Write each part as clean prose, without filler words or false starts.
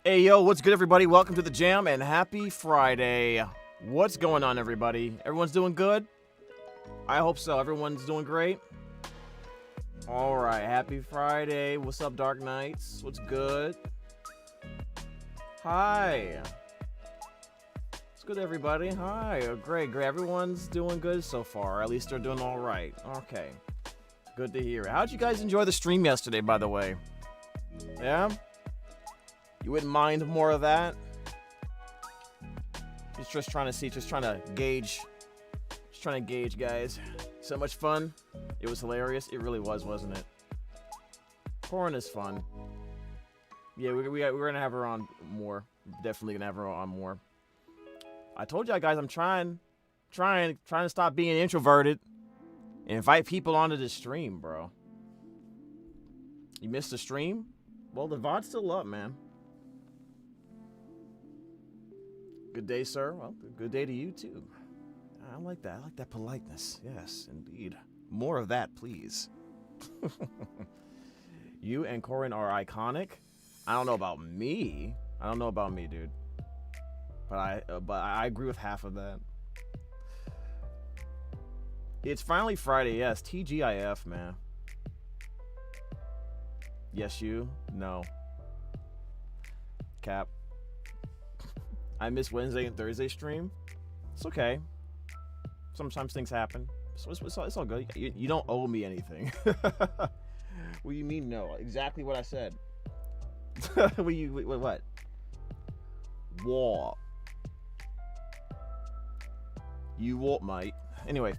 Hey, yo, what's good, everybody? Welcome to the Jam, and happy Friday. What's going on, everybody? Everyone's doing good? I hope so. Everyone's doing great? All right, happy Friday. What's up, Dark Knights? What's good? Hi. What's good, everybody? Hi. Great. Everyone's doing good so far. At least they're doing all right. Okay. Good to hear. How'd you guys enjoy the stream yesterday, by the way? Yeah? You wouldn't mind more of that? Just trying to see, just trying to gauge, guys. So much fun. It was hilarious. It really was, wasn't it? Corn is fun. Yeah, we're gonna have her on more. Definitely gonna have her on more. I told y'all guys I'm trying to stop being introverted and invite people onto the stream, bro. You missed the stream? Well, the VOD's still up, man. Good day, sir. Well, good day to you, too. I like that. I like that politeness. Yes, indeed. More of that, please. You and Corin are iconic. I don't know about me. Dude. But I agree with half of that. It's finally Friday. Yes, TGIF, man. Yes, you. No. Cap. I miss Wednesday and Thursday stream. It's okay. Sometimes things happen. So it's all good. You don't owe me anything. What do you mean no? Exactly what I said. What? War. You won't, mate. Anyway.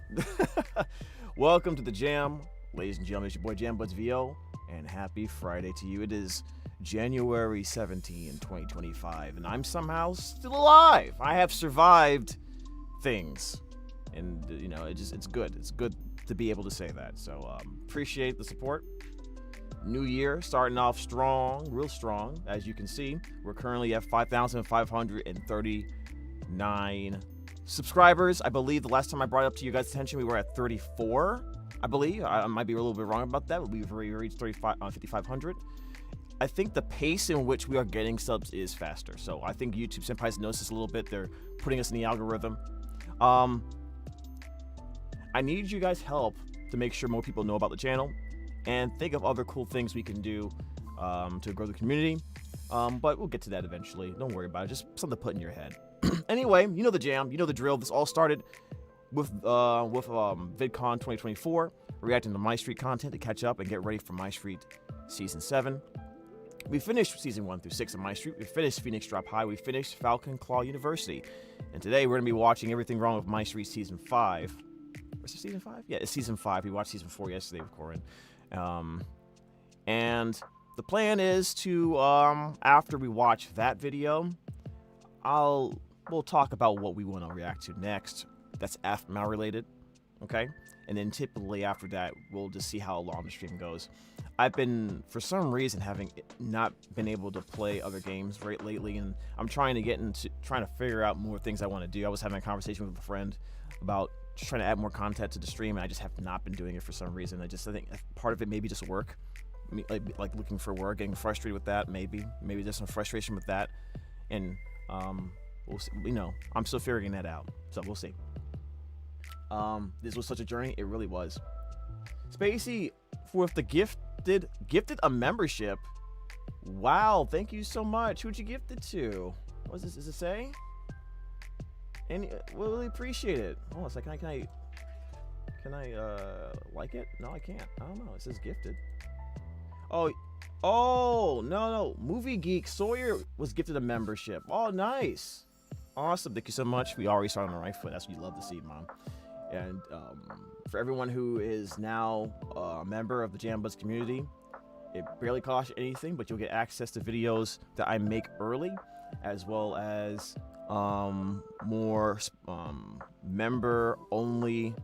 Welcome to the Jam. Ladies and gentlemen, it's your boy JamBudsVO. And happy Friday to you. It is January 17, 2025, and I'm somehow still alive. I have survived things, and you know, it's good. It's good to be able to say that. So appreciate the support. New year starting off strong, real strong. As you can see, we're currently at 5,539 subscribers. I believe the last time I brought it up to you guys' attention, we were at 34. I believe I might be a little bit wrong about that, but we've already reached 5,500. I think the pace in which we are getting subs is faster. So I think YouTube Senpai's noticed this a little bit. They're putting us in the algorithm. I need you guys' help to make sure more people know about the channel and think of other cool things we can do to grow the community. But we'll get to that eventually. Don't worry about it. Just something to put in your head. Anyway, you know the jam. You know the drill. This all started with VidCon 2024, reacting to My Street content to catch up and get ready for My Street Season 7. We finished Season 1 through 6 of My Street. We finished Phoenix Drop High. We finished Falcon Claw University. And today we're going to be watching Everything Wrong with My Street Season 5. Was it Season 5? Yeah, it's Season 5. We watched Season 4 yesterday with Corin. And the plan is to, after we watch that video, we'll talk about what we want to react to next. That's Aphmau related, okay? And then typically after that, we'll just see how long the stream goes. I've been, for some reason, having not been able to play other games lately, and I'm trying to figure out more things I want to do. I was having a conversation with a friend about just trying to add more content to the stream, and I just have not been doing it for some reason. I think part of it maybe just work, like looking for work, getting frustrated with that. Maybe there's some frustration with that, and we'll see. You know, I'm still figuring that out, so we'll see. This was such a journey. It really was. Spacey, with the gifted a membership. Wow, thank you so much. Who'd you gift it to? What does it say? And we'll really appreciate it. Oh, it's like, can I like it? No, I can't. I don't know. It says gifted. Oh, no. Movie Geek Sawyer was gifted a membership. Oh, nice. Awesome. Thank you so much. We already started on the right foot. That's what you love to see, Mom. And for everyone who is now a member of the JamBuds community, it barely costs you anything, but you'll get access to videos that I make early, as well as more member-only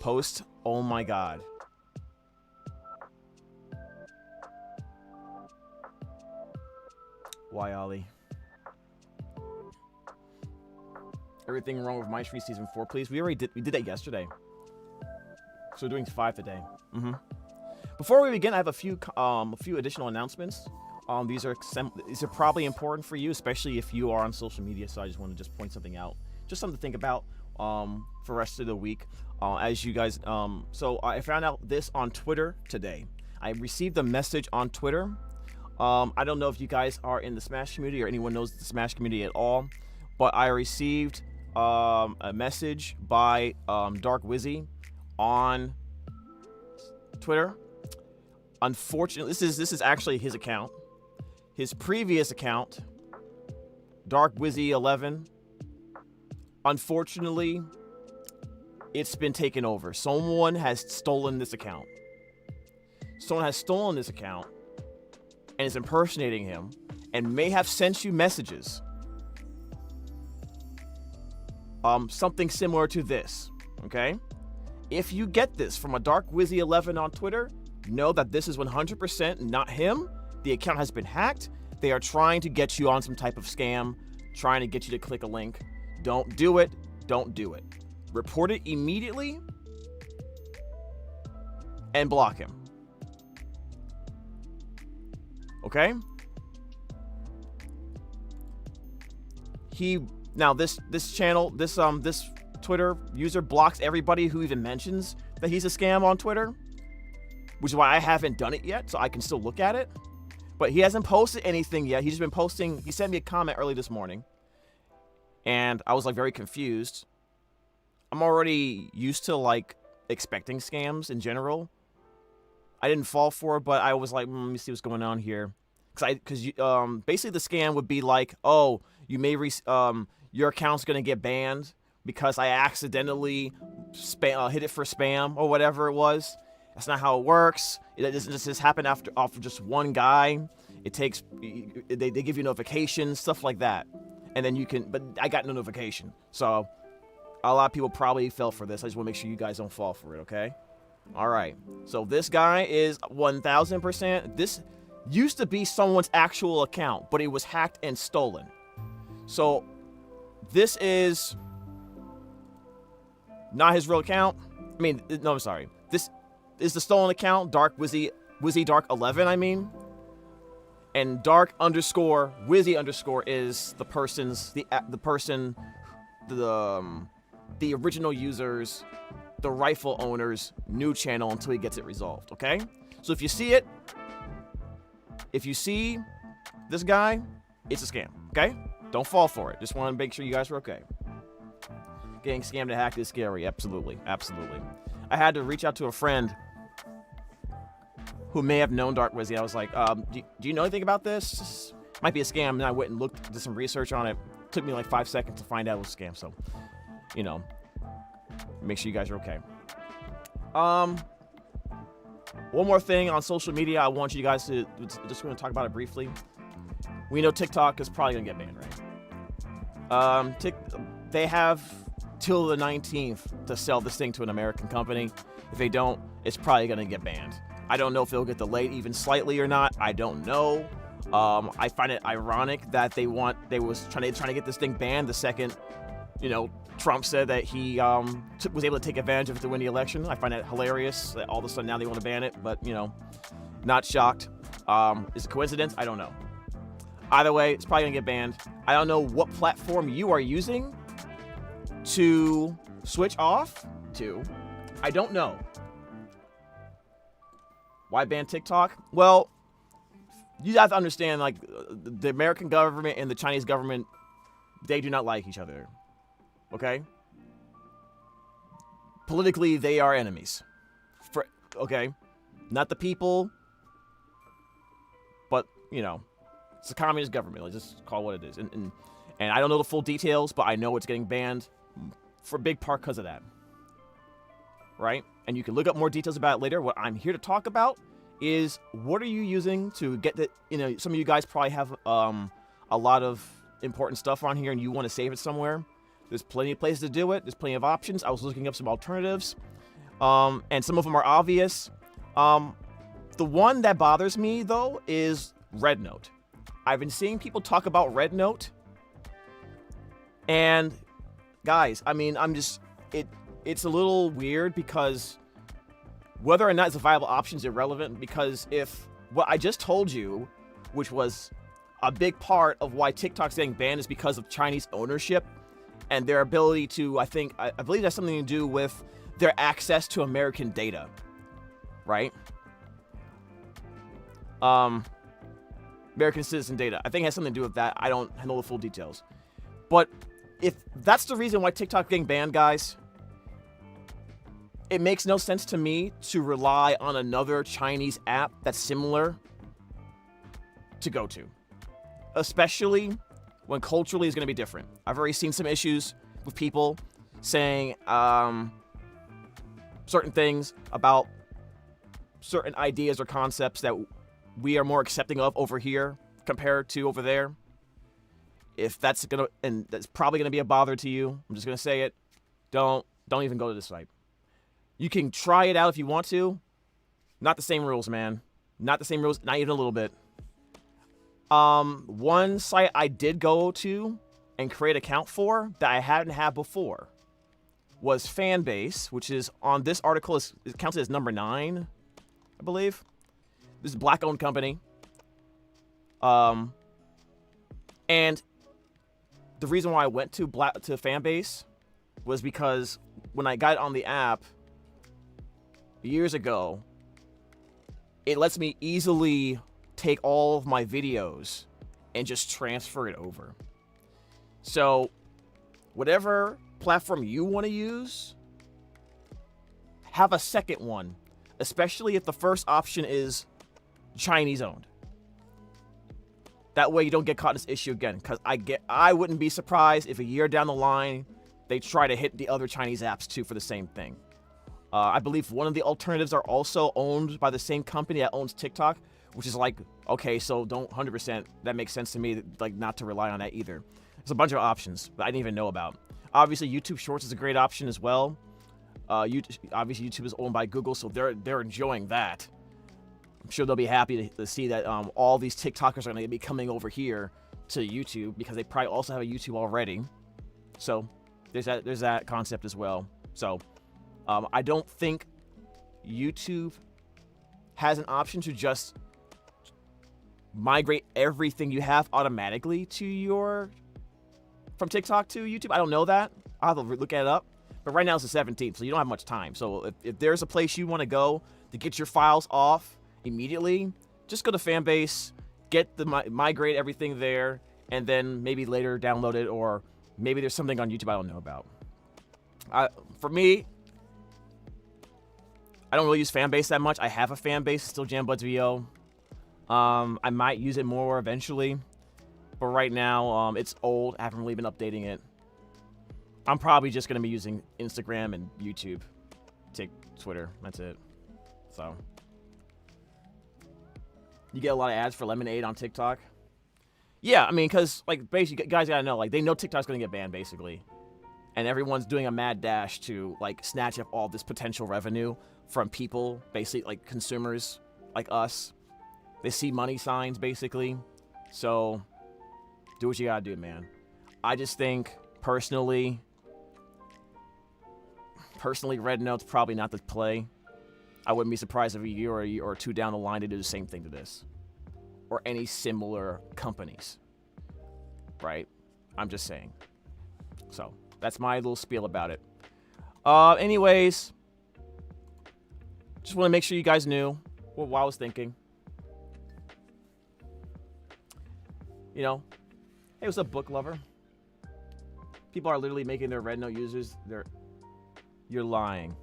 posts. Oh my god. Why, Ollie? Everything Wrong with My Street Season 4, please. We did that yesterday. So we're doing 5 today. Before we begin, I have a few additional announcements. These are probably important for you, especially if you are on social media. So I just want to just point something out, just something to think about for the rest of the week. As you guys, so I found out this on Twitter today. I received a message on Twitter. I don't know if you guys are in the Smash community or anyone knows the Smash community at all, but I received a message by Dark Wizzy on Twitter. Unfortunately, this is actually his account. His previous account, Dark Wizzy 11. Unfortunately, it's been taken over. Someone has stolen this account. Someone has stolen this account and is impersonating him and may have sent you messages. Something similar to this, okay? If you get this from a Dark Wizzy 11 on Twitter, know that this is 100% not him. The account has been hacked. They are trying to get you on some type of scam, trying to get you to click a link. Don't do it. Don't do it. Report it immediately and block him. Okay? This channel, this Twitter user blocks everybody who even mentions that he's a scam on Twitter, which is why I haven't done it yet, so I can still look at it. But he hasn't posted anything yet. He's just been posting. He sent me a comment early this morning, and I was like very confused. I'm already used to like expecting scams in general. I didn't fall for it, but I was like, let me see what's going on here. Because basically the scam would be like, oh, you may your account's gonna get banned because I accidentally hit it for spam or whatever it was. That's not how it works. It doesn't just happen off of just one guy. It takes they give you notifications, stuff like that, and then you can. But I got no notification, so a lot of people probably fell for this. I just want to make sure you guys don't fall for it. Okay. All right. So this guy is 1,000%. This used to be someone's actual account, but it was hacked and stolen. So this is not his real account. I mean, no, I'm sorry. This is the stolen account, Dark Wizzy Dark 11. I mean, and Dark _ Wizzy _ is the person's the original user's, the rightful owner's new channel until he gets it resolved. Okay. So if you see it. If you see this guy, it's a scam, okay? Don't fall for it. Just want to make sure you guys are okay. Getting scammed and hacked is scary. Absolutely. Absolutely. I had to reach out to a friend who may have known Dark Wizzy. I was like, do you know anything about this? Might be a scam. And I went and did some research on it. Took me like 5 seconds to find out it was a scam. So, make sure you guys are okay. One more thing on social media, I want you guys to just going to talk about it briefly. We know TikTok is probably going to get banned, right? They have till the 19th to sell this thing to an American company. If they don't, it's probably going to get banned. I don't know if it'll get delayed even slightly or not. I don't know. I find it ironic that they was trying to get this thing banned the second, Trump said that he was able to take advantage of it to win the election. I find that hilarious that all of a sudden now they want to ban it, but, not shocked. Is it coincidence? I don't know. Either way, it's probably going to get banned. I don't know what platform you are using to switch off to. I don't know. Why ban TikTok? Well, you have to understand, like, the American government and the Chinese government, they do not like each other. Okay? Politically, they are enemies. Okay? Not the people, but, it's a communist government. Let's just call it what it is. And I don't know the full details, but I know it's getting banned for a big part because of that. Right? And you can look up more details about it later. What I'm here to talk about is what are you using to get the, some of you guys probably have a lot of important stuff on here and you want to save it somewhere. There's plenty of places to do it. There's plenty of options. I was looking up some alternatives, and some of them are obvious. The one that bothers me, though, is RedNote. I've been seeing people talk about RedNote, and guys, I mean, it's a little weird because whether or not it's a viable option is irrelevant, because if what I just told you which was a big part of why TikTok's getting banned, is because of Chinese ownership and their ability to, I believe that's something to do with their access to American data, right? American citizen data. I think it has something to do with that. I don't know the full details. But if that's the reason why TikTok's getting banned, guys, it makes no sense to me to rely on another Chinese app that's similar to go to. Especially when culturally is going to be different. I've already seen some issues with people saying certain things about certain ideas or concepts that we are more accepting of over here compared to over there. If that's gonna, and that's probably gonna be a bother to you, I'm just gonna say it. Don't even go to this site. You can try it out if you want to. Not the same rules, man. Not the same rules. Not even a little bit. One site I did go to and create an account for that I hadn't had before was Fanbase, which is on this article is counted as number 9, I believe. This is a black-owned company. And the reason why I went to Fanbase was because when I got on the app years ago, it lets me easily take all of my videos and just transfer it over. So whatever platform you want to use, have a second one, especially if the first option is Chinese owned. That way you don't get caught in this issue again, because I wouldn't be surprised if a year down the line they try to hit the other Chinese apps too for the same thing. I believe one of the alternatives are also owned by the same company that owns TikTok, which is like, okay, so don't 100%, that makes sense to me, like not to rely on that either. There's a bunch of options that I didn't even know about. Obviously, YouTube Shorts is a great option as well. Obviously, YouTube is owned by Google, so they're enjoying that. I'm sure they'll be happy to see that all these TikTokers are going to be coming over here to YouTube because they probably also have a YouTube already. So there's that concept as well. So I don't think YouTube has an option to just migrate everything you have automatically to from TikTok to YouTube. I don't know that. I'll have to look it up. But right now it's the 17th, so you don't have much time. So if there's a place you want to go to get your files off immediately, just go to Fanbase, migrate everything there, and then maybe later download it, or maybe there's something on YouTube I don't know about. For me, I don't really use Fanbase that much. I have a Fanbase, still JamBudsVO. I might use it more eventually, but right now it's old. I haven't really been updating it. I'm probably just gonna be using Instagram and YouTube, Twitter. That's it. So you get a lot of ads for Lemonade on TikTok. Yeah, I mean, because like basically, guys gotta know, like they know TikTok's gonna get banned basically, and everyone's doing a mad dash to like snatch up all this potential revenue from people, basically like consumers like us. They see money signs basically, so do what you gotta do, man. I just think personally, Red Note's probably not the play. I wouldn't be surprised if a year or two down the line they do the same thing to this, or any similar companies, right? I'm just saying. So that's my little spiel about it. Anyways, just want to make sure you guys knew what I was thinking. You know, hey, what's up, book lover? People are literally making their Red Note users You're lying.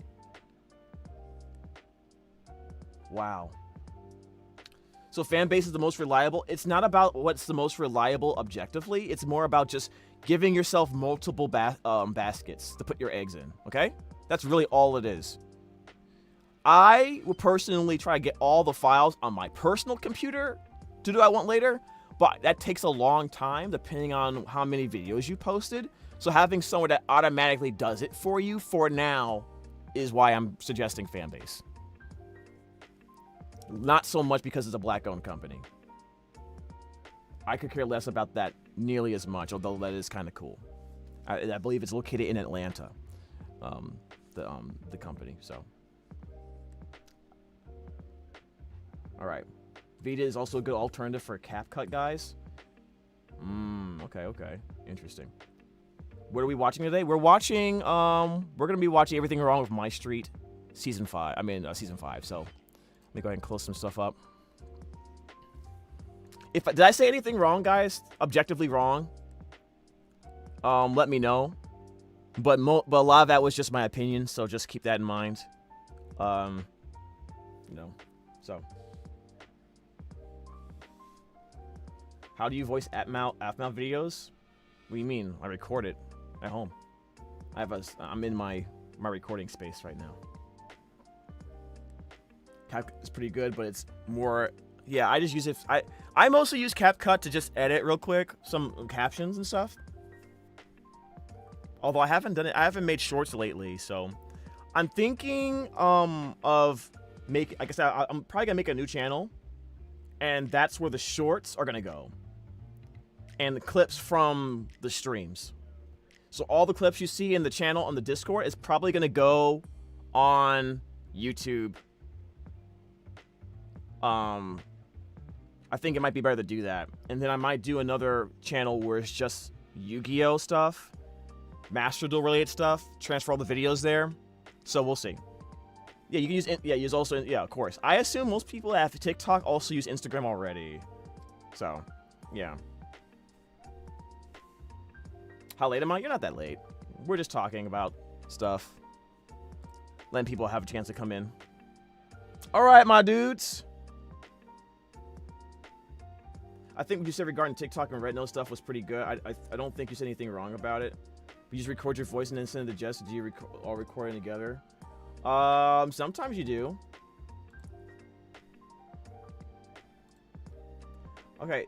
Wow. So Fanbase is the most reliable. It's not about what's the most reliable objectively. It's more about just giving yourself multiple baskets to put your eggs in, okay? That's really all it is. I will personally try to get all the files on my personal computer to do what I want later, but that takes a long time depending on how many videos you posted. So having someone that automatically does it for you for now is why I'm suggesting Fanbase. Not so much because it's a black-owned company. I could care less about that nearly as much, although that is kind of cool. I believe it's located in Atlanta, the company. So, all right, Vita is also a good alternative for CapCut guys. Okay. Interesting. What are we watching today? We're watching, we're gonna be watching Everything Wrong with My Street, season 5. Season 5. So, let me go ahead and close some stuff up. Did I say anything wrong, guys? Objectively wrong? Let me know. But a lot of that was just my opinion, so just keep that in mind. So. How do you voice Aphmau videos? What do you mean? I record it at home. I'm in my recording space right now. CapCut is pretty good, but it's more. Yeah, I just use it. I mostly use CapCut to just edit real quick some captions and stuff. Although I haven't done it. I haven't made shorts lately, so I'm thinking of making. Like I said, I'm probably gonna make a new channel, and that's where the shorts are gonna go, and the clips from the streams. So all the clips you see in the channel on the Discord is probably gonna go on YouTube. I think it might be better to do that, and then I might do another channel where it's just Yu-Gi-Oh stuff, Master Duel related stuff. Transfer all the videos there. So we'll see. Yeah, you can use. Yeah, use also. Yeah, of course. I assume most people that have TikTok also use Instagram already. So, yeah. How late am I? You're not that late. We're just talking about stuff, letting people have a chance to come in. All right, my dudes. I think what you said regarding TikTok and Red Nose stuff was pretty good. I don't think you said anything wrong about it. You just record your voice and then send it to Jess. Do you all record it together? Sometimes you do. Okay.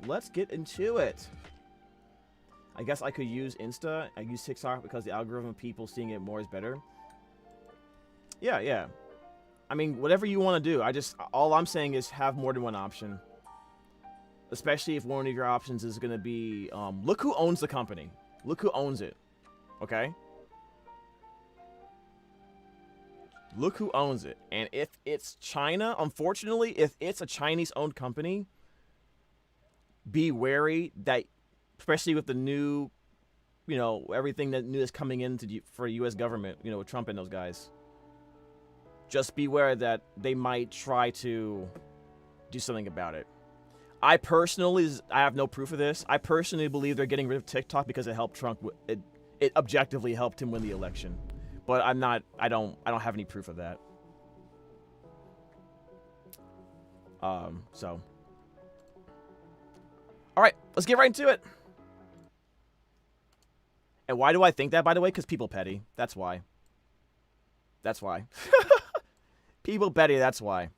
Let's get into it. I guess I could use Insta. I use TikTok because the algorithm of people seeing it more is better. Yeah. I mean, whatever you want to do. All I'm saying is have more than one option. Especially if one of your options is going to be, look who owns the company. Look who owns it. Okay? Look who owns it. And if it's China, unfortunately, if it's a Chinese-owned company, be wary that, especially with the new, everything that new is coming into for U.S. government, with Trump and those guys. Just beware that they might try to do something about it. I have no proof of this. I personally believe they're getting rid of TikTok because it helped Trump. It objectively helped him win the election. But I don't have any proof of that. So. All right, let's get right into it. And why do I think that, by the way? Because people petty. That's why. That's why. People petty, that's why.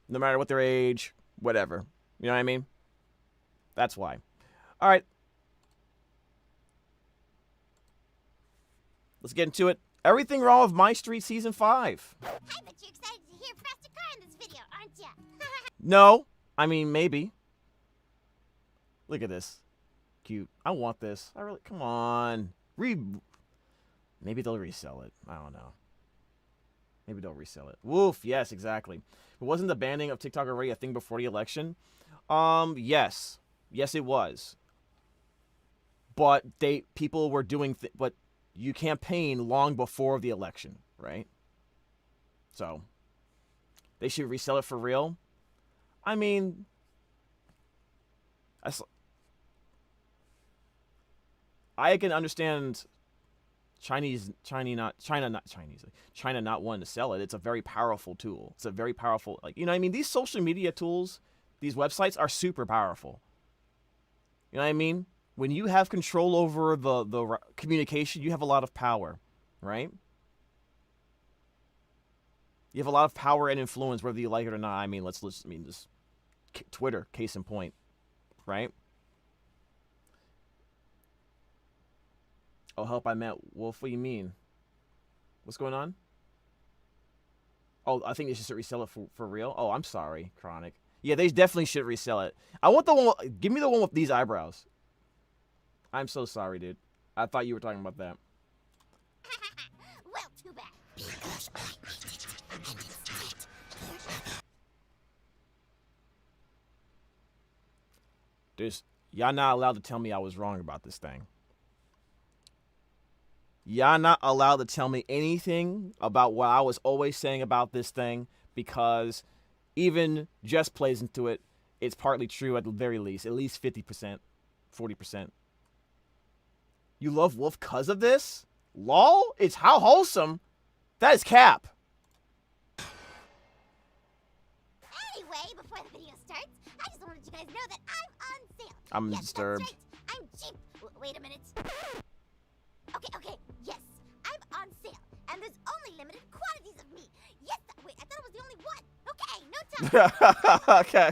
No matter what their age, whatever. You know what I mean? That's why. All right. Let's get into it. Everything Wrong with My Street Season 5. I bet you're excited to hear Faster Car in this video, aren't ya? No. I mean, maybe. Look at this. Cute. I want this. Come on. Maybe they'll resell it. I don't know. Maybe they'll resell it. Woof. Yes, exactly. But wasn't the banning of TikTok already a thing before the election? Yes. Yes, it was. But people were doing, but you campaign long before the election, right? So, they should resell it for real. I mean, I can understand China not wanting to sell it. It's a very powerful tool. It's a very powerful, these social media tools, these websites are super powerful. You know what I mean? When you have control over the communication, you have a lot of power, right? You have a lot of power and influence, whether you like it or not. I mean, just Twitter, case in point, right? Oh, help, I meant Wolf. What do you mean? What's going on? Oh, I think they should resell it for real. Oh, I'm sorry, Chronic. Yeah, they definitely should resell it. I want the one. Give me the one with these eyebrows. I'm so sorry, dude. I thought you were talking about that. Well, too bad. Because I did it, and instead, Y'all not allowed to tell me I was wrong about this thing. Y'all not allowed to tell me anything about what I was always saying about this thing, because even Jess plays into it. It's partly true at the very least. At least 50%, 40%. You love Wolf because of this? Lol? It's how wholesome? That is cap. Anyway, before the video starts, I just wanted you guys to know that I'm on sale. I'm Yes, disturbed. That's right. I'm cheap. Wait a minute. Okay. Yes, I'm on sale, and there's only limited quantities of me. Yes. Wait, I thought it was the only one. Okay, no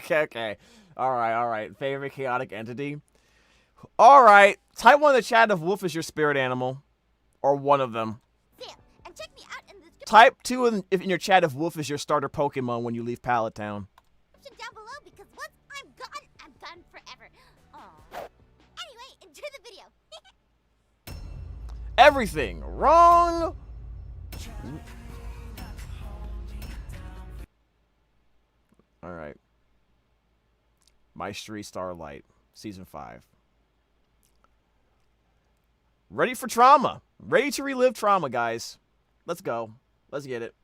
time. Okay. All right. Favorite chaotic entity? All right. Type 1 in the chat if Wolf is your spirit animal. Or one of them. Sale, and check me out in the description Type 2 in your chat if Wolf is your starter Pokemon when you leave Pallet Town. down below, because once I'm gone forever. Aw. Anyway, enjoy the video. Everything wrong. All right. Maestri Starlight, Season 5. Ready for trauma. Ready to relive trauma, guys. Let's go. Let's get it.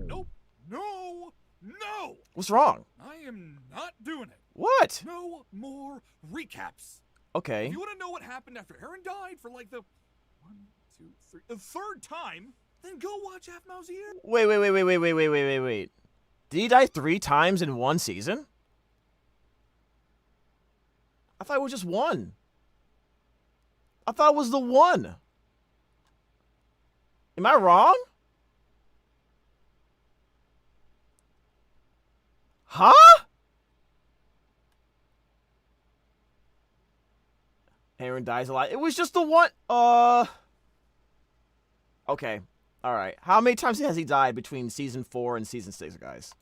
Nope. No! What's wrong? I am not doing it. What? No more recaps. Okay. If you want to know what happened after Aaron died for like the the third time, then go watch Aphmau's Ear. Wait. Did he die 3 times in one season? I thought it was just one. I thought it was the one. Am I wrong? Huh? Aaron dies a lot. It was just the one. Okay. All right. How many times has he died between season 4 and season 6, guys?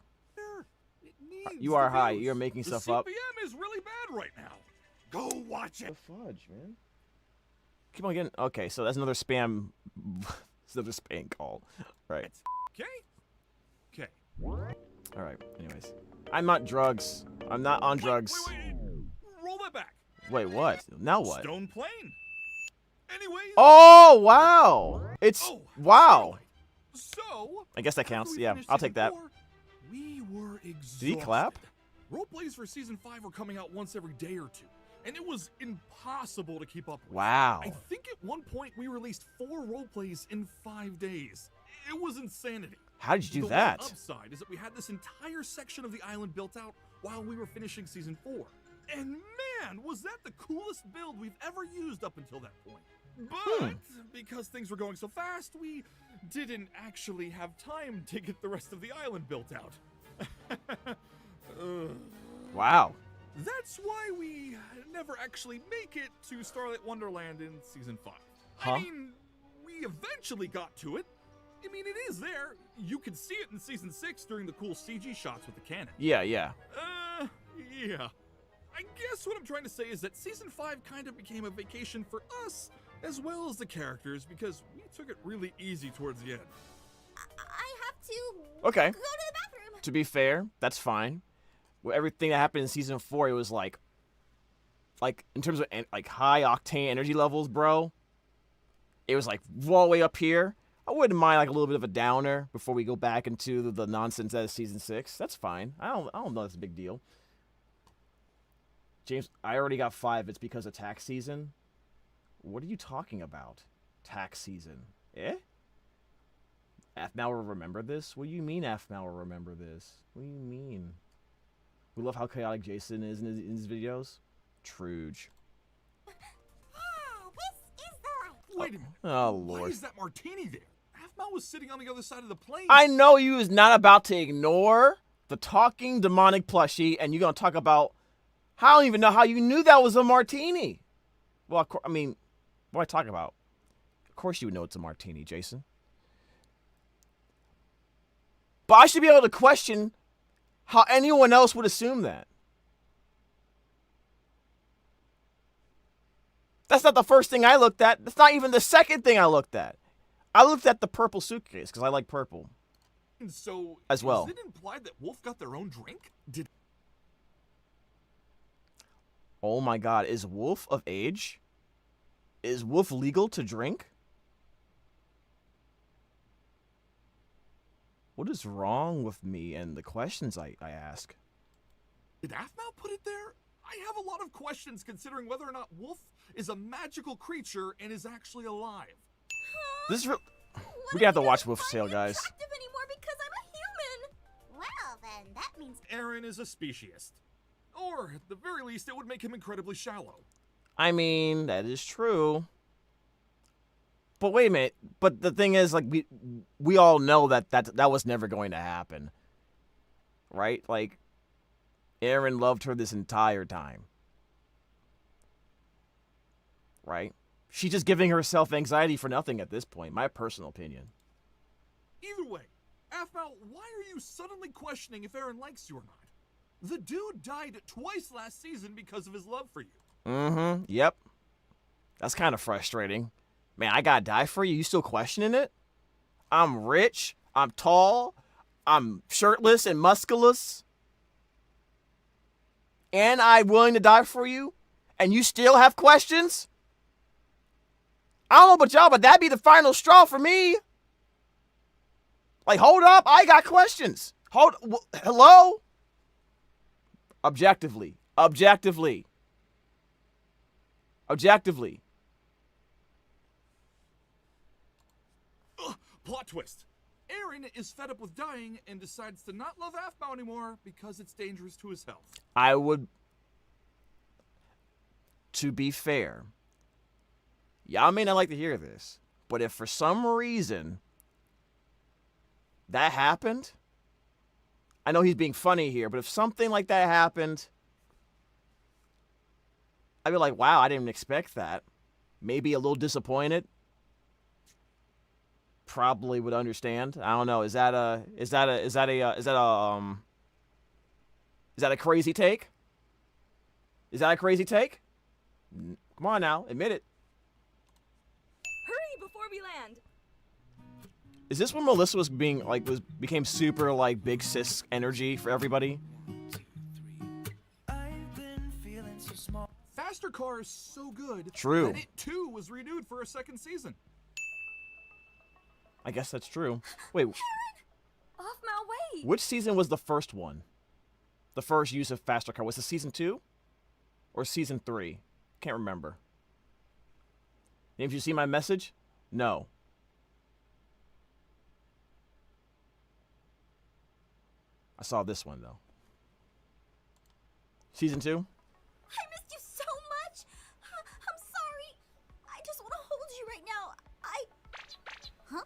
It needs You are the high. views. You're making The stuff up. CPM is really bad right now. Go watch it. The fudge, man. Keep on getting. Okay, so that's another spam. It's another spam call. Right. Okay. All right. Anyways, I'm not drugs. I'm not on drugs. Wait. Roll that back. Wait, what? Now what? Stone Plane. Anyway. Oh wow! It's wow. So. I guess that after counts. we Yeah, finished I'll take season that. 4, we were exhausted. Did he clap? Roleplays for season 5 were coming out once every day or two, and it was impossible to keep up with. Wow. I think at one point we released 4 roleplays in 5 days. It was insanity. How did you do The that? one upside is that we had this entire section of the island built out while we were finishing season 4. And man, was that the coolest build we've ever used up until that point. But because things were going so fast, we didn't actually have time to get the rest of the island built out. Wow. That's why we never actually make it to Starlight Wonderland in season 5. Huh? I mean, we eventually got to it. I mean, it is there. You can see it in season 6 during the cool CG shots with the cannon. Yeah. Yeah. I guess what I'm trying to say is that season 5 kind of became a vacation for us as well as the characters because we took it really easy towards the end. I have to Okay. go to the bathroom. To be fair, that's fine. Well, everything that happened in season 4, it was like in terms of like high octane energy levels, bro. It was like all the way up here. I wouldn't mind like a little bit of a downer before we go back into the nonsense that is season 6. That's fine. I don't know. That's a big deal. James, I already got 5. It's because of tax season. What are you talking about? Tax season? Eh? Aphmau will remember this? What do you mean Aphmau will remember this? What do you mean? We love how chaotic Jason is in his videos. Truge. This is the life. Wait a minute. Oh, Why Lord. is that martini there? Aphmau was sitting on the other side of the plane. I know you is not about to ignore the talking demonic plushie, and you're going to talk about... I don't even know how you knew that was a martini. Well, of course, I mean, what am I talking about? Of course you would know it's a martini, Jason. But I should be able to question how anyone else would assume that. That's not the first thing I looked at. That's not even the second thing I looked at. I looked at the purple suitcase because I like purple. So, as well. Is it implied that Wolf got their own drink? Oh my god, is Wolf of age? Is Wolf legal to drink? What is wrong with me and the questions I ask? Did Aphmau put it there? I have a lot of questions considering whether or not Wolf is a magical creature and is actually alive. This is real. We have to watch Wolf's Tale, guys. Anymore because I'm a human. Well, then that means Aaron is a speciesist. Or, at the very least, it would make him incredibly shallow. I mean, that is true. But wait a minute. But the thing is, like, we all know that was never going to happen. Right? Like, Aaron loved her this entire time. Right? She's just giving herself anxiety for nothing at this point. My personal opinion. Either way, Aphmau, why are you suddenly questioning if Aaron likes you or not? The dude died twice last season because of his love for you. Mm-hmm. Yep. That's kind of frustrating. Man, I gotta die for you. You still questioning it? I'm rich. I'm tall. I'm shirtless and musculous. And I'm willing to die for you? And you still have questions? I don't know about y'all, but that'd be the final straw for me. Like, hold up. I got questions. Hello? Objectively. Objectively. Plot twist. Aaron is fed up with dying and decides to not love Aphmau anymore because it's dangerous to his health. I would... To be fair, y'all may not like to hear this, but if for some reason that happened, I know he's being funny here, but if something like that happened, I'd be like, wow, I didn't expect that. Maybe a little disappointed. Probably would understand. I don't know. Is that a crazy take? Is that a crazy take? Come on now, admit it. Hurry before we land. Is this when Melissa was became super like big sis energy for everybody? Faster Car is so good. True. That it too was renewed for a second season. I guess that's true. Wait, Aphmau, wait. which season was the first one? The first use of Faster Car was it season 2 or season 3? Can't remember. Did you see my message? No. I saw this one though. Season 2? I missed you so much. I'm sorry. I just want to hold you right now. Huh?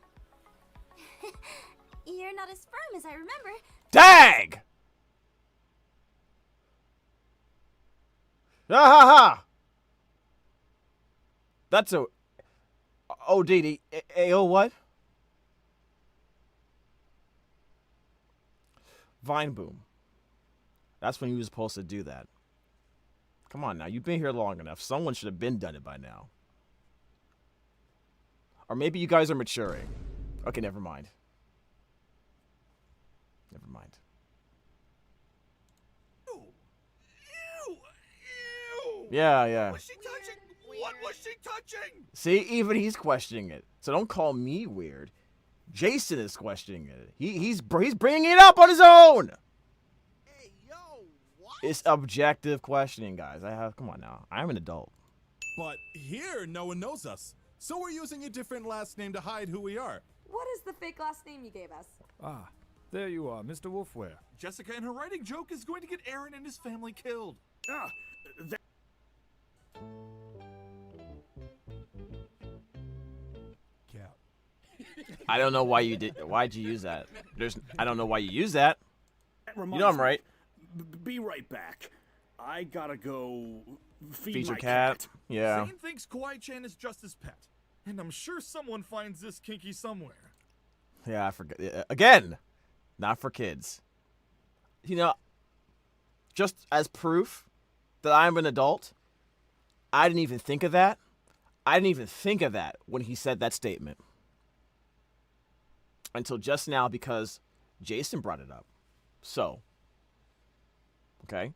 You're not as firm as I remember. Dag! Ah ha ha! That's a... Oh, Dee. Oh, what? Vine Boom. That's when you were supposed to do that. Come on now, you've been here long enough. Someone should have been done it by now. Or maybe you guys are maturing. Okay, never mind. Never mind. Ew. Yeah. Was she touching? What was she touching? See, even he's questioning it. So don't call me weird. Jason is questioning it. He's bringing it up on his own. Hey, yo, what? It's objective questioning, guys. Come on now. I'm an adult. But here, no one knows us. So we're using a different last name to hide who we are. What is the fake last name you gave us? Ah, there you are, Mr. Wolfware. Jessica and her writing joke is going to get Aaron and his family killed. Ah, Cap. I don't know why you did. Why'd you use that? I don't know why you use that. that You reminds know I'm me. right. Be right back. I gotta go feed Feed my your cat. Yeah. Zane thinks Kawaii-chan is just his pet. And I'm sure someone finds this kinky somewhere. Yeah, I forgot. Again, not for kids. You know, just as proof that I'm an adult, I didn't even think of that. I didn't even think of that when he said that statement. Until just now, because Jason brought it up. So, okay.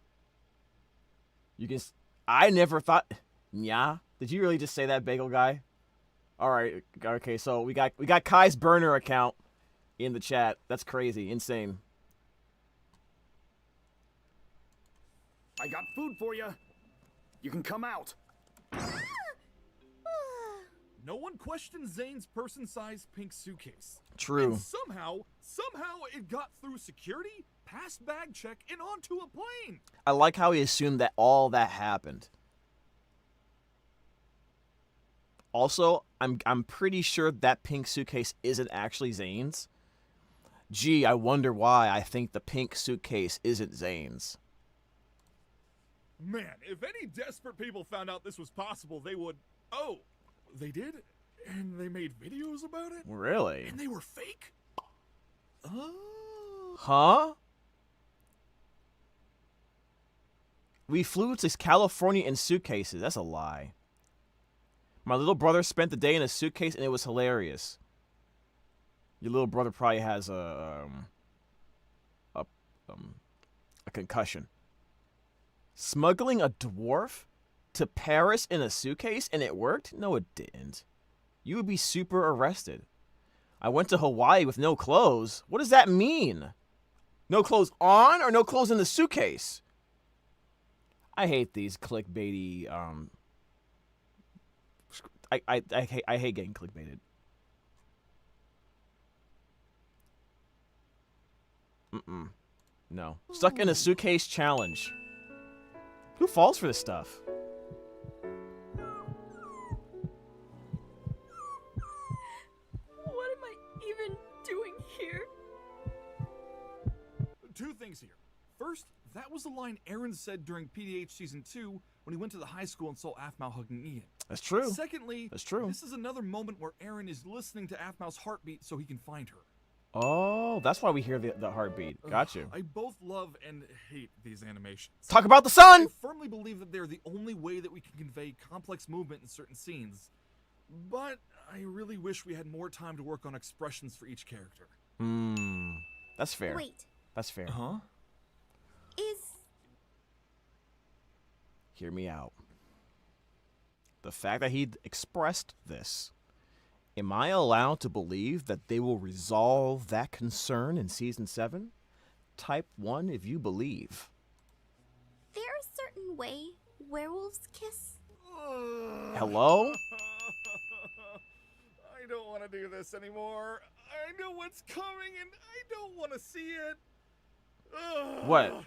You can. I never thought. Yeah. Did you really just say that, bagel guy? All right. Okay. So we got Kai's burner account in the chat. That's crazy. Insane. I got food for you. You can come out. No one questioned Zane's person-sized pink suitcase. True. And somehow it got through security, past bag check, and onto a plane. I like how he assumed that all that happened. Also, I'm pretty sure that pink suitcase isn't actually Zane's. Gee, I wonder why I think the pink suitcase isn't Zane's. Man, if any desperate people found out this was possible, they would... Oh, they did? And they made videos about it? Really? And they were fake? Oh. Huh? We flew to California in suitcases. That's a lie. My little brother spent the day in a suitcase and it was hilarious. Your little brother probably has a concussion. Smuggling a dwarf to Paris in a suitcase and it worked? No, it didn't. You would be super arrested. I went to Hawaii with no clothes. What does that mean? No clothes on or no clothes in the suitcase? I hate these clickbaity, I hate getting clickbaited. No. Stuck in a suitcase challenge. Who falls for this stuff? What am I even doing here? Two things here. First, that was the line Aaron said during PDH Season 2 when he went to the high school and saw Aphmau hugging Ian. That's true. Secondly, that's true. This is another moment where Aaron is listening to Aphmau's heartbeat so he can find her. Oh, that's why we hear the heartbeat. Got you. I both love and hate these animations. Talk about the sun! I firmly believe that they're the only way that we can convey complex movement in certain scenes. But I really wish we had more time to work on expressions for each character. That's fair. Wait, That's fair. Huh? is... Hear me out. The fact that he expressed this, am I allowed to believe that they will resolve that concern in Season 7? Type 1 if you believe. there a certain way werewolves kiss? Hello? I don't want to do this anymore. I know what's coming and I don't want to see it. What?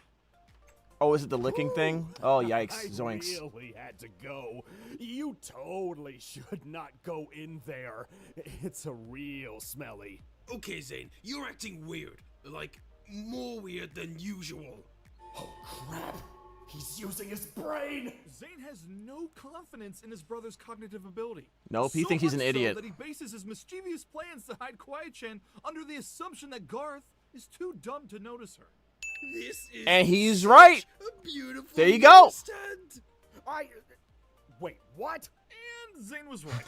Oh, is it the licking thing? Oh, yikes. I Zoinks. really had to go. You totally should not go in there. It's a real smelly. Okay, Zane, you're acting weird. Like, more weird than usual. Oh, crap. He's using his brain. Zane has no confidence in his brother's cognitive ability. Nope, he thinks he's an much idiot. So that he bases his mischievous plans to hide Quiet-chan under the assumption that Garth is too dumb to notice her. This is And he's right. a beautiful There you go. stand. Wait, what? And Zane was right.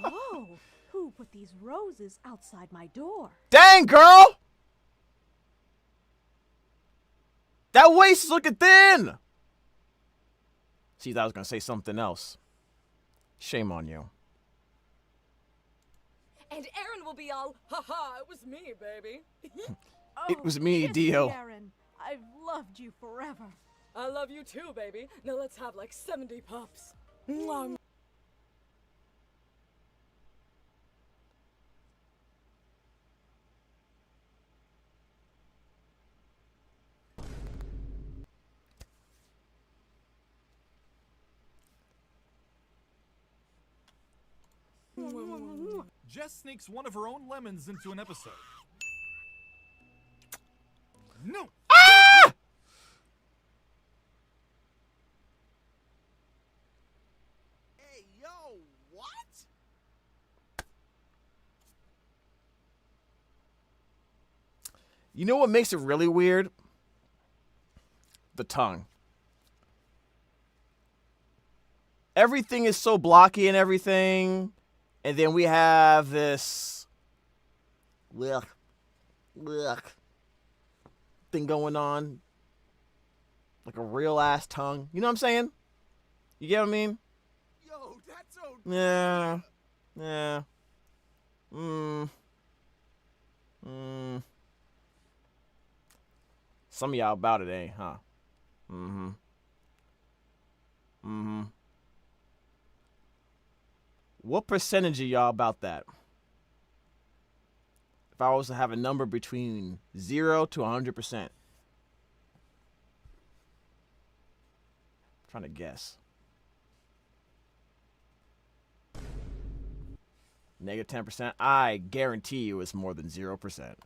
Oh, who put these roses outside my door? Dang, girl! That waist is looking thin! See, I was going to say something else. Shame on you. And Aaron will be all, haha, it was me, baby. It was me, kiss Dio. Aaron. I've loved you forever. I love you too, baby. Now let's have like 70 pups. Mwah. Jess sneaks one of her own lemons into an episode. No! Ah! Hey, yo, what? You know what makes it really weird? The tongue. Everything is so blocky and everything. And then we have this... Ugh. thing going on. Like a real ass tongue. You know what I'm saying? You get what I mean? Yo, that's so. Yeah. Yeah. Some of y'all about it, ain't, huh? What percentage of y'all about that? If I was to have a number between 0 to 100%. Trying to guess. -10%. I guarantee you it's more than 0%.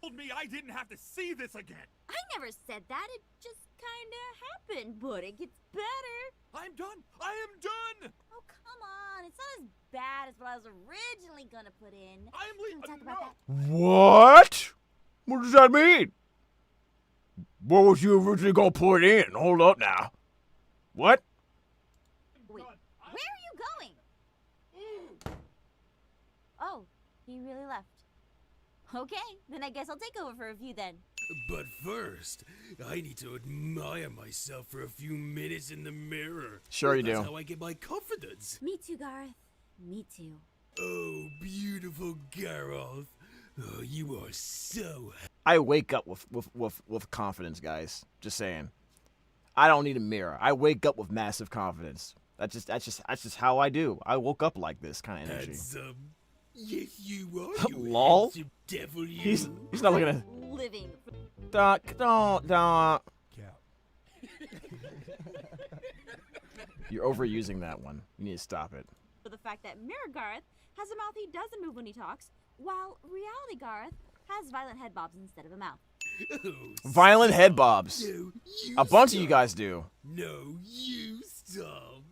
Told me I didn't have to see this again. I never said that. It just kinda happened, but it gets better. I'm done. I am done. Oh, come on. It's not as bad as what I was originally gonna put in. I am Can we leaving. talk about that? What? What does that mean? What was you originally gonna put in? Hold up now. What? Wait, where are you going? Oh, he really left. Okay, then I guess I'll take over for a few then. But first, I need to admire myself for a few minutes in the mirror. Sure you That's do. how I get my confidence. Me too, Garth. Me too. Oh, beautiful Gareth. Oh, you are so. I wake up with confidence, guys. Just saying. I don't need a mirror. I wake up with massive confidence. That's just how I do. I woke up like this kind of energy. Handsome. Yes, you are. You Lol. handsome devil, you. He's not looking at. Living. Don't. Yeah. You're overusing that one. You need to stop it. For the fact that Mirror Garth has a mouth he doesn't move when he talks, while Reality Garth has violent head bobs instead of a mouth. Oh, Violent head bobs. no, you A bunch of you stop. guys do. No, you stop.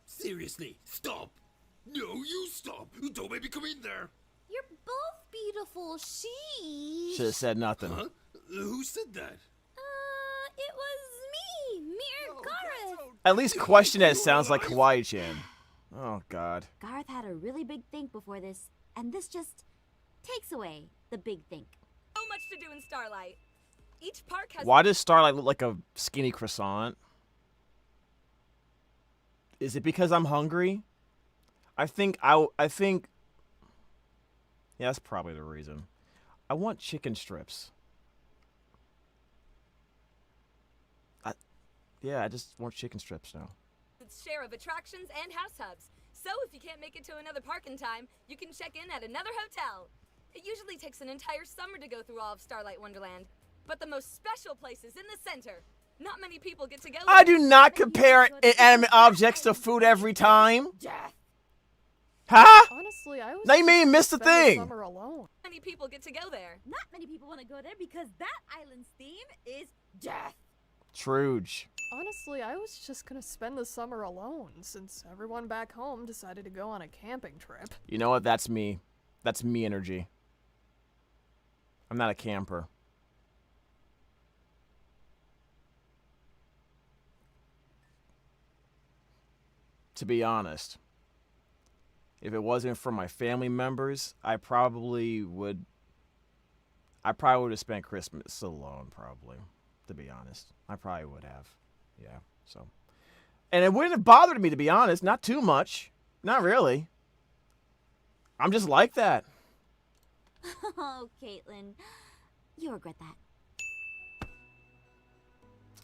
Seriously, stop. No, you stop. Don't make me come in there. You're both beautiful. Sheesh. Should have said nothing. Huh? Who said that? It was me, Mirror Garth. At least question it sounds like Kawaii-chan. Oh, God. Garth had a really big think before this, and this just takes away the big think. So much to do in Starlight. Each park has. Why does Starlight look like a skinny croissant? Is it because I'm hungry? I think. Yeah, that's probably the reason. I want chicken strips. I just want chicken strips now. Its share of attractions and house hubs. So if you can't make it to another park in time, you can check in at another hotel. It usually takes an entire summer to go through all of Starlight Wonderland, but the most special place is in the center. Not many people get to go I there. do not compare inanimate objects to food every time. Death. Huh? Honestly, I was. Now you mean missed the spend thing. Summer alone. Many people get to go there. Not many people want to go there because that island's theme is death. Truge. Honestly, I was just gonna spend the summer alone since everyone back home decided to go on a camping trip. You know what? That's me. That's me energy. I'm not a camper. To be honest, if it wasn't for my family members, I probably would have spent Christmas alone, probably. To be honest, I probably would have. Yeah, so. And it wouldn't have bothered me, to be honest. Not too much. Not really. I'm just like that. Oh, Caitlin, you'll regret that.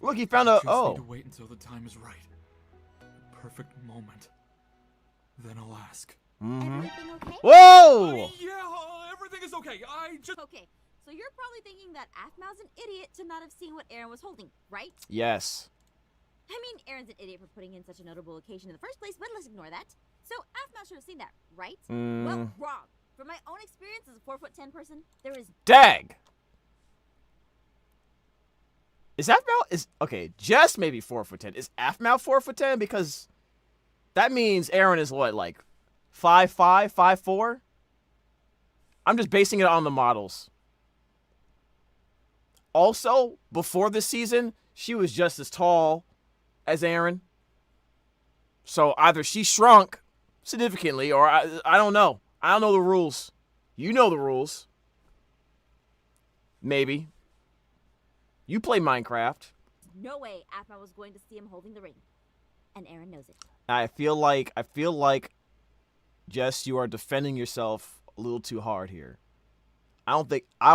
Look, he found a. Just Oh. need to wait until the time is right. The perfect moment. Then I'll ask. Everything okay? Whoa! Yeah, everything is okay. I just. Okay, so you're probably thinking that Aphmau's an idiot to not have seen what Aaron was holding, right? Yes. I mean, Aaron's an idiot for putting in such a notable occasion in the first place, but let's ignore that. So Aphmau should have seen that, right? Well, wrong. From my own experience as a 4'10" person, there is Dag! Is Aphmau okay? Just maybe 4'10". Is Aphmau 4'10"? Because that means Aaron is what, like 5'5", 5'4"? I'm just basing it on the models. Also, before this season, she was just as tall as Aaron. So either she shrunk significantly, or I don't know. I don't know the rules. You know the rules. Maybe. You play Minecraft. No way Aphmau was going to see him holding the ring. And Aaron knows it. I feel like, Jess, you are defending yourself a little too hard here. I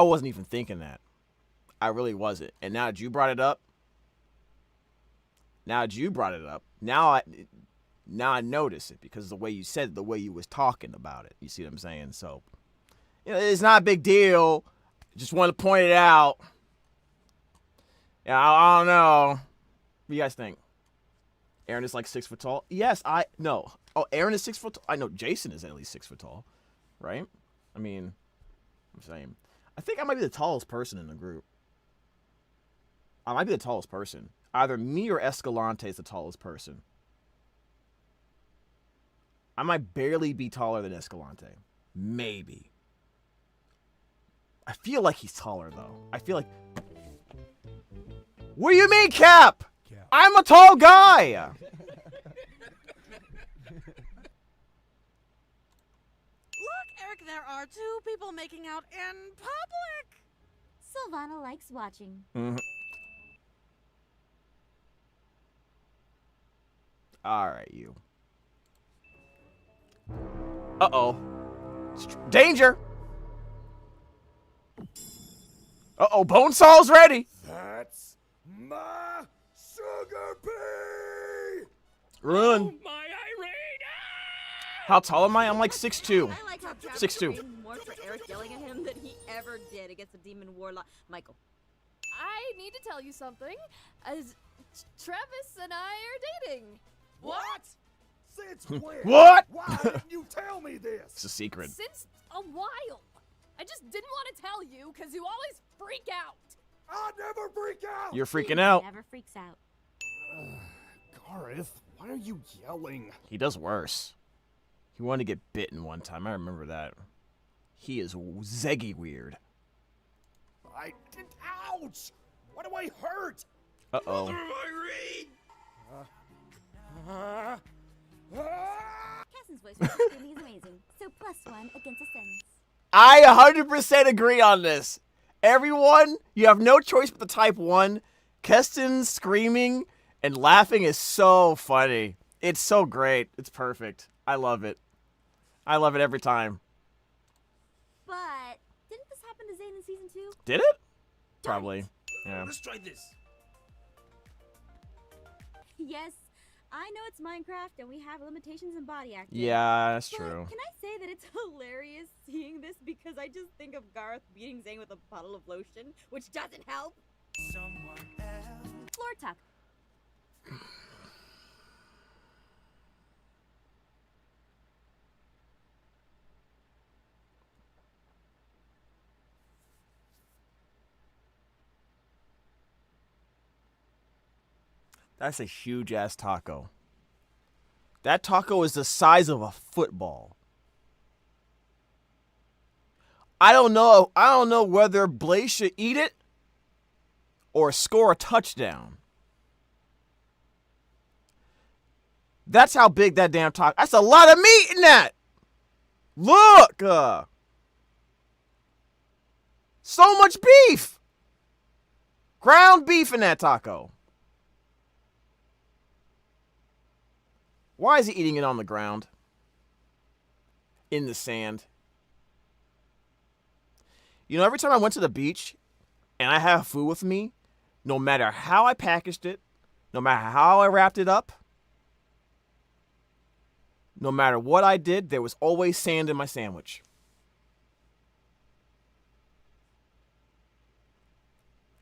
wasn't even thinking that. I really wasn't. And now that you brought it up, now I notice it because of the way you said it, the way you was talking about it. You see what I'm saying? So, it's not a big deal. Just want to point it out. Yeah, I don't know. What do you guys think? Aaron is like 6 foot tall? Yes, no. Oh, Aaron is 6 foot tall? I know Jason is at least 6 foot tall, right? I mean, I'm saying. I think I might be the tallest person in the group. I might be the tallest person. Either me or Escalante is the tallest person. I might barely be taller than Escalante. Maybe. I feel like he's taller, though. I feel like... What do you mean, Cap? I'm a tall guy! Look, Eric, there are 2 people making out in public. Sylvana likes watching. Mm-hmm. Alright, you. Uh-oh. Danger! Uh-oh, Bonesaw's ready! That's my sugar bee! Run! Oh, my irate! How tall am I? I'm like 6'2". I like how Travis 6'2". paid more for Eric yelling at him than he ever did against the demon warlock. Michael. I need to tell you something. As Travis and I are dating. What? Since when? What? Why didn't you tell me this? It's a secret. Since a while. I just didn't want to tell you because you always freak out. I never freak out! You're freaking out. Never freaks out. Gareth, why are you yelling? He does worse. He wanted to get bitten one time. I remember that. He is zeggy weird. Ouch! Why do I hurt? Uh-oh. Cassin's voice acting is amazing. So +1 against a sentence. I 100% agree on this. Everyone, you have no choice but to type 1. Keston screaming and laughing is so funny. It's so great. It's perfect. I love it. I love it every time. But didn't this happen to Zane in season 2? Did it? Probably. Yeah. Let's try this. Yes, I know it's Minecraft and we have limitations in body acting. Yeah, that's But true. can I say that it's hilarious seeing this because I just think of Garth beating Zane with a bottle of lotion, which doesn't help. Floor talk. That's a huge ass taco. That taco is the size of a football. I don't know whether Blaze should eat it or score a touchdown. That's how big that damn taco. That's a lot of meat in that. Look, so much beef. Ground beef in that taco. Why is he eating it on the ground? In the sand. You know, every time I went to the beach and I have food with me, no matter how I packaged it, no matter how I wrapped it up, no matter what I did, there was always sand in my sandwich.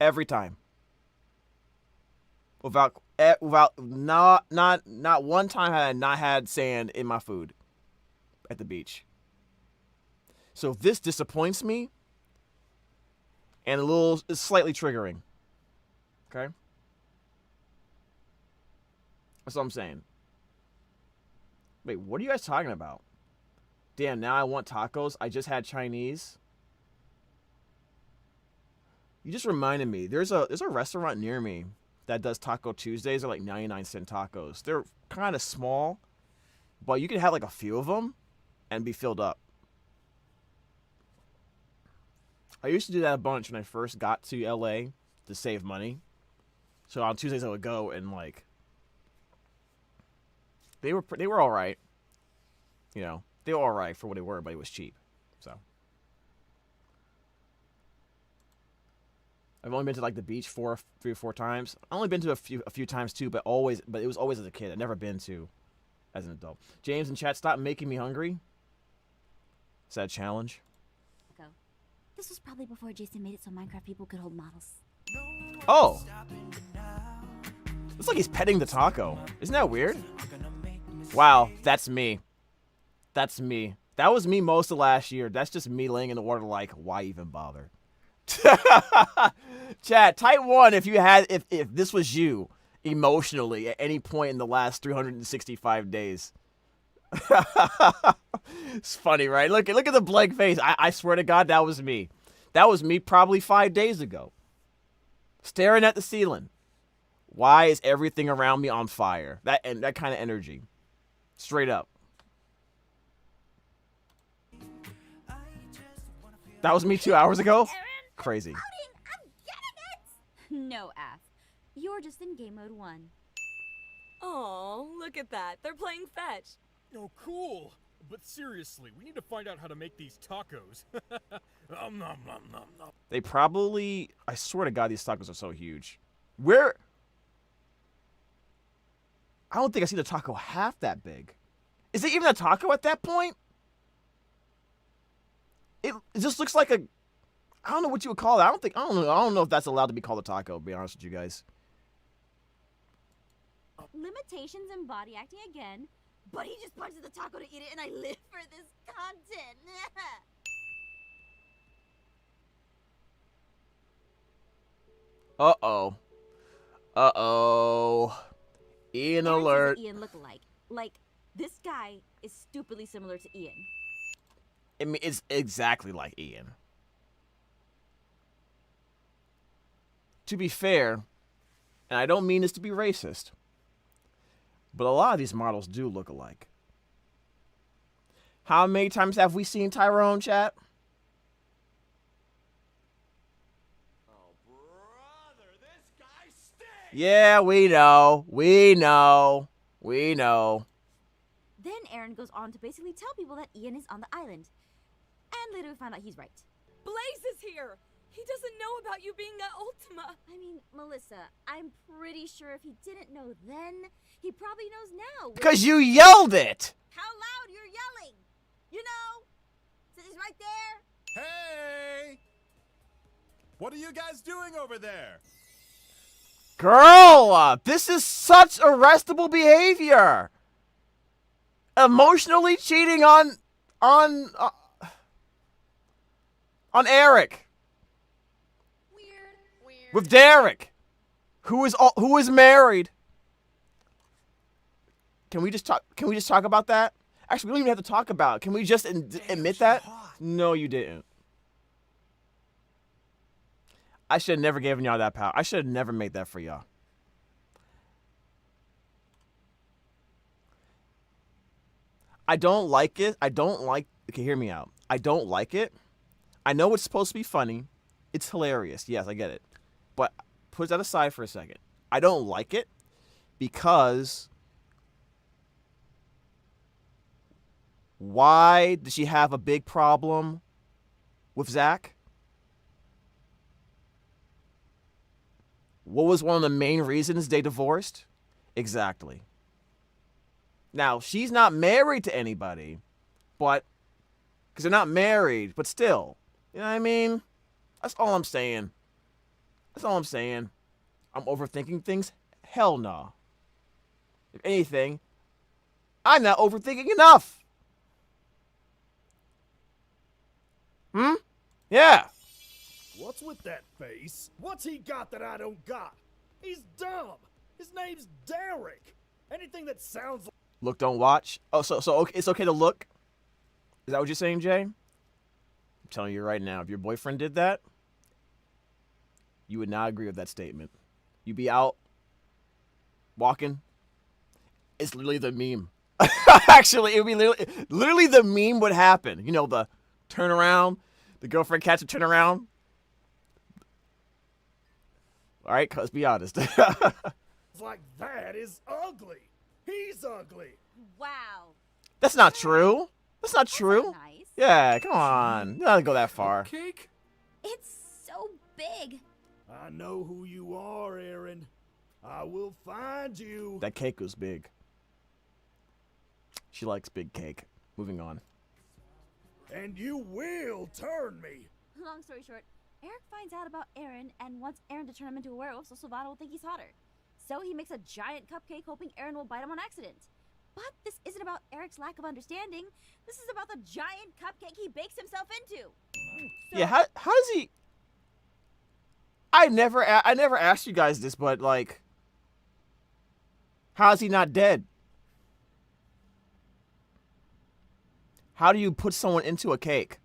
Every time. Without not one time had I not had sand in my food at the beach. So this disappoints me and it's slightly triggering. Okay? That's what I'm saying. Wait, what are you guys talking about? Damn, now I want tacos. I just had Chinese. You just reminded me. There's a restaurant near me that does Taco Tuesdays. They're like 99-cent tacos. They're kind of small, but you can have like a few of them and be filled up. I used to do that a bunch when I first got to LA to save money. So on Tuesdays I would go and like they were all right. You know, they were all right for what they were, but it was cheap. So I've only been to like the beach 3 or 4 times. I've only been to a few times too, but it was always as a kid. I've never been to as an adult. James in chat, stop making me hungry. Is that a challenge? Go. This was probably before Jason made it so Minecraft people could hold models. Oh. Looks like he's petting the taco. Isn't that weird? Wow, that's me. That's me. That was me most of last year. That's just me laying in the water like, why even bother? Chat, type 1 if this was you emotionally at any point in the last 365 days. It's funny, right? Look at the blank face. I swear to God, that was me. That was me probably 5 days ago. Staring at the ceiling. Why is everything around me on fire? That kind of energy. Straight up. That was me 2 hours ago? Crazy. I'm getting it! No, Aph. You're just in game mode 1. Oh, look at that. They're playing fetch. Oh, cool. But seriously, we need to find out how to make these tacos. Nom, nom, nom, nom. They probably... I swear to God, these tacos are so huge. I don't think I see the taco half that big. Is it even a taco at that point? It just looks like a... I don't know what you would call it. I don't know if that's allowed to be called a taco, to be honest with you guys. Limitations and body acting again. But he just punches the taco to eat it, and I live for this content. Uh-oh. Uh-oh. Ian alert. Ian look alike. Like, this guy is stupidly similar to Ian. I mean, it's exactly like Ian. To be fair, and I don't mean this to be racist, but a lot of these models do look alike. How many times have we seen Tyrone, chat? Oh, brother, this guy stinks! Yeah, we know. We know. We know. Then Aaron goes on to basically tell people that Ian is on the island. And later we find out he's right. Blaze is here! He doesn't know about you being at Ultima. I mean, Melissa, I'm pretty sure if he didn't know then, he probably knows now. Because you yelled it! How loud you're yelling! You know? Since he's right there. Hey! What are you guys doing over there? Girl, this is such arrestable behavior. Emotionally cheating on Eric. Weird. With Derek, who is married. Can we just talk about that? Actually, we don't even have to talk about it. Can we just admit that? No, you didn't. I should have never given y'all that power. I should have never made that for y'all. I don't like it. Okay, hear me out. I don't like it. I know it's supposed to be funny. It's hilarious. Yes, I get it. But put that aside for a second. I don't like it because why did she have a big problem with Zach? What was one of the main reasons they divorced? Exactly. Now, she's not married to anybody, but because they're not married, but still. You know what I mean? That's all I'm saying. That's all I'm saying. I'm overthinking things? Hell no. If anything, I'm not overthinking enough. Yeah. What's with that face? What's he got that I don't got? He's dumb. His name's Derek. Anything that sounds like... Look, don't watch. Oh, so okay, it's okay to look? Is that what you're saying, Jay? I'm telling you right now, if your boyfriend did that, you would not agree with that statement. You'd be out walking. It's literally the meme. Actually, it would be literally the meme would happen. You know, the turn around, the girlfriend catch a turn around. All right, let's be honest. Like that is ugly. He's ugly. Wow. That's not true. That's not true. Nice. Yeah, come on. You don't have to go that far. Cake? It's so big. I know who you are, Aaron. I will find you. That cake was big. She likes big cake. Moving on. And you will turn me. Long story short, Eric finds out about Aaron and wants Aaron to turn him into a werewolf so Sylvana will think he's hotter. So he makes a giant cupcake hoping Aaron will bite him on accident. But this isn't about Eric's lack of understanding. This is about the giant cupcake he bakes himself into. So Yeah, how does he... I never asked you guys this, but like... How is he not dead? How do you put someone into a cake?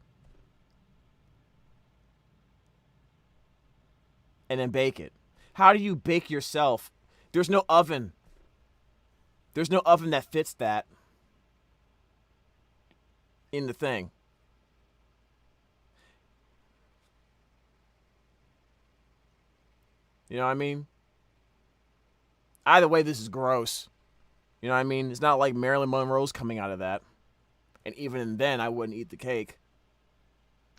And then bake it? How do you bake yourself? There's no oven. There's no oven that fits that in the thing. You know what I mean? Either way, this is gross. You know what I mean? It's not like Marilyn Monroe's coming out of that. And even then, I wouldn't eat the cake.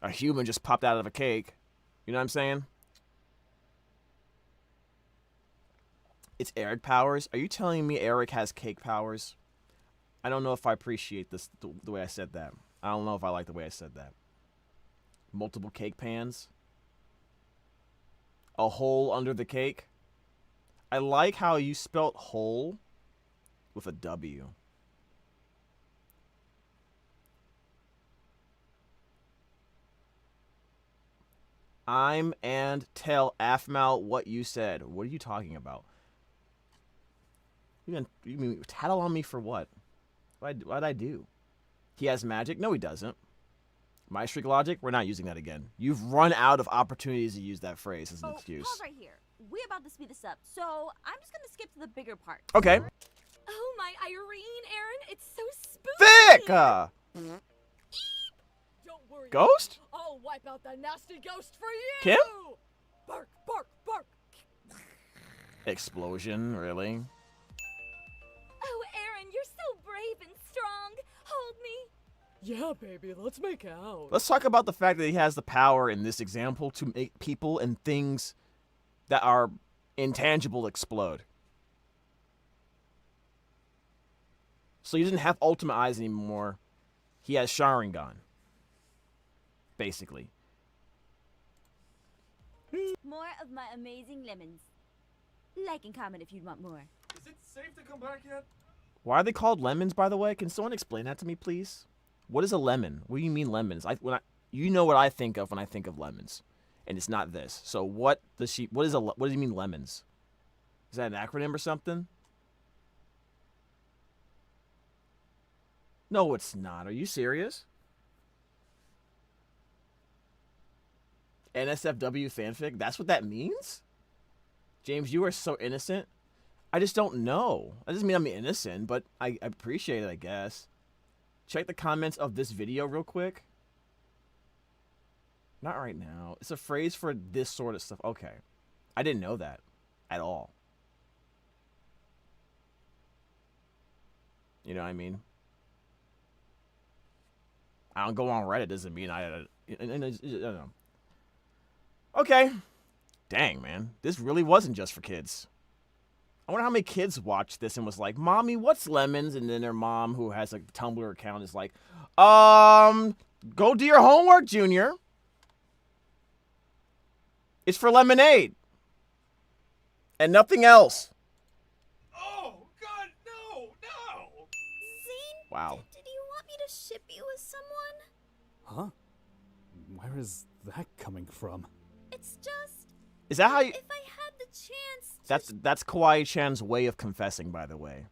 A human just popped out of a cake. You know what I'm saying? It's Eric powers. Are you telling me Eric has cake powers? I don't know if I appreciate this the way I said that. I don't know if I like the way I said that. Multiple cake pans. A hole under the cake. I like how you spelt hole with a W. And tell Aphmau what you said. What are you talking about? You mean tattle on me for what? What'd I do? He has magic? No, he doesn't. My streak logic? We're not using that again. You've run out of opportunities to use that phrase as an excuse. Pause right here. We're about to speed this up, so I'm just gonna skip to the bigger part. Okay. Oh my Irene, Aaron, it's so spooky. Thick! Don't worry. Ghost? I'll wipe out the nasty ghost for you. Kim? Bark, bark, bark. Explosion, really? Oh, Aaron, you're so brave and strong. Hold me. Yeah, baby, let's make out. Let's talk about the fact that he has the power in this example to make people and things that are intangible explode. So he doesn't have ultimate eyes anymore. He has Sharingan. Basically. More of my amazing lemons. Like and comment if you'd want more. Is it safe to come back yet? Why are they called lemons, by the way? Can someone explain that to me, please? What is a lemon? What do you mean lemons? You know what I think of when I think of lemons, and it's not this. So what do you mean lemons? Is that an acronym or something? No, it's not. Are you serious? NSFW fanfic? That's what that means? James, you are so innocent. I just don't know. That doesn't mean I'm innocent, but I appreciate it, I guess. Check the comments of this video real quick. Not right now. It's a phrase for this sort of stuff. Okay. I didn't know that at all. You know what I mean? I don't go on Reddit doesn't mean I don't know. Okay. Dang, man. This really wasn't just for kids. I wonder how many kids watched this and was like, Mommy, what's lemons? And then their mom, who has a Tumblr account, is like, go do your homework, Junior. It's for lemonade. And nothing else. Oh, God, no, no! Zane, Wow. did you want me to ship you with someone? Huh? Where is that coming from? It's just... Is that how you... If I had the chance to... That's Kawaii-chan's way of confessing, by the way.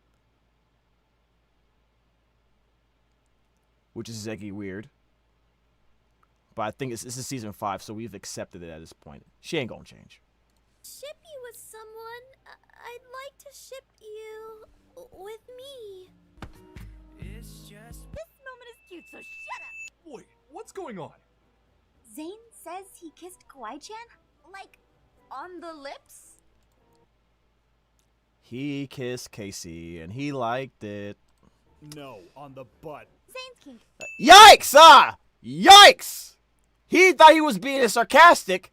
Which is eggy weird. But I think this is season 5, so we've accepted it at this point. She ain't gonna change. Ship you with someone. I'd like to ship you with me. This moment is cute, so shut up! Wait, what's going on? Zane says he kissed Kawaii-chan? Like, on the lips? He kissed Casey, and he liked it. No, on the butt. Zane's kink. Yikes! Yikes! He thought he was being sarcastic.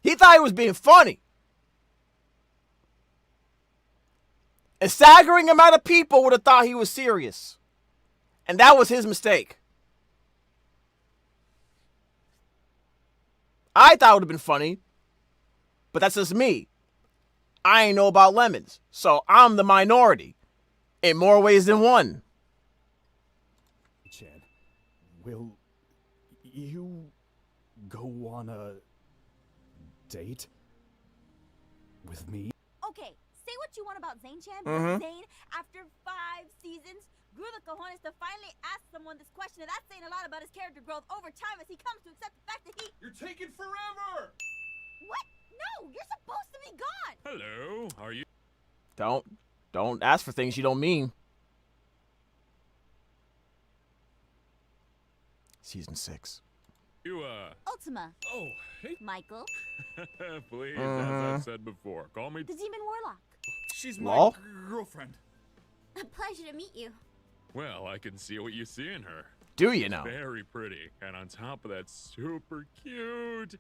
He thought he was being funny. A staggering amount of people would have thought he was serious. And that was his mistake. I thought it would have been funny. But that's just me. I ain't know about lemons. So I'm the minority. In more ways than one. Chan, will you go on a date with me? Okay, say what you want about Zane-chan, Mhm. but Zane, after 5 seasons, grew the cojones to finally ask someone this question, and that's saying a lot about his character growth over time as he comes to accept the fact that he... You're taking forever! What? No, you're supposed to be gone! Hello, are you? Don't ask for things you don't mean. Season 6. You, Ultima, Oh, hey. Michael, Please, Mhm. as I've said before, call me. the Demon Warlock. She's my Lol. girlfriend. A pleasure to meet you. Well, I can see what you see in her. Do you know? Very pretty, and on top of that, super cute.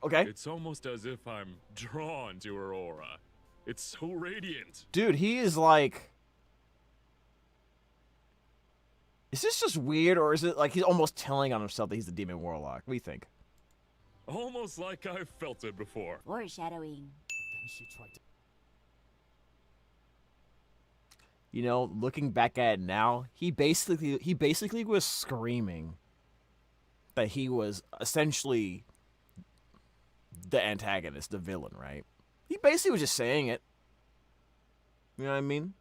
Okay. It's almost as if I'm drawn to her aura. It's so radiant. Dude, he is like... Is this just weird, or is it like he's almost telling on himself that he's the Demon Warlock? What do you think? Almost like I've felt it before. Foreshadowing. She tried to. You know, looking back at it now, he basically was screaming that he was essentially the antagonist, the villain, right? He basically was just saying it. You know what I mean?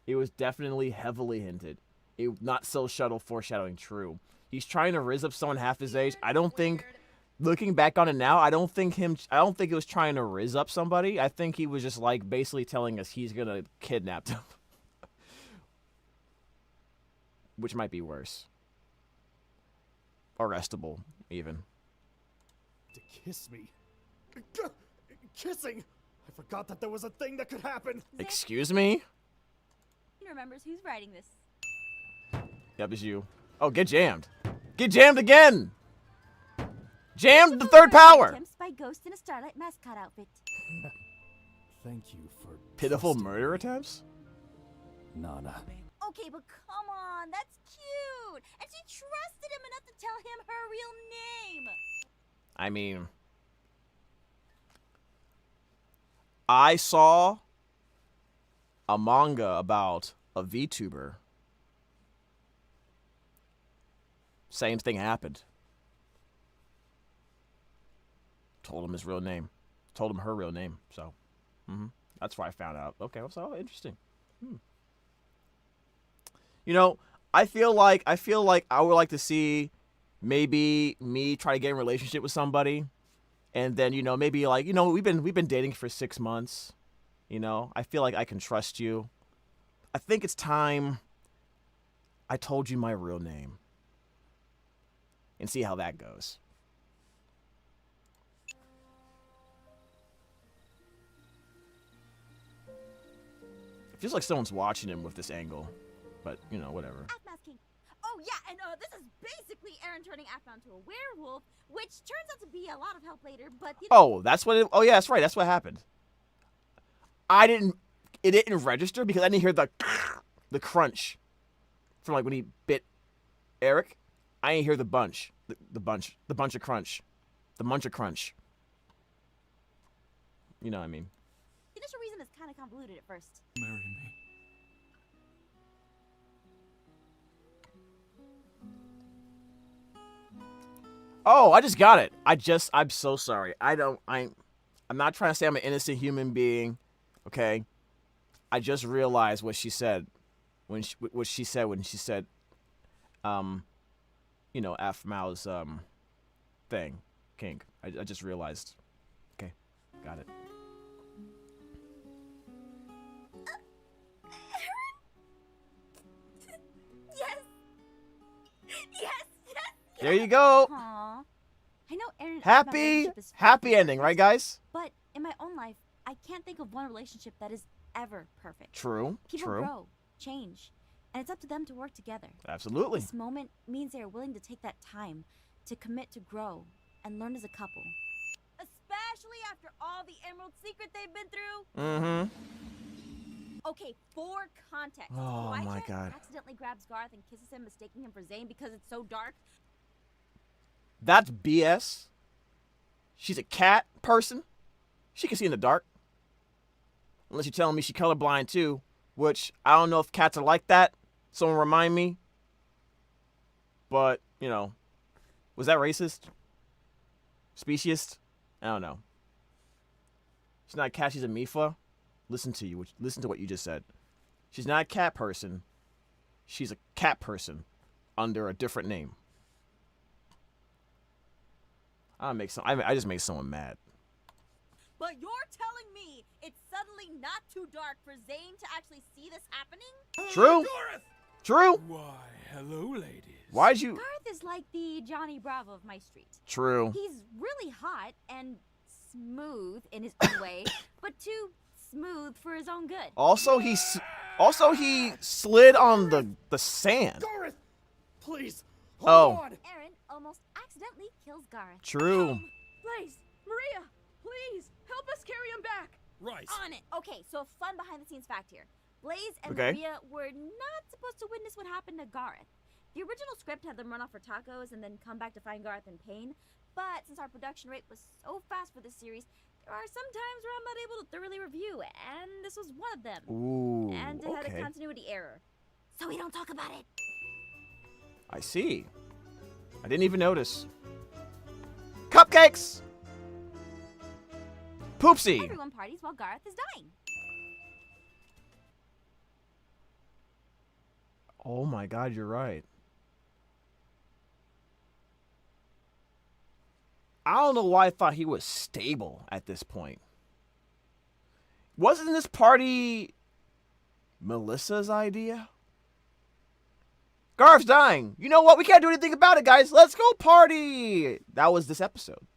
It was definitely heavily hinted. It not so subtle foreshadowing true. He's trying to rizz up someone half his age. I don't think, looking back on it now, I don't think he was trying to rizz up somebody. I think he was just like basically telling us he's gonna kidnap them. Which might be worse. Arrestable, even. To kiss me. Kissing? I forgot that there was a thing that could happen. Excuse me? He remembers who's writing this. Yep, it's you. Oh, get jammed. Get jammed again! Jammed the third power! Attempts by Ghost in a Starlight mascot outfit. Thank you for Pitiful trusting murder me, attempts? Nana. Okay, but come on, that's cute! And she trusted him enough to tell him her real name! I mean... I saw a manga about a VTuber. Same thing happened. Told him his real name. Told him her real name. So, that's why I found out. Okay, so interesting. You know, I feel like I would like to see maybe me try to get in a relationship with somebody, and then maybe like we've been dating for 6 months. I feel like I can trust you. I think it's time I told you my real name. And see how that goes. It feels like someone's watching him with this angle. But, whatever. Aphmau's king. Oh yeah, and this is basically Eren turning Aphmau into a werewolf, which turns out to be a lot of help later, but Oh, that's what oh yeah, that's right, that's what happened. It didn't register because I didn't hear the crunch from like when he bit Eric. I didn't hear the bunch of crunch. The munch of crunch. You know what I mean. the initial reason is kind of convoluted at first. Marry me. Oh, I just got it. I'm so sorry. I'm not trying to say I'm an innocent human being, okay? I just realized what she said when she said Aphmau's thing, kink. I just realized. Okay, got it. Yes! Yes! Yes! There you go. Aww. I know Aaron and Aphmau Happy, relationship is happy perfect, ending, right, guys? But in my own life, I can't think of one relationship that is ever perfect. True, People true. grow, change, and it's up to them to work together. Absolutely. This moment means they are willing to take that time to commit to grow and learn as a couple. Especially after all the Emerald Secret they've been through. Mm-hmm. Okay, for context. Oh why my Jen God. accidentally grabs Garth and kisses him, mistaking him for Zane because it's so dark. That's BS. She's a cat person. She can see in the dark. Unless you're telling me she's colorblind too, which I don't know if cats are like that. Someone remind me. But, you know, was that racist? Speciesist? I don't know. She's not a cat, she's a Mifa. Listen to what you just said. She's not a cat person. She's a cat person under a different name. I just made someone mad. But you're telling me it's suddenly not too dark for Zane to actually see this happening? True. True. Why, hello, ladies. Why'd you? Garth is like the Johnny Bravo of my street. True. He's really hot and smooth in his own way, but too smooth for his own good. Also, he slid on the sand. Gareth, please, Oh. hold on. Aaron almost accidentally kills Garth. True. Blaze, Maria, please help us carry him back. Right. On it. Okay, so a fun behind-the-scenes fact here. Blaze and Okay. Maria were not supposed to witness what happened to Garth. The original script had them run off for tacos and then come back to find Garth in pain. But since our production rate was so fast for this series, there are some times where I'm not able to thoroughly review, and this was one of them. Ooh. And it had a Okay. continuity error. So we don't talk about it. I see. I didn't even notice. Cupcakes. Poopsie. Everyone parties while Garth is dying. Oh my God, you're right. I don't know why I thought he was stable at this point. Wasn't this party Melissa's idea? Garth's dying. You know what? We can't do anything about it, guys. Let's go party. That was this episode.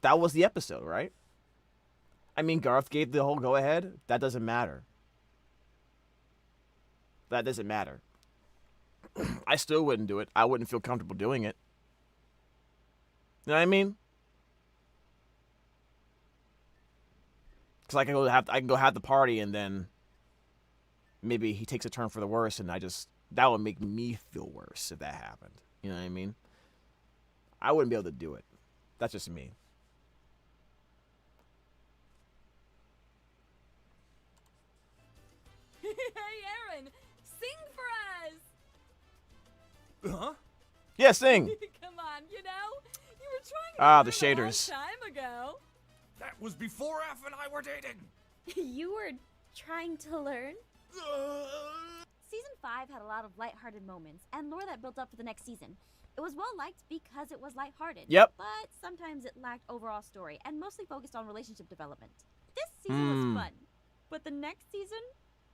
That was the episode, right? I mean, Garth gave the whole go-ahead. That doesn't matter. That doesn't matter. I still wouldn't do it. I wouldn't feel comfortable doing it. You know what I mean? Because I can go have the party and then maybe he takes a turn for the worse and that would make me feel worse if that happened. You know what I mean? I wouldn't be able to do it. That's just me. Hey, Aaron, sing for us. Huh? Yeah, sing. Come on, you know, you were trying. Ah, the to learn a long shaders. time ago. That was before Aph and I were dating. You were trying to learn? Season 5 had a lot of lighthearted moments and lore that built up for the next season. It was well liked because it was lighthearted. Yep. But sometimes it lacked overall story and mostly focused on relationship development. This season was fun, but the next season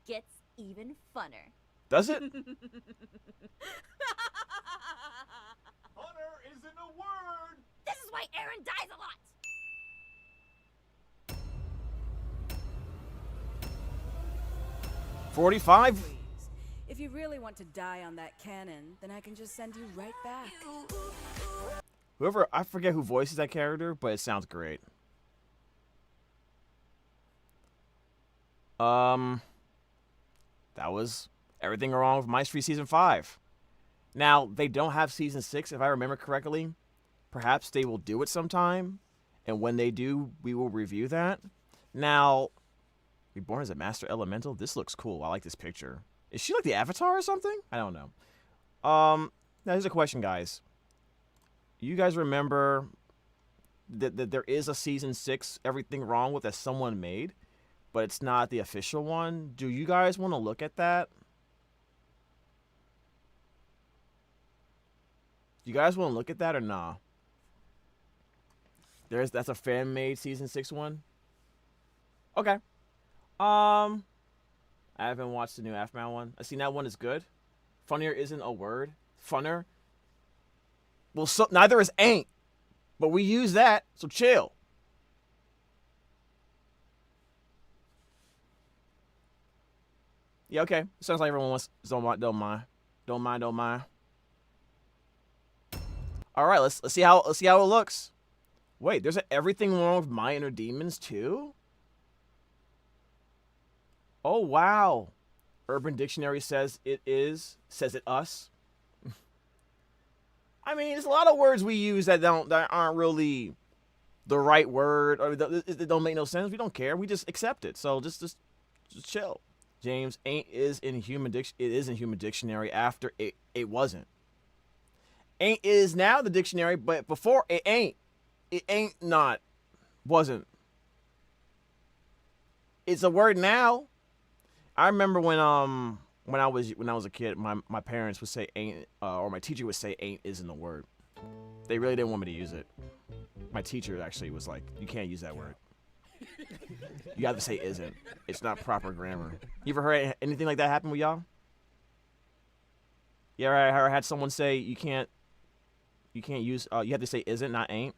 gets even funner. Does it? Hunter isn't a word. This is why Aaron dies a lot. 45? If you really want to die on that cannon, then I can just send you right back. Whoever, I forget who voices that character, but it sounds great. That was everything wrong with My Street Season 5. Now, they don't have Season 6, if I remember correctly. Perhaps they will do it sometime, and when they do, we will review that. Now, Reborn as a Master Elemental? This looks cool. I like this picture. Is she like the Avatar or something? I don't know. Now, here's a question, guys. You guys remember that there is a Season 6 Everything Wrong with that someone made, but it's not the official one? Do you guys want to look at that? You guys want to look at that or nah? That's a fan-made Season 6 one? Okay. I haven't watched the new Aphmau one. I seen that one is good. Funnier isn't a word. Funner. Well, so neither is ain't, but we use that, so chill. Yeah, okay. Sounds like everyone wants don't mind. All right, let's see how it looks. Wait, there's everything wrong with my inner demons too? Oh wow. Urban Dictionary says it us. I mean, there's a lot of words we use that aren't really the right word, or that don't make no sense. We don't care. We just accept it. So just chill. James, ain't is in human dictionary after it wasn't. Ain't is now the dictionary, but before it ain't. It ain't not wasn't. It's a word now. I remember when I was a kid, my parents would say ain't, or my teacher would say ain't isn't a word. They really didn't want me to use it. My teacher actually was like, you can't use that word. You have to say isn't. It's not proper grammar. You ever heard anything like that happen with y'all? You ever had someone say you can't use, you have to say isn't, not ain't?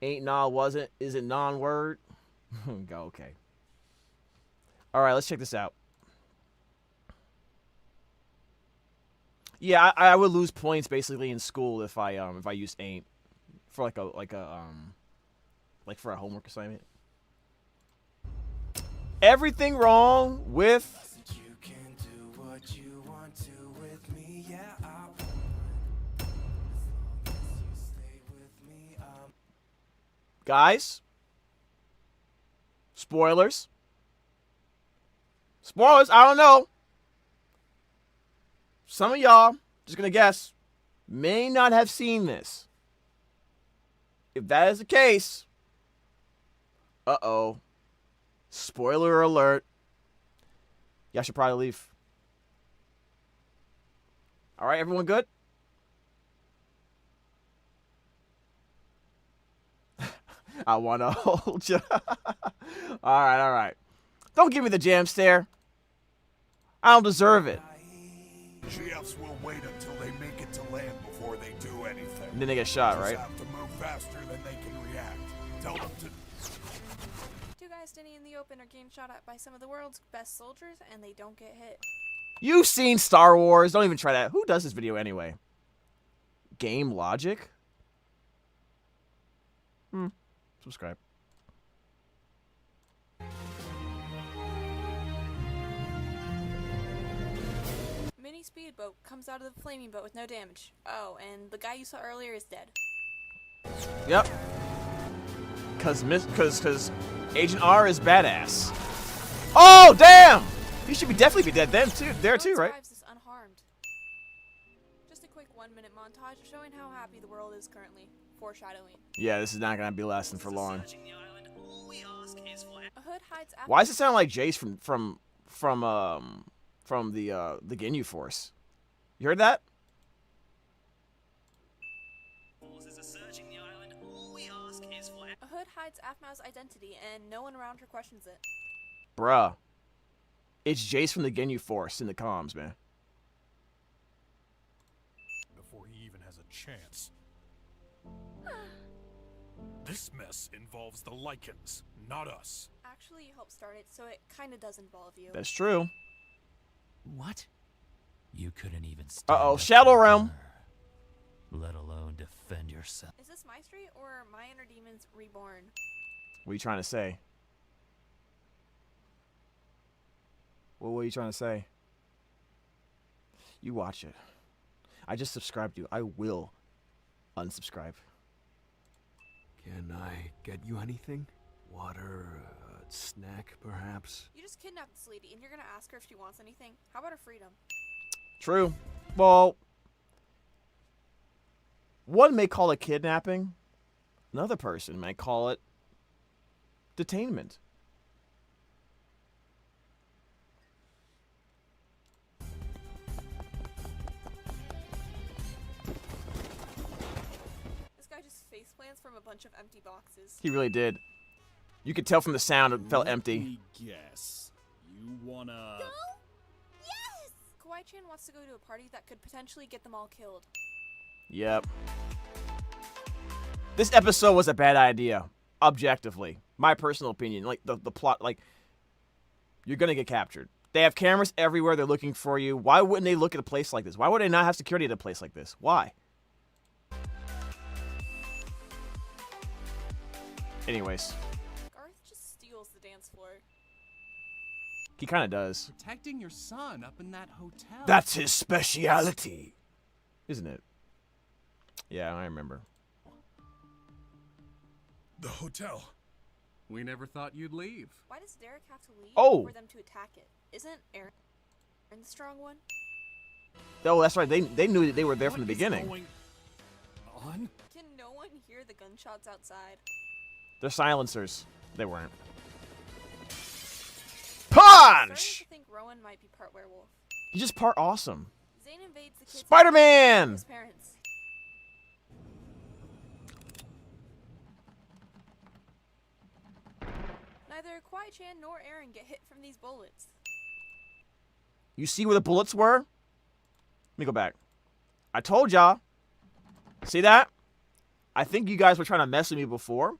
Ain't, nah, wasn't, isn't non-word? Go, okay. All right, let's check this out. Yeah, I would lose points basically in school if I used ain't for like for a homework assignment. Everything wrong with you can do what you want to with me, yeah. As long as you stay with me, guys, spoilers. I don't know. Some of y'all, just gonna guess, may not have seen this. If that is the case, uh-oh. Spoiler alert. Y'all should probably leave. All right, everyone good? I want to hold you. All right. Don't give me the jam stare. I don't deserve it. GFs will wait until they make it to land before they do anything. And then they get shot, right? Have to move faster than they can react. Tell them to. Two guys standing in the open are getting shot at by some of the world's best soldiers, and they don't get hit. You've seen Star Wars. Don't even try that. Who does this video anyway? Game Logic? Subscribe. Mini speedboat comes out of the flaming boat with no damage. Oh, and the guy you saw earlier is dead. Yep. Cause Agent R is badass. Oh damn! He should definitely be dead then too. There too, right? Is unharmed. Just a quick 1-minute montage showing how happy the world is currently. Foreshadowing. Yeah, this is not gonna be lasting for long. A hood hides. Why does it sound like Jace from the Ginyu Force? You heard that? A hood hides Aphmau's identity, and no one around her questions it. Bruh. It's Jace from the Ginyu Force in the comms, man. Before he even has a chance. This mess involves the Lycans, not us. Actually, you helped start it, so it kinda does involve you. That's true. What? You couldn't even stand Uh-oh, up Shadow to Realm. her, let alone defend yourself. Is this my street or my inner demons reborn? What are you trying to say? What were you trying to say? You watch it. I just subscribed to you. I will unsubscribe. Can I get you anything? Water, a snack, perhaps? You just kidnapped this lady, and you're gonna ask her if she wants anything? How about her freedom? True. Well, one may call it kidnapping. Another person may call it detainment. This guy just face plants from a bunch of empty boxes. He really did. You could tell from the sound it felt empty. Guess. You wanna... Yes! Kawaii Kawaii-chan wants to go to a party that could potentially get them all killed. Yep. This episode was a bad idea, objectively. My personal opinion. Like, the plot, like, you're gonna get captured. They have cameras everywhere. They're looking for you. Why wouldn't they look at a place like this? Why would they not have security at a place like this? Why? Anyways. Garth just steals the dance floor. He kind of does. Protecting your son up in that hotel. That's his speciality. Isn't it? Yeah, I remember. The hotel. We never thought you'd leave. Why does Derek have to leave Oh. for them to attack it? Isn't Aaron the strong one? Oh, that's right. They knew that they were there from the beginning. On? Can no one hear the gunshots outside? They're silencers. They weren't. I'm Punch! starting to think Rowan might be part werewolf. He's just part awesome. Zane invades the kids' Spider-Man! house with his parents. Neither Kawaii-chan nor Aaron get hit from these bullets. You see where the bullets were? Let me go back. I told y'all. See that? I think you guys were trying to mess with me before.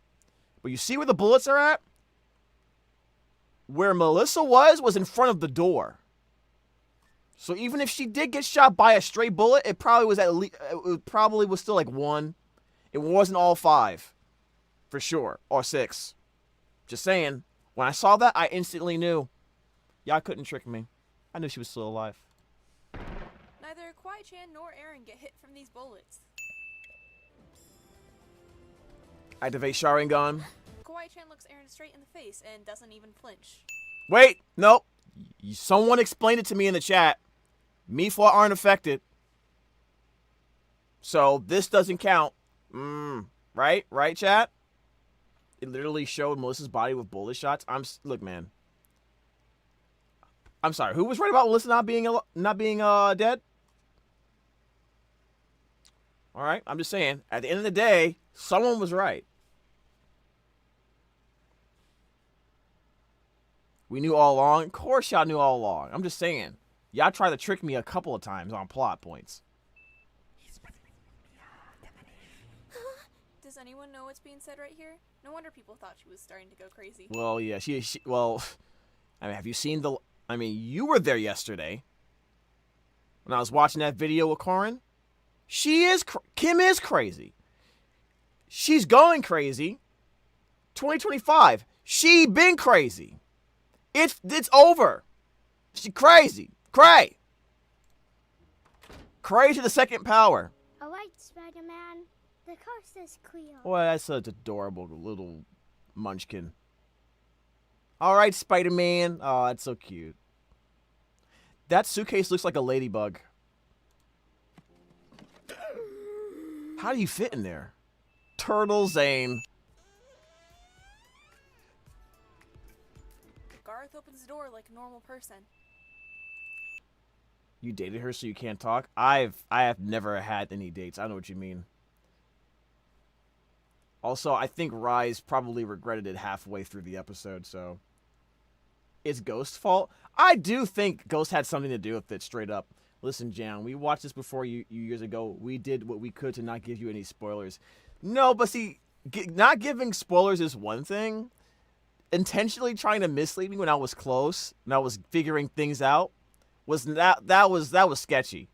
But you see where the bullets are at? Where Melissa was in front of the door. So even if she did get shot by a stray bullet, it probably was at least, it probably was still like 1. It wasn't all 5. For sure. Or 6. Just saying. When I saw that, I instantly knew. Y'all couldn't trick me. I knew she was still alive. Neither Kawaii-chan nor Aaron get hit from these bullets. Activate Sharingan. Kawaii-chan looks Aaron straight in the face and doesn't even flinch. Wait, nope. Someone explained it to me in the chat. Me for aren't affected. So this doesn't count. Right? Right, chat? It literally showed Melissa's body with bullet shots. Look, man. I'm sorry. Who was right about Melissa not being dead? All right. I'm just saying. At the end of the day, someone was right. We knew all along. Of course, y'all knew all along. I'm just saying. Y'all tried to trick me a couple of times on plot points. Does anyone know what's being said right here? No wonder people thought she was starting to go crazy. Well, yeah, well, I mean, have you seen you were there yesterday when I was watching that video with Corin. Kim is crazy. She's going crazy. 2025. She been crazy. It's over. She crazy. Cray to the second power. Alright, Spider-Man. The coast is clear. Boy, that's such adorable little munchkin. Alright, Spider-Man. Oh, that's so cute. That suitcase looks like a ladybug. How do you fit in there? Turtle Zane. Garth opens the door like a normal person. You dated her so you can't talk? I have never had any dates. I know what you mean. Also, I think Rhys probably regretted it halfway through the episode, so it's Ghost's fault. I do think Ghost had something to do with it, straight up. Listen, Jan, we watched this before you years ago. We did what we could to not give you any spoilers. No, but see, not giving spoilers is one thing. Intentionally trying to mislead me when I was close and I was figuring things out that was sketchy.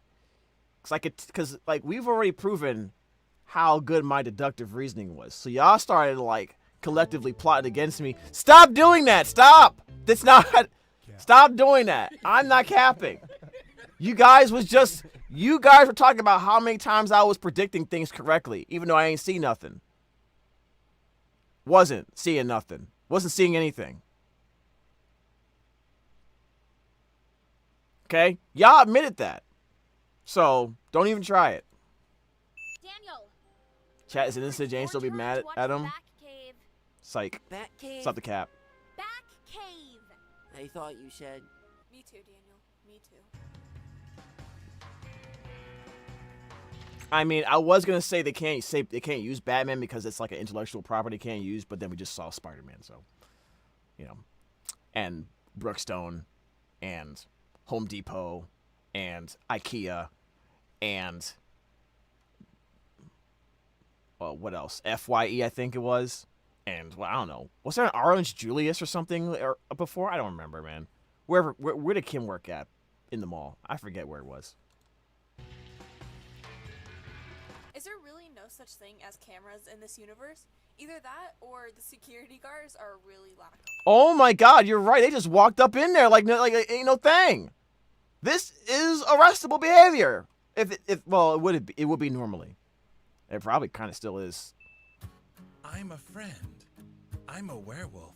Cause we've already proven how good my deductive reasoning was. So y'all started collectively plotting against me. Stop doing that. Stop. That's not. Stop doing that. I'm not capping. You guys were talking about how many times I was predicting things correctly, even though I ain't see nothing. Wasn't seeing nothing. Wasn't seeing anything. Okay? Y'all admitted that. So, don't even try it. Daniel. Chat, is it instant James still be mad at him? Psych. Bat cave. Stop the cap. Back cave. I thought you said. Me too, Daniel. Me too. I mean, I was gonna say they can't use Batman because it's like an intellectual property can't use, but then we just saw Spider-Man, so and Brookstone and Home Depot and IKEA and what else? FYE, I think it was. And, well, I don't know. Was there an Orange Julius or something before? I don't remember, man. Where did Kim work at in the mall? I forget where it was. Is there really no such thing as cameras in this universe? Either that or the security guards are really lacking. Oh my God, you're right. They just walked up in there like ain't no thing. This is arrestable behavior. Well, it would be normally. It probably kind of still is. I'm a friend. I'm a werewolf.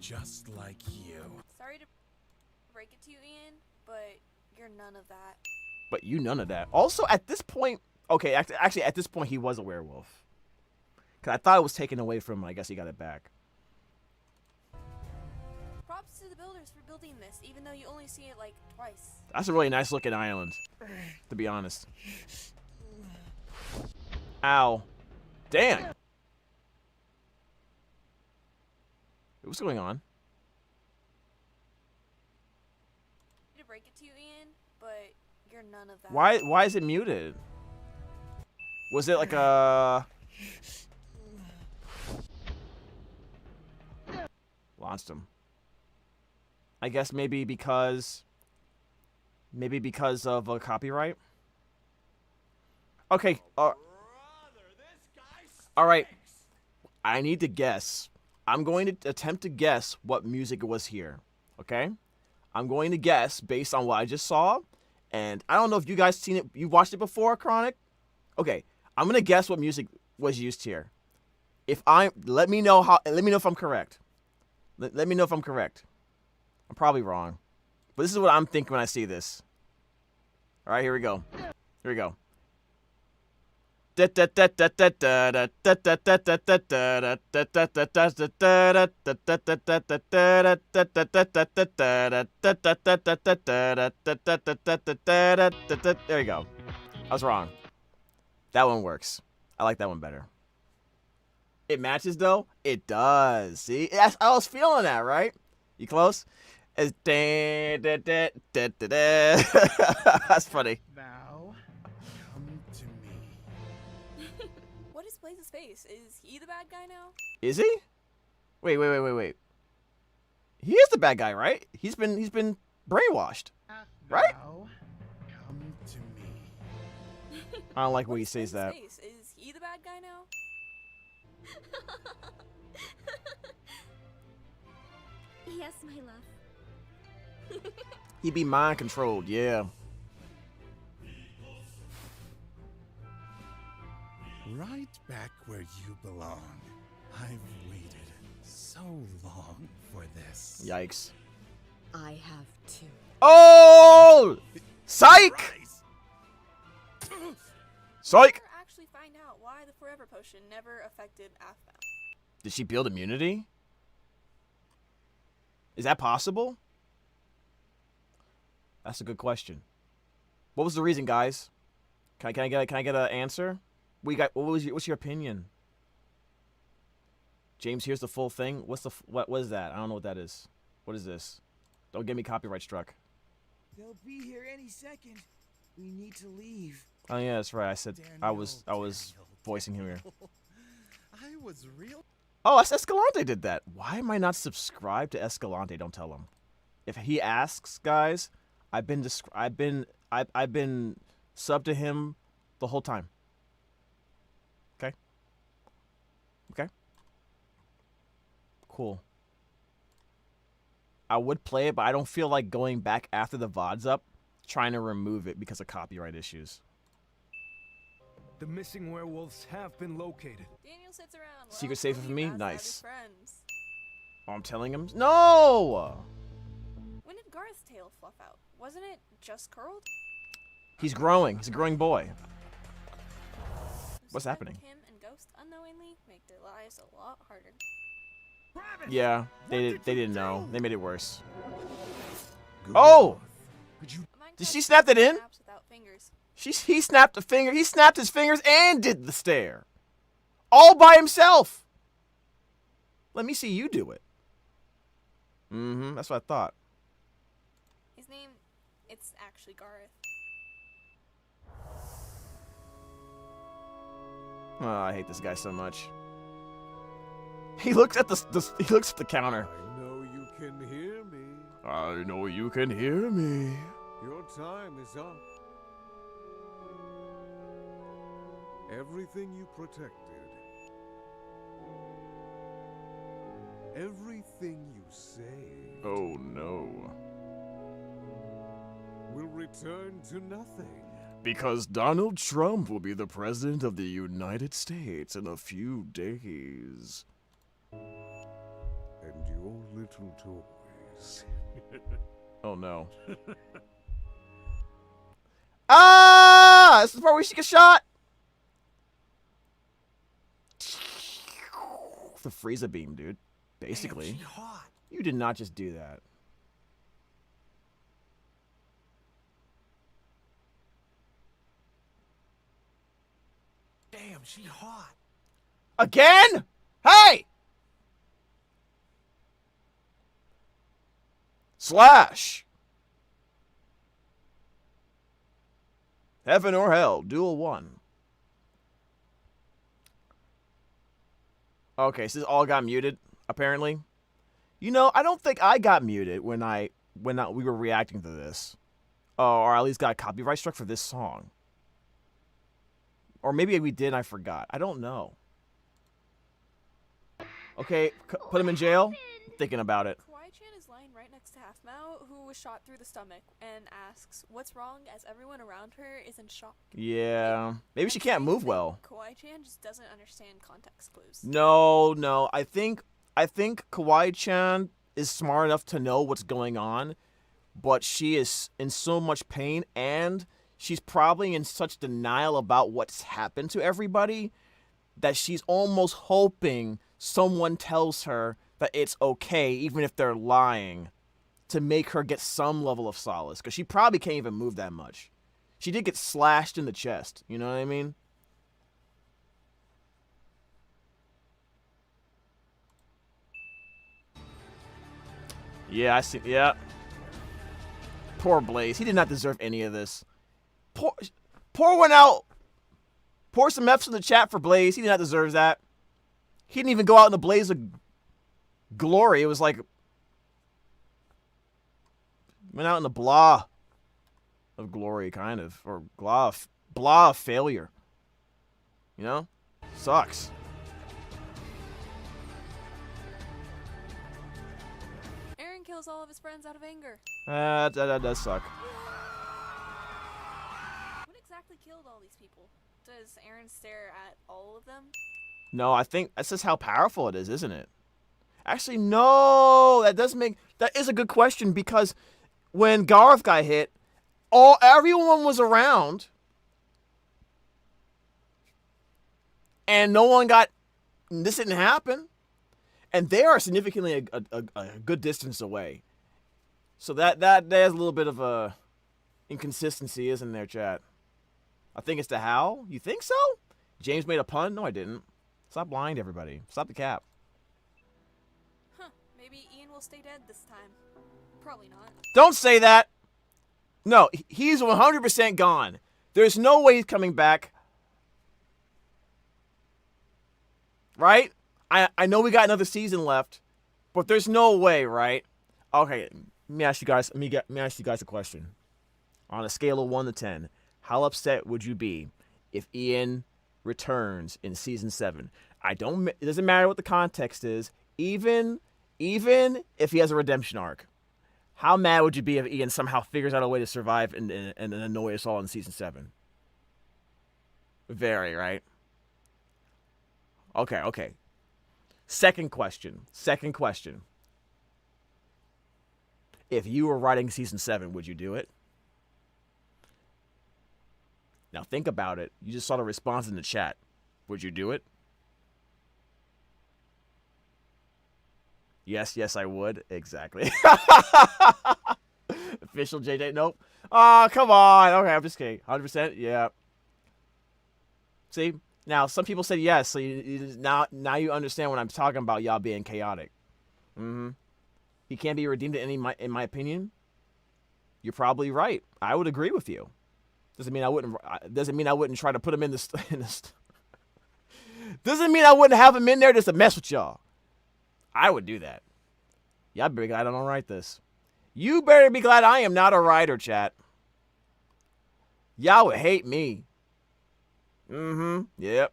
Just like you. Sorry to break it to you, Ian, but you're none of that. But you none of that. Also, at this point, okay, actually, at this point, he was a werewolf. Because I thought it was taken away from him. I guess he got it back. Props to the builders for building this, even though you only see it like twice. That's a really nice looking island, to be honest. Ow. Damn. What's going on? To break it to you, Ian, but you're none of that. Why is it muted? Was it like a... Lost him. I guess maybe because of a copyright. Okay. All right. I need to guess. I'm going to attempt to guess what music was here. Okay? I'm going to guess based on what I just saw. And I don't know if you guys seen it. You watched it before, Chronic? Okay. I'm going to guess what music was used here. Let me know if I'm correct. Let me know if I'm correct. I'm probably wrong. But this is what I'm thinking when I see this. All right, here we go. Here we go. There you go. I was wrong. That one works. I like that one better. It matches though? It does. See? I was feeling that, right? You close? It's That's funny. Now, come to me. What is Blaze's face? Is he the bad guy now? Is he? Wait. He is the bad guy, right? He's been brainwashed. Right? Now, come to me. I don't like when he says that. Face? Is he the bad guy now? Yes, my love. He be mind controlled, yeah. Right back where you belong. I've waited so long for this. Yikes. I have too. Oh! Psych! Psych! We'll actually find out why the Forever Potion never affected Aphmau. Did she build immunity? Is that possible? That's a good question. What was the reason, guys? Can I get an answer? What's your opinion? James, here's the full thing. What is that? I don't know what that is. What is this? Don't get me copyright struck. They'll be here any second. We need to leave. Oh yeah, that's right. I said I was voicing him here. I was real. Oh, Escalante did that. Why am I not subscribed to Escalante? Don't tell him. If he asks, guys, I've been subbed to him the whole time. Okay. Okay. Cool. I would play it, but I don't feel like going back after the VOD's up, trying to remove it because of copyright issues. The missing werewolves have been located. Daniel sits around. Secret safer for me? Nice. Friends. Oh, I'm telling him. No! When did Garth's tail fluff out? Wasn't it just curled? He's growing. He's a growing boy. What's happening? Him and Ghost unknowingly make their lives a lot harder. Yeah, they didn't know. They made it worse. Oh! Did she snap that in? He snapped a finger. He snapped his fingers and did the stare. All by himself. Let me see you do it. Mm-hmm. That's what I thought. His name it's actually Gareth. Oh, I hate this guy so much. He looks at he looks at the counter. I know you can hear me. I know you can hear me. Your time is up. Everything you protected, everything you saved, Oh no. will return to nothing. Because Donald Trump will be the president of the United States in a few days. And your little toys. Oh no. Ah! This is the part where she gets shot! The Frieza beam, dude. Basically. You did not just do that. Damn, she hot. Again? Hey! Slash. Heaven or Hell, Duel 1. Okay, so this all got muted, apparently. You know, I don't think I got muted when we were reacting to this. Oh, or at least got copyright struck for this song. Or maybe we did and I forgot. I don't know. Okay, put him in jail. Thinking about it. Kawaii-chan is lying right next to Aphmau, who was shot through the stomach, and asks, "What's wrong?" as everyone around her is in shock. Yeah. Maybe she can't move well. Kawaii-chan just doesn't understand context clues. No. I think Kawaii-chan is smart enough to know what's going on, but she is in so much pain, and she's probably in such denial about what's happened to everybody that she's almost hoping someone tells her that it's okay, even if they're lying, to make her get some level of solace. Because she probably can't even move that much. She did get slashed in the chest. You know what I mean? Yeah, I see. Yeah. Poor Blaze. He did not deserve any of this. Pour one out. Pour some F's in the chat for Blaze. He did not deserve that. He didn't even go out in the blaze of glory. It was like, went out in the blah of glory, kind of, or blah of failure. You know, sucks. Eren kills all of his friends out of anger. That does suck. What exactly killed all these people? Does Eren stare at all of them? No, I think that's just how powerful it is, isn't it? Actually, no. That is a good question, because when Garth got hit, everyone was around, and no one got. This didn't happen, and they are significantly a good distance away. So there's a little bit of a inconsistency, isn't there, chat? I think it's the how. You think so? James made a pun. No, I didn't. Stop lying to everybody. Stop the cap. Huh. Maybe Ian will stay dead this time. Probably not. Don't say that. No, he's 100% gone. There's no way he's coming back. Right? I know we got another season left, but there's no way, right? Okay, let me ask you guys a question. On a scale of 1 to 10, how upset would you be if Ian returns in season 7? It doesn't matter what the context is, even if he has a redemption arc. How mad would you be if Ian somehow figures out a way to survive and annoy us all in season 7? Very, right? Okay. Second question. If you were writing season 7, would you do it? Now think about it. You just saw the response in the chat. Would you do it? Yes, I would. Exactly. Official JJ, nope. Oh, come on. Okay, I'm just kidding. 100%, yeah. See? Now, some people said yes, so now you understand what I'm talking about, y'all being chaotic. He can't be redeemed in my opinion. You're probably right. I would agree with you. Doesn't mean I wouldn't. Doesn't mean I wouldn't try to put him in this. Doesn't mean I wouldn't have him in there just to mess with y'all. I would do that. Y'all better be glad I don't write this. You better be glad I am not a writer, chat. Y'all would hate me. Mm-hmm. Yep.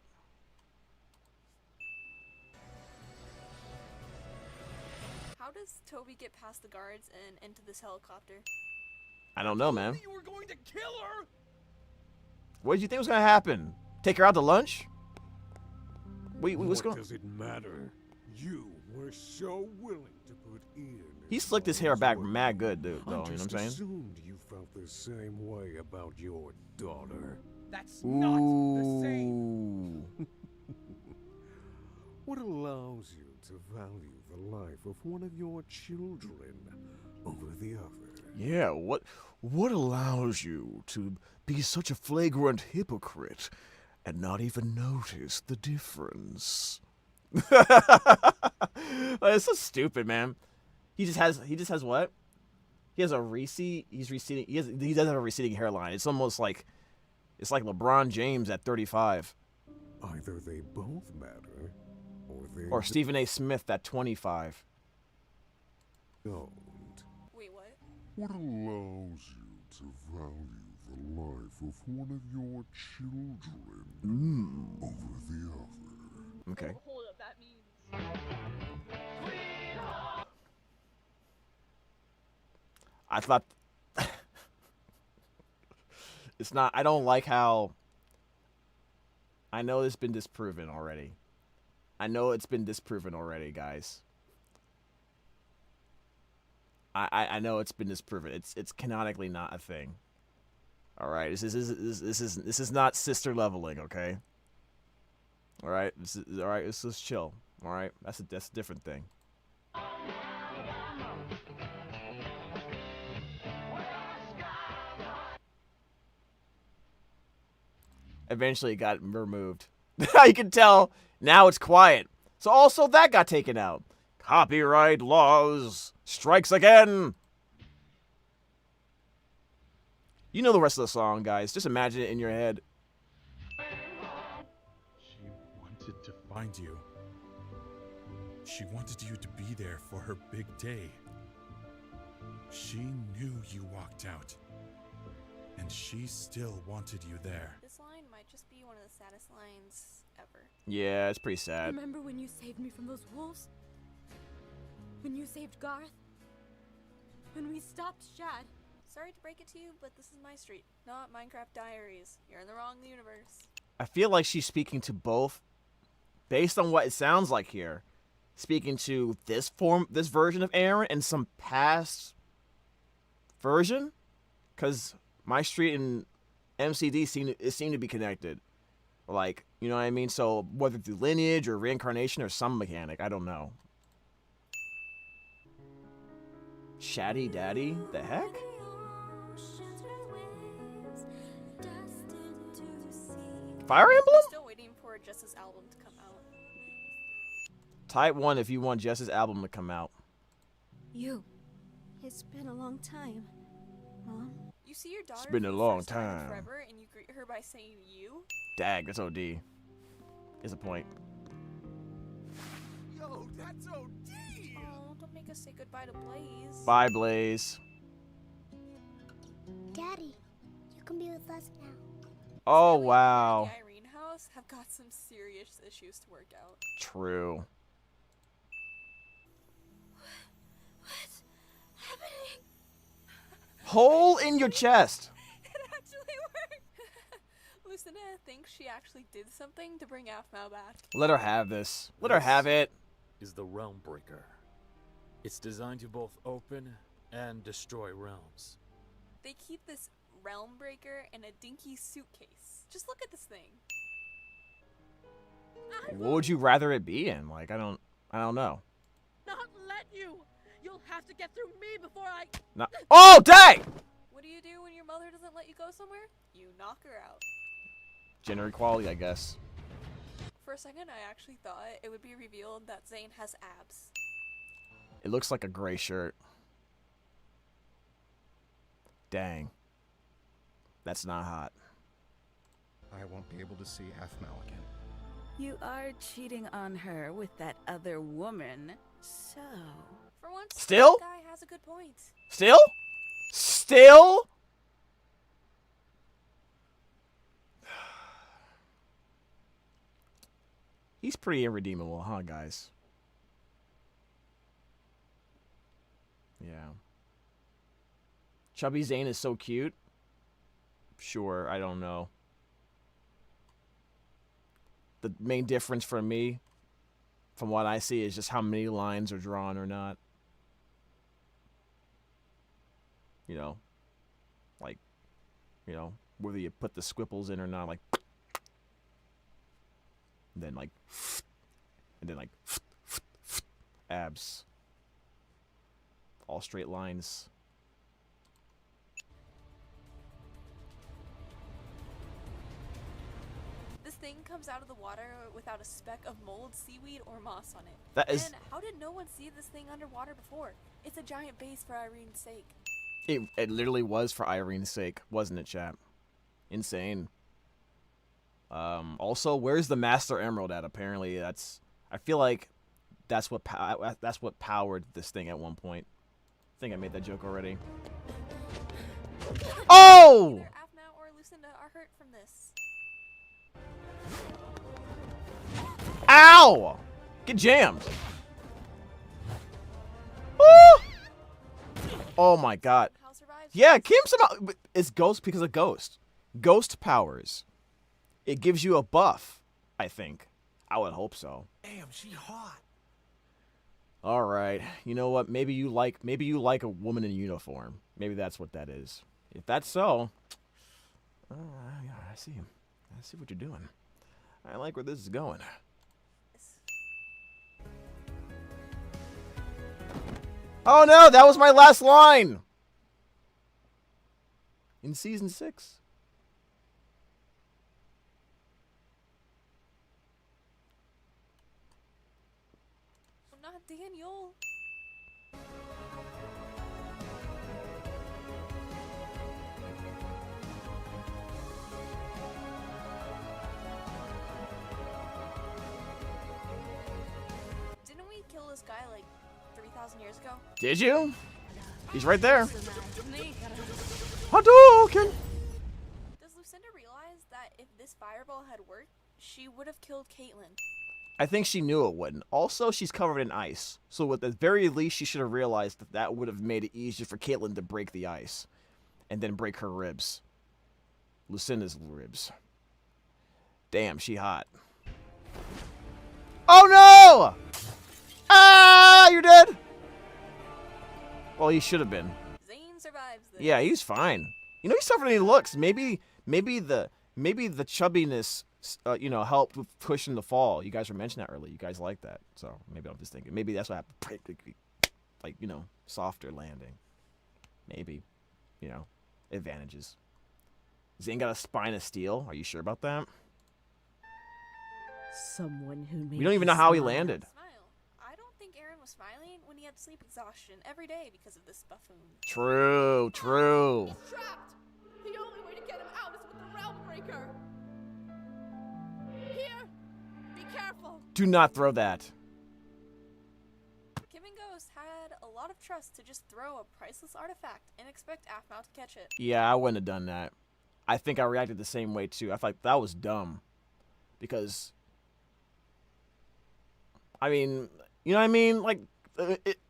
How does Toby get past the guards and into this helicopter? I don't know, man. You were going to kill her. What did you think was gonna happen? Take her out to lunch? What's going? What does it matter? You were so willing to put in. He slicked his hair back mad good, dude. Though, you know what I'm saying? Assumed you felt the same way about your daughter. That's not the same. Ooh. What allows you to value the life of one of your children over the other? Yeah, what allows you to be such a flagrant hypocrite and not even notice the difference? Like, it's so stupid, man. He just has what? He has a receding. He does have a receding hairline. It's almost like LeBron James at 35. Either they both matter, or Stephen A. Smith at 25. Don't. Wait, what? What allows you to value the life of one of your children over the other? Okay. Oh, hold up, that means. I thought it's not. I don't like how. I know it's been disproven already. Guys. I know it's been disproven. It's canonically not a thing. All right. This is not sister leveling. Okay. All right. All right. Let's just chill. All right. That's a different thing. Eventually it got removed. You can tell now it's quiet. So also that got taken out. Copyright laws strikes again. You know the rest of the song, guys. Just imagine it in your head. She wanted to find you. She wanted you to be there for her big day. She knew you walked out. And she still wanted you there. This line might just be one of the saddest lines ever. Yeah, it's pretty sad. Remember when you saved me from those wolves? When you saved Garth? When we stopped Shad? Sorry to break it to you, but this is my street, not Minecraft Diaries. You're in the wrong universe. I feel like she's speaking to both, based on what it sounds like here. Speaking to this version of Aaron and some past version, because my street and MCD seem to be connected. Like, you know what I mean? So whether through lineage or reincarnation or some mechanic, I don't know. Shaddy Daddy? The heck? Fire Emblem? I'm still waiting for Jess's album to come out. Type 1 if you want Jess's album to come out. It's been a long time, Mom. You see your daughter It's been a for the long first time in time. forever, and you greet her by saying you? Dag, that's OD. Is a point. Yo, that's OD! Oh, don't make us say goodbye to Blaze. Bye, Blaze. Daddy, you can be with us now. Oh, wow. The Irene house have got some serious issues to work out. True. What's happening? Hole in your chest. It actually worked! Lucinda thinks she actually did something to bring Aphmau back. Let her have this. Let her have it. Is the Realm Breaker. It's designed to both open and destroy realms. They keep this Realm Breaker in a dinky suitcase. Just look at this thing. What would you rather it be in? Like, I don't know. Not let you! You'll have to get through me before I... Not. Oh, dang! What do you do when your mother doesn't let you go somewhere? You knock her out. Gender equality, I guess. For a second, I actually thought it would be revealed that Zane has abs. It looks like a gray shirt. Dang. That's not hot. I won't be able to see Aphmau again. You are cheating on her with that other woman, so... For once, Still? that guy has a good point. Still? Still? He's pretty irredeemable, huh, guys? Yeah. Chubby Zane is so cute. Sure, I don't know. The main difference for me, from what I see, is just how many lines are drawn or not. You know, like, you know, whether you put the squipples in or not, like, and then like, abs. All straight lines. This thing comes out of the water without a speck of mold, seaweed, or moss on it. That is... And how did no one see this thing underwater before? It's a giant base for Irene's sake. It literally was for Irene's sake, wasn't it, chap? Insane. Also, where's the Master Emerald at? Apparently, that's... I feel like that's what powered this thing at one point. I think I made that joke already. Oh! Either Aphmau or Lucinda are hurt from this. Ow! Get jammed. Woo! Oh my god. Yeah, Kim somehow... It's Ghost because of Ghost. Ghost powers. It gives you a buff, I think. I would hope so. Damn, she hot. All right. You know what? Maybe you like a woman in uniform. Maybe that's what that is. If that's so, yeah, I see. I see what you're doing. I like where this is going. Oh no, that was my last line. In season 6. Not Daniel. Didn't we kill this guy like 3,000 years ago? Did you? He's right there. Hadouken! Does Lucinda realize that if this fireball had worked, she would have killed Caitlyn? I think she knew it wouldn't. Also, she's covered in ice. So at the very least, she should have realized that that would have made it easier for Caitlyn to break the ice. And then break her ribs. Lucinda's ribs. Damn, she hot. Oh no! Ah, you're dead! Well, he should have been. Zane survives this. Yeah, he's fine. You know, he's suffered any looks. Maybe the chubbiness, you know, helped with pushing the fall. You guys were mentioning that earlier. You guys like that. So maybe I'm just thinking. Maybe that's what happened. Like, you know, softer landing. Maybe. You know, advantages. Zane got a spine of steel. Are you sure about that? Someone who made We don't even know how he smile. landed. I don't think Aaron was smiling when he had sleep exhaustion every day because of this buffoon. True, true. He's trapped! The only way to get him out is with the Realm Breaker! Here! Be careful! Do not throw that. Kim and Ghost had a lot of trust to just throw a priceless artifact and expect Aphmau to catch it. Yeah, I wouldn't have done that. I think I reacted the same way too. I thought that was dumb. Because, I mean, you know what I mean? Like,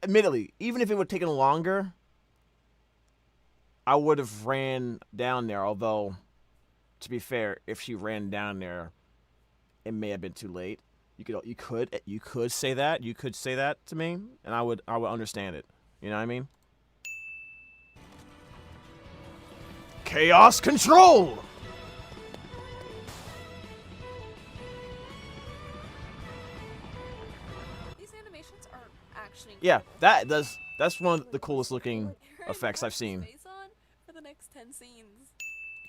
admittedly, even if it would have taken longer, I would have ran down there. Although, to be fair, if she ran down there, it may have been too late. You could say that. You could say that to me, and I would understand it. You know what I mean? Chaos control. These animations are actually Yeah, that's one of the coolest looking effects I've seen. face on for the next 10 scenes.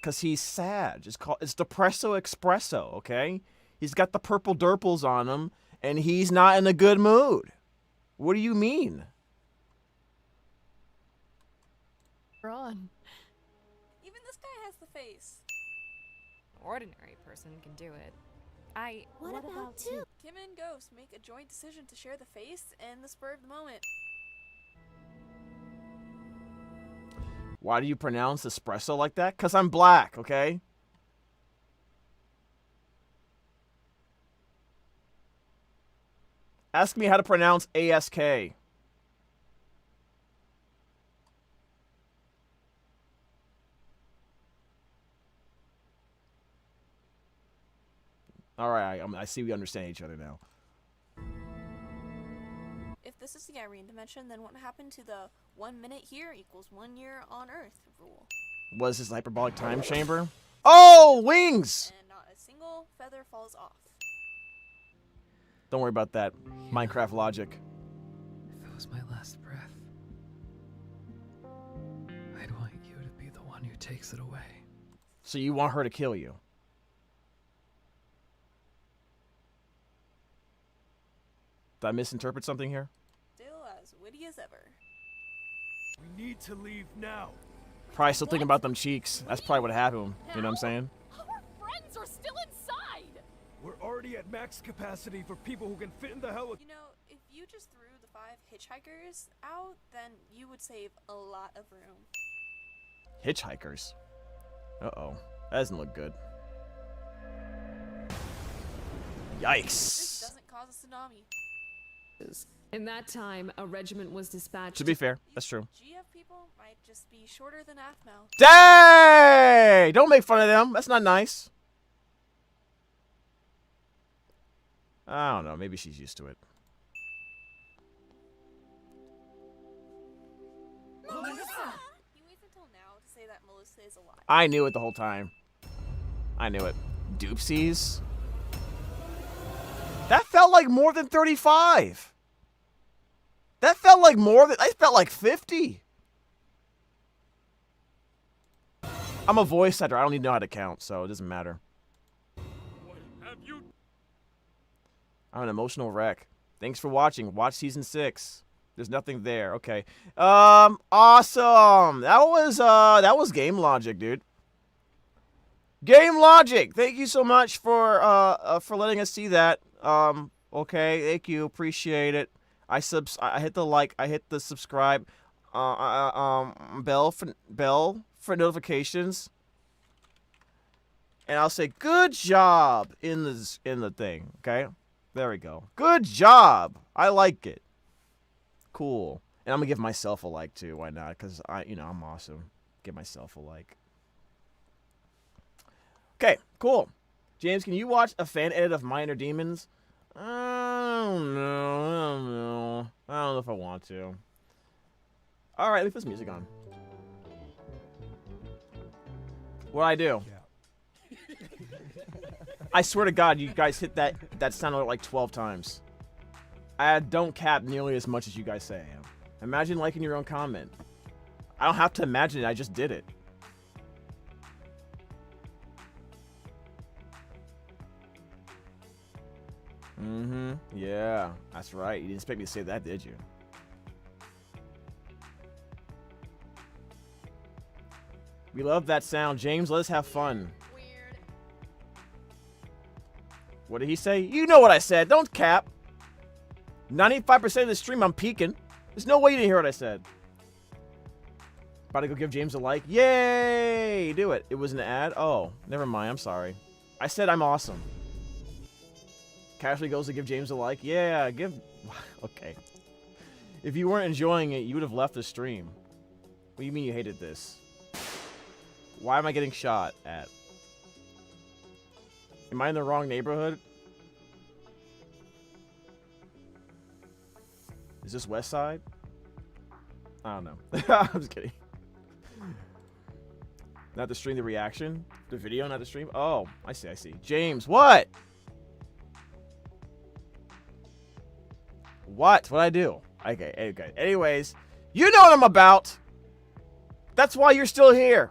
Cause he's sad. It's depresso espresso, okay? He's got the purple derples on him, and he's not in a good mood. What do you mean? Ron, guy has the face. Ordinary person can do it. What about two? Kim and Ghost make a joint decision to share the face in the spur of the moment. Why do you pronounce espresso like that? Because I'm black, okay? Ask me how to pronounce ASK. All right, I see we understand each other now. If this is the Irene dimension, then what happened to the 1 minute here equals 1 year on Earth rule? Was this hyperbolic time chamber? Oh, wings! And not a single feather falls off. Don't worry about that. Minecraft logic. If it was my last breath, I'd want you to be the one who takes it away. So you want her to kill you? Did I misinterpret something here? Still as witty as ever. We need to leave now. Probably still thinking about them cheeks. That's probably what happened. You know what I'm saying? Our friends are still inside! We're already at max capacity for people who can fit in the helicopter. You know, if you just threw the 5 hitchhikers out, then you would save a lot of room. Hitchhikers. Uh-oh. That doesn't look good. Yikes. This doesn't cause a tsunami. In that time, a regiment was dispatched. To be fair, that's true. GF people might just be shorter than Aphmau. Dang! Don't make fun of them. That's not nice. I don't know. Maybe she's used to it. Melissa! He waits until now to say that Melissa is alive. I knew it the whole time. I knew it. Doopsies. That felt like more than 35. That felt like more than... I felt like 50. I'm a voice actor. I don't need to know how to count, so it doesn't matter. What have you... I'm an emotional wreck. Thanks for watching. Watch season 6. There's nothing there. Okay. Awesome. That was Game Logic, dude. Game Logic. Thank you so much for letting us see that. Okay. Thank you. Appreciate it. I hit the like. I hit the subscribe. Bell for notifications. And I'll say good job in the thing. Okay. There we go. Good job. I like it. Cool. And I'm gonna give myself a like too. Why not? Because I'm awesome. Give myself a like. Okay, cool. James, can you watch a fan edit of Minor Demons? I don't know if I want to. All right, leave this music on. What'd I do? Yeah. I swear to God, you guys hit that sound alert like 12 times. I don't cap nearly as much as you guys say I am. Imagine liking your own comment. I don't have to imagine it, I just did it. Yeah, that's right. You didn't expect me to say that, did you? We love that sound. James, let us have fun. Weird. What did he say? You know what I said. Don't cap. 95% of the stream, I'm peeking. There's no way you didn't hear what I said. About to go give James a like. Yay! Do it. It was an ad? Oh, never mind. I'm sorry. I said I'm awesome. Casually goes to give James a like. Yeah, give... Okay. If you weren't enjoying it, you would have left the stream. What do you mean you hated this? Why am I getting shot at? Am I in the wrong neighborhood? Is this West Side? I don't know. I'm just kidding. Not to stream the reaction? The video, not to stream? Oh, I see, I see. James, what? What'd I do? Okay. Anyways, you know what I'm about. That's why you're still here.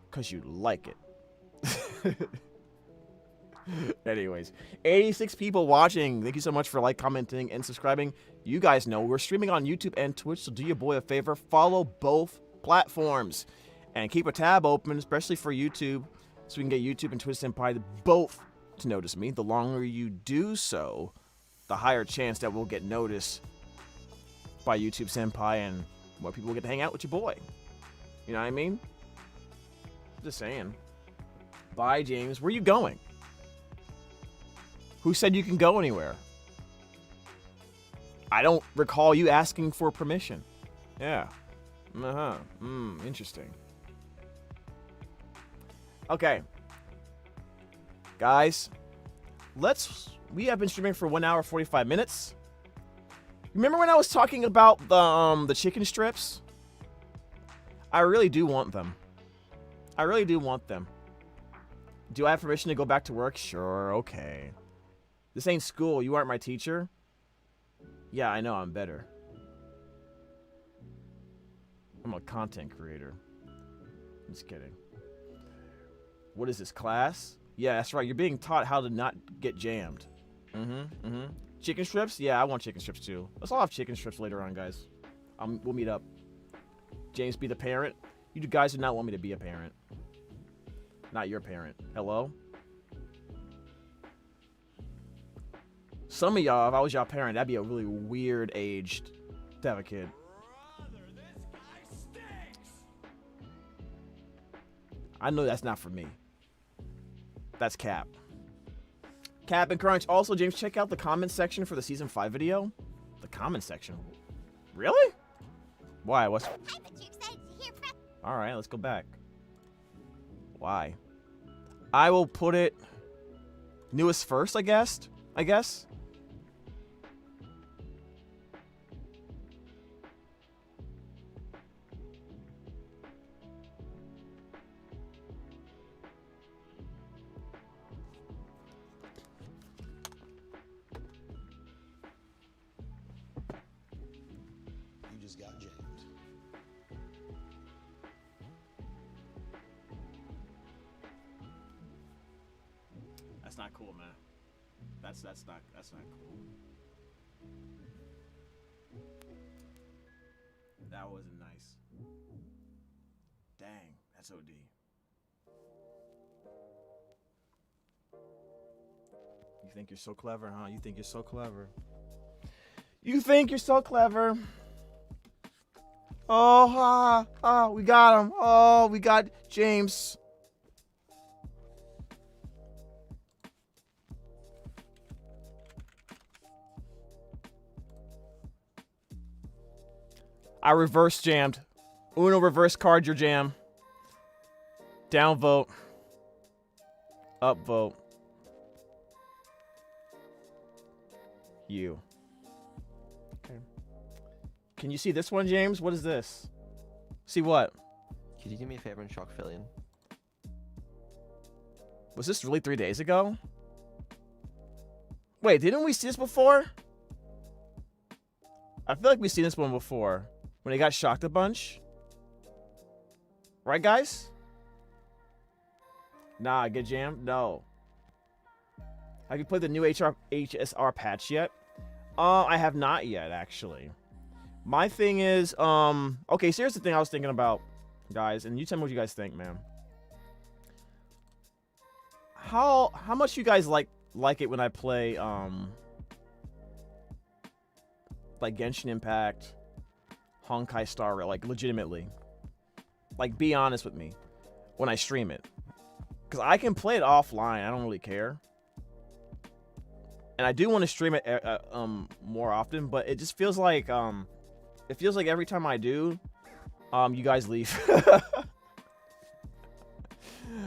Because you like it. Anyways, 86 people watching. Thank you so much for commenting, and subscribing. You guys know we're streaming on YouTube and Twitch, so do your boy a favor. Follow both platforms. And keep a tab open, especially for YouTube, so we can get YouTube and Twitch Senpai both to notice me. The longer you do so, the higher chance that we'll get noticed by YouTube Senpai and more people will get to hang out with your boy. You know what I mean? Just saying. Bye, James. Where you going? Who said you can go anywhere? I don't recall you asking for permission. Yeah. Uh-huh. Interesting. Okay. Guys, we have been streaming for 1 hour 45 minutes. Remember when I was talking about the chicken strips? I really do want them. I really do want them. Do I have permission to go back to work? Sure, okay. This ain't school. You aren't my teacher. Yeah, I know, I'm better. I'm a content creator. Just kidding. What is this, class? Yeah, that's right. You're being taught how to not get jammed. Chicken strips? Yeah, I want chicken strips too. Let's all have chicken strips later on, guys. We'll meet up. James, be the parent. You guys do not want me to be a parent. Not your parent. Hello? Some of y'all, if I was y'all parent, that'd be a really weird age to have a kid. I know that's not for me. That's Cap. Cap and Crunch. Also, James, check out the comment section for the Season 5 video. The comment section? Really? Why? What's... Alright, let's go back. Why? I will put it... newest first, I guess? Got jammed. That's not cool, man. That's not cool. That wasn't nice. Dang, that's OD. You think you're so clever, huh? You think you're so clever. You think you're so clever. Oh, we got him. Oh, we got James. I reverse jammed. Uno reverse card your jam. Down vote. Up vote. You. Okay. Can you see this one, James? What is this? See what? Could you do me a favor and shock Fillion? Was this really 3 days ago? Wait, didn't we see this before? I feel like we've seen this one before. When he got shocked a bunch. Right, guys? Nah, get jammed? No. Have you played the new HSR patch yet? I have not yet, actually. My thing is, okay, so here's the thing I was thinking about, guys, and you tell me what you guys think, man. How much you guys like it when I play, like Genshin Impact, honkaistarrail, like legitimately. Like, be honest with me when I stream it. Because I can play it offline, I don't really care. And I do want to stream it more often, but it just feels like every time I do, you guys leave.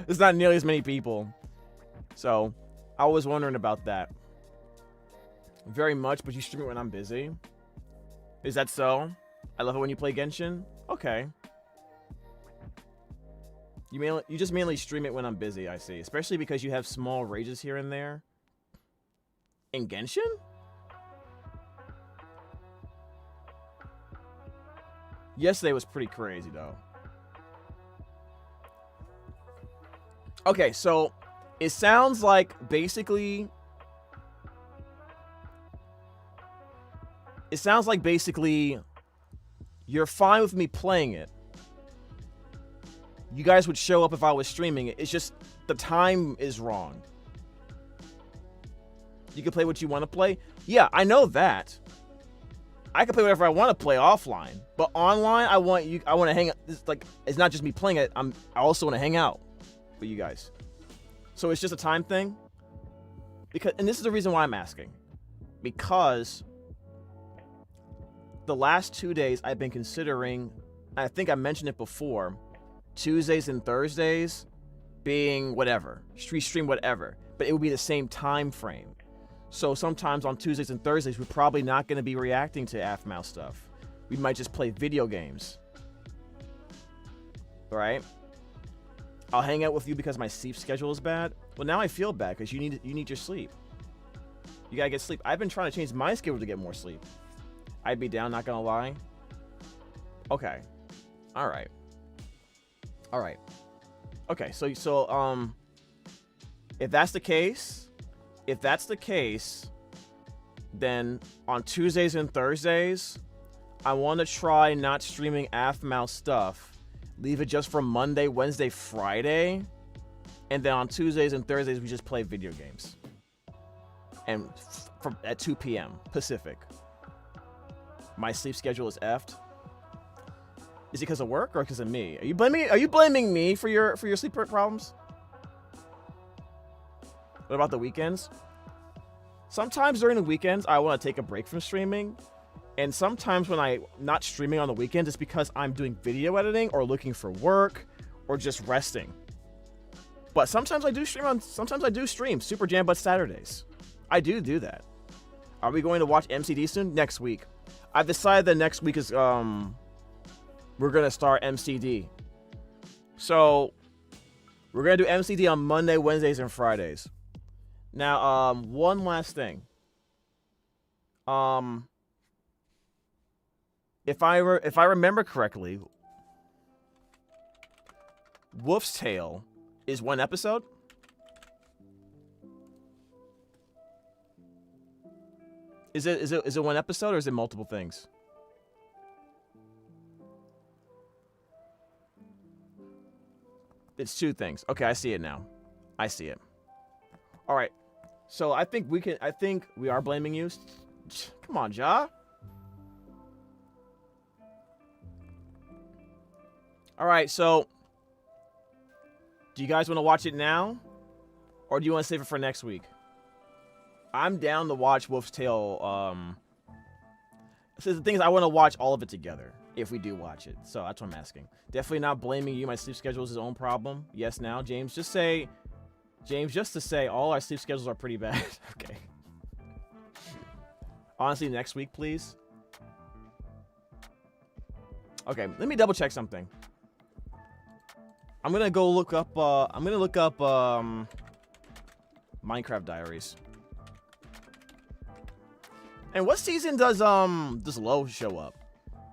There's not nearly as many people. So, I was wondering about that. Very much, but you stream it when I'm busy. Is that so? I love it when you play Genshin? Okay. You just mainly stream it when I'm busy, I see. Especially because you have small rages here and there. In Genshin? Yesterday was pretty crazy, though. Okay, so it sounds like basically you're fine with me playing it. You guys would show up if I was streaming. It's just the time is wrong. You can play what you want to play. Yeah, I know that. I can play whatever I want to play offline, but online, I want to hang out. It's not just me playing it. I also want to hang out with you guys. So it's just a time thing. And this is the reason why I'm asking. Because the last 2 days I've been considering, I think I mentioned it before, Tuesdays and Thursdays being whatever, stream whatever, but it would be the same time frame. So sometimes on Tuesdays and Thursdays, we're probably not going to be reacting to Aphmau stuff. We might just play video games. Right? I'll hang out with you because my sleep schedule is bad. Well, now I feel bad because you need your sleep. You gotta get sleep. I've been trying to change my schedule to get more sleep. I'd be down, not gonna lie. Okay. All right. Okay, so if that's the case, then on Tuesdays and Thursdays, I want to try not streaming Aphmau stuff. Leave it just for Monday, Wednesday, Friday. And then on Tuesdays and Thursdays, we just play video games. And at 2 p.m. Pacific. My sleep schedule is effed. Is it because of work or because of me? Are you blaming me for your sleep problems? What about the weekends? Sometimes during the weekends, I want to take a break from streaming. And sometimes when I'm not streaming on the weekends, it's because I'm doing video editing or looking for work or just resting. But sometimes I do stream Super Jam Buds Saturdays. I do that. Are we going to watch MCD soon? Next week. I've decided that next week is we're gonna start MCD. So we're gonna do MCD on Monday, Wednesdays, and Fridays. Now, one last thing. If I remember correctly, Wolf's Tale is one episode. Is it one episode or is it multiple things? It's 2 things. Okay, I see it now. I see it. All right. So I think we are blaming you. Come on, Ja. All right, so do you guys want to watch it now? Or do you want to save it for next week? I'm down to watch Wolf's Tale. So the thing is, I want to watch all of it together if we do watch it. So that's what I'm asking. Definitely not blaming you. My sleep schedule is his own problem. Yes, now, James, just to say, all our sleep schedules are pretty bad. Okay. Honestly, next week, please. Okay, let me double check something. I'm gonna go look up. Minecraft Diaries. And what season does Low show up?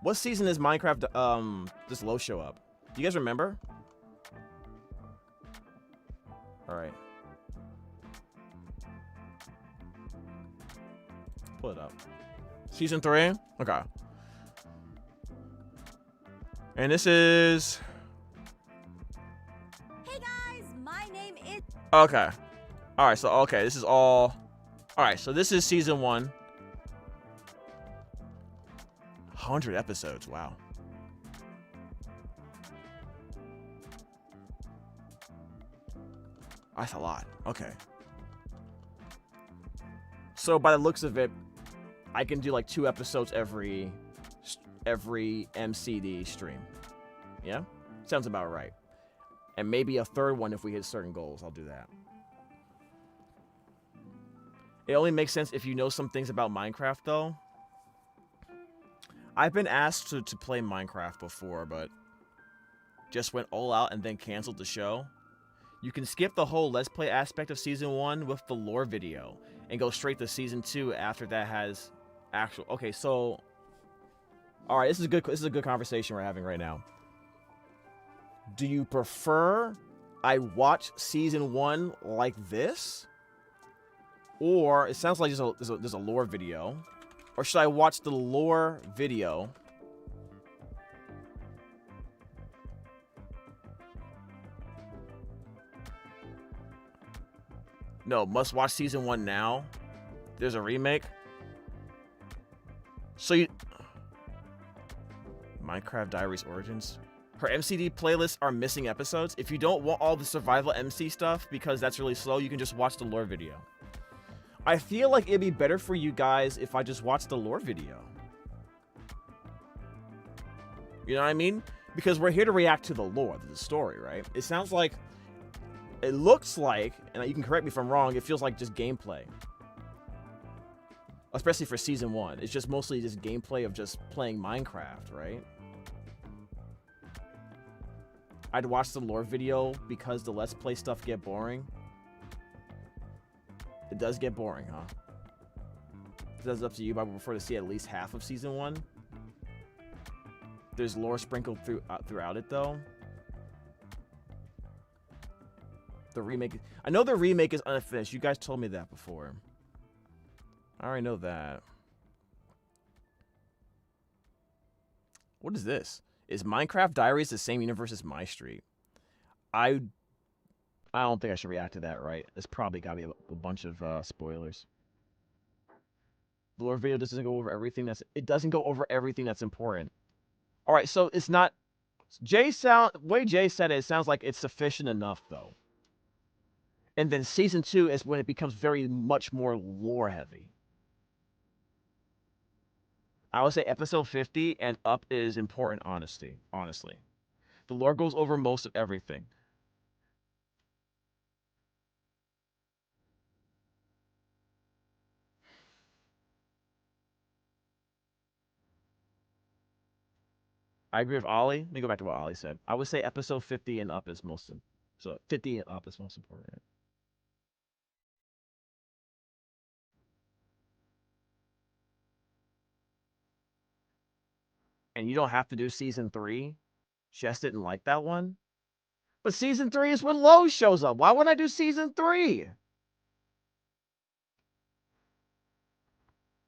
What season does Minecraft does Low show up? Do you guys remember? All right. Pull it up. Season 3? Okay. And this is... Hey guys, my name is... Okay. Alright, so okay, this is all... Alright, so this is season 1. 100 episodes, wow. That's a lot. Okay. So by the looks of it, I can do like 2 episodes every MCD stream. Yeah? Sounds about right. And maybe a 3rd one if we hit certain goals. I'll do that. It only makes sense if you know some things about Minecraft, though. I've been asked to play Minecraft before, but just went all out and then canceled the show. You can skip the whole Let's Play aspect of Season 1 with the lore video and go straight to Season 2 after that has actual... Okay, so... Alright, this is a good conversation we're having right now. Do you prefer I watch Season 1 like this? Or it sounds like there's a lore video. Or should I watch the lore video No, must watch season 1 now. There's a remake. So you... Minecraft Diaries Origins. Her MCD playlists are missing episodes. If you don't want all the survival MC stuff because that's really slow, you can just watch the lore video. I feel like it'd be better for you guys if I just watched the lore video. You know what I mean? Because we're here to react to the lore, to the story, right? It sounds like, it looks like, and you can correct me if I'm wrong, it feels like just gameplay. Especially for season 1. It's just mostly just gameplay of just playing Minecraft, right? I'd watch the lore video because the Let's Play stuff get boring. It does get boring, huh? That's up to you, but I would prefer to see at least half of season 1. There's lore sprinkled throughout it, though. The remake... I know the remake is unfinished. You guys told me that before. I already know that. What is this? Is Minecraft Diaries the same universe as My Street? I don't think I should react to that, right? There's probably got to be a bunch of spoilers. The lore video doesn't go over everything that's... It doesn't go over everything that's important. All right, so it's not... way Jay said it sounds like it's sufficient enough, though. And then season 2 is when it becomes very much more lore heavy. I would say episode 50 and up is important, honestly. The lore goes over most of everything. I agree with Ollie. Let me go back to what Ollie said. I would say episode 50 and up is most... So 50 and up is most important. And you don't have to do season 3. Jess didn't like that one. But season 3 is when Lowe shows up. Why wouldn't I do season 3?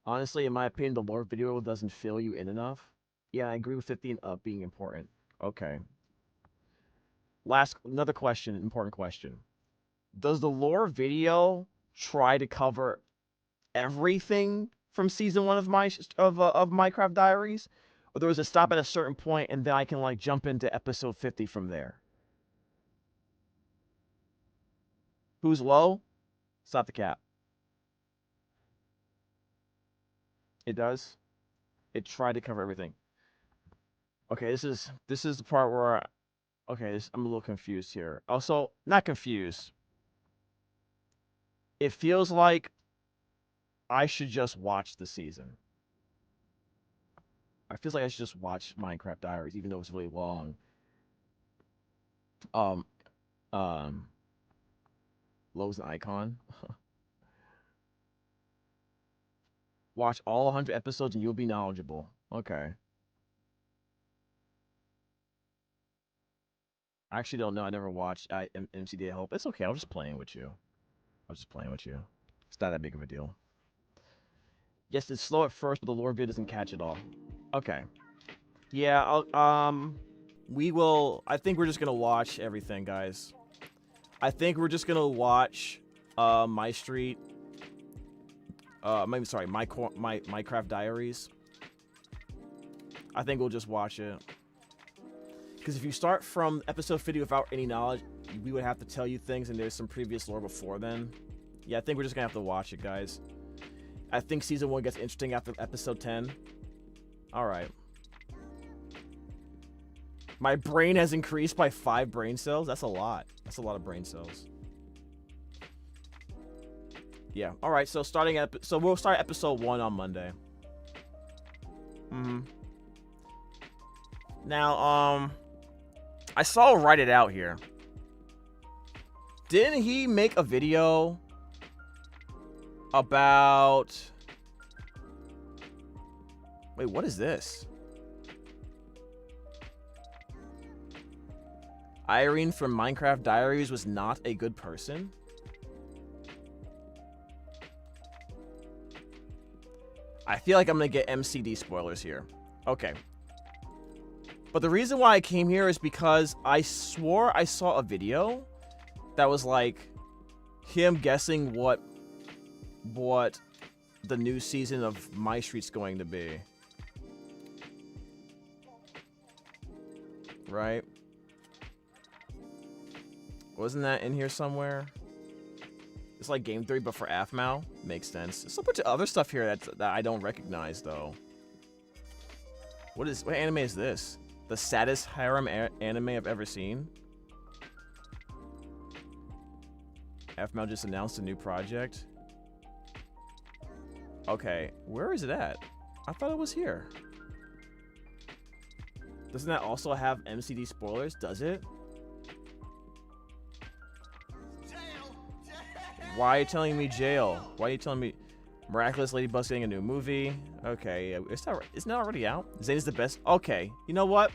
Honestly, in my opinion, the lore video doesn't fill you in enough. Yeah, I agree with 50 and up being important. Okay. Another question, important question. Does the lore video try to cover everything from season 1 of Minecraft Diaries? Or there was a stop at a certain point and then I can like jump into episode 50 from there? Who's low? Stop the cap. It does? It tried to cover everything. Okay, this is the part where I'm a little confused here. Also, not confused. It feels like I should just watch the season. I feel like I should just watch Minecraft Diaries, even though it's really long. Lowe's an icon. Watch all 100 episodes and you'll be knowledgeable. Okay. I actually don't know. I never watched MCD Help. It's okay. I was just playing with you. It's not that big of a deal. Yes, it's slow at first, but the lore video doesn't catch it all. Okay. Yeah, we will... I think we're just gonna watch everything, guys. I think we're just gonna watch, My Street... Minecraft Diaries. I think we'll just watch it. Because if you start from episode 50 without any knowledge, we would have to tell you things, and there's some previous lore before then. Yeah, I think we're just gonna have to watch it, guys. I think season 1 gets interesting after episode 10. Alright. My brain has increased by 5 brain cells. That's a lot. That's a lot of brain cells. Yeah. Alright, so we'll start episode 1 on Monday. Now, I saw Write It Out here. Didn't he make a video about... Wait, what is this? Irene from Minecraft Diaries was not a good person? I feel like I'm gonna get MCD spoilers here. Okay. But the reason why I came here is because I swore I saw a video that was like him guessing what the new season of My Street's going to be. Right? Wasn't that in here somewhere? It's like game 3, but for Aphmau. Makes sense. There's a bunch of other stuff here that I don't recognize, though. What anime is this? The saddest harem anime I've ever seen? Aphmau just announced a new project. Okay, where is it at? I thought it was here. Doesn't that also have MCD spoilers? Does it? Why are you telling me jail? Why are you telling me Miraculous Ladybug's getting a new movie? Okay, isn't that already out? Zane is the best. Okay, you know what?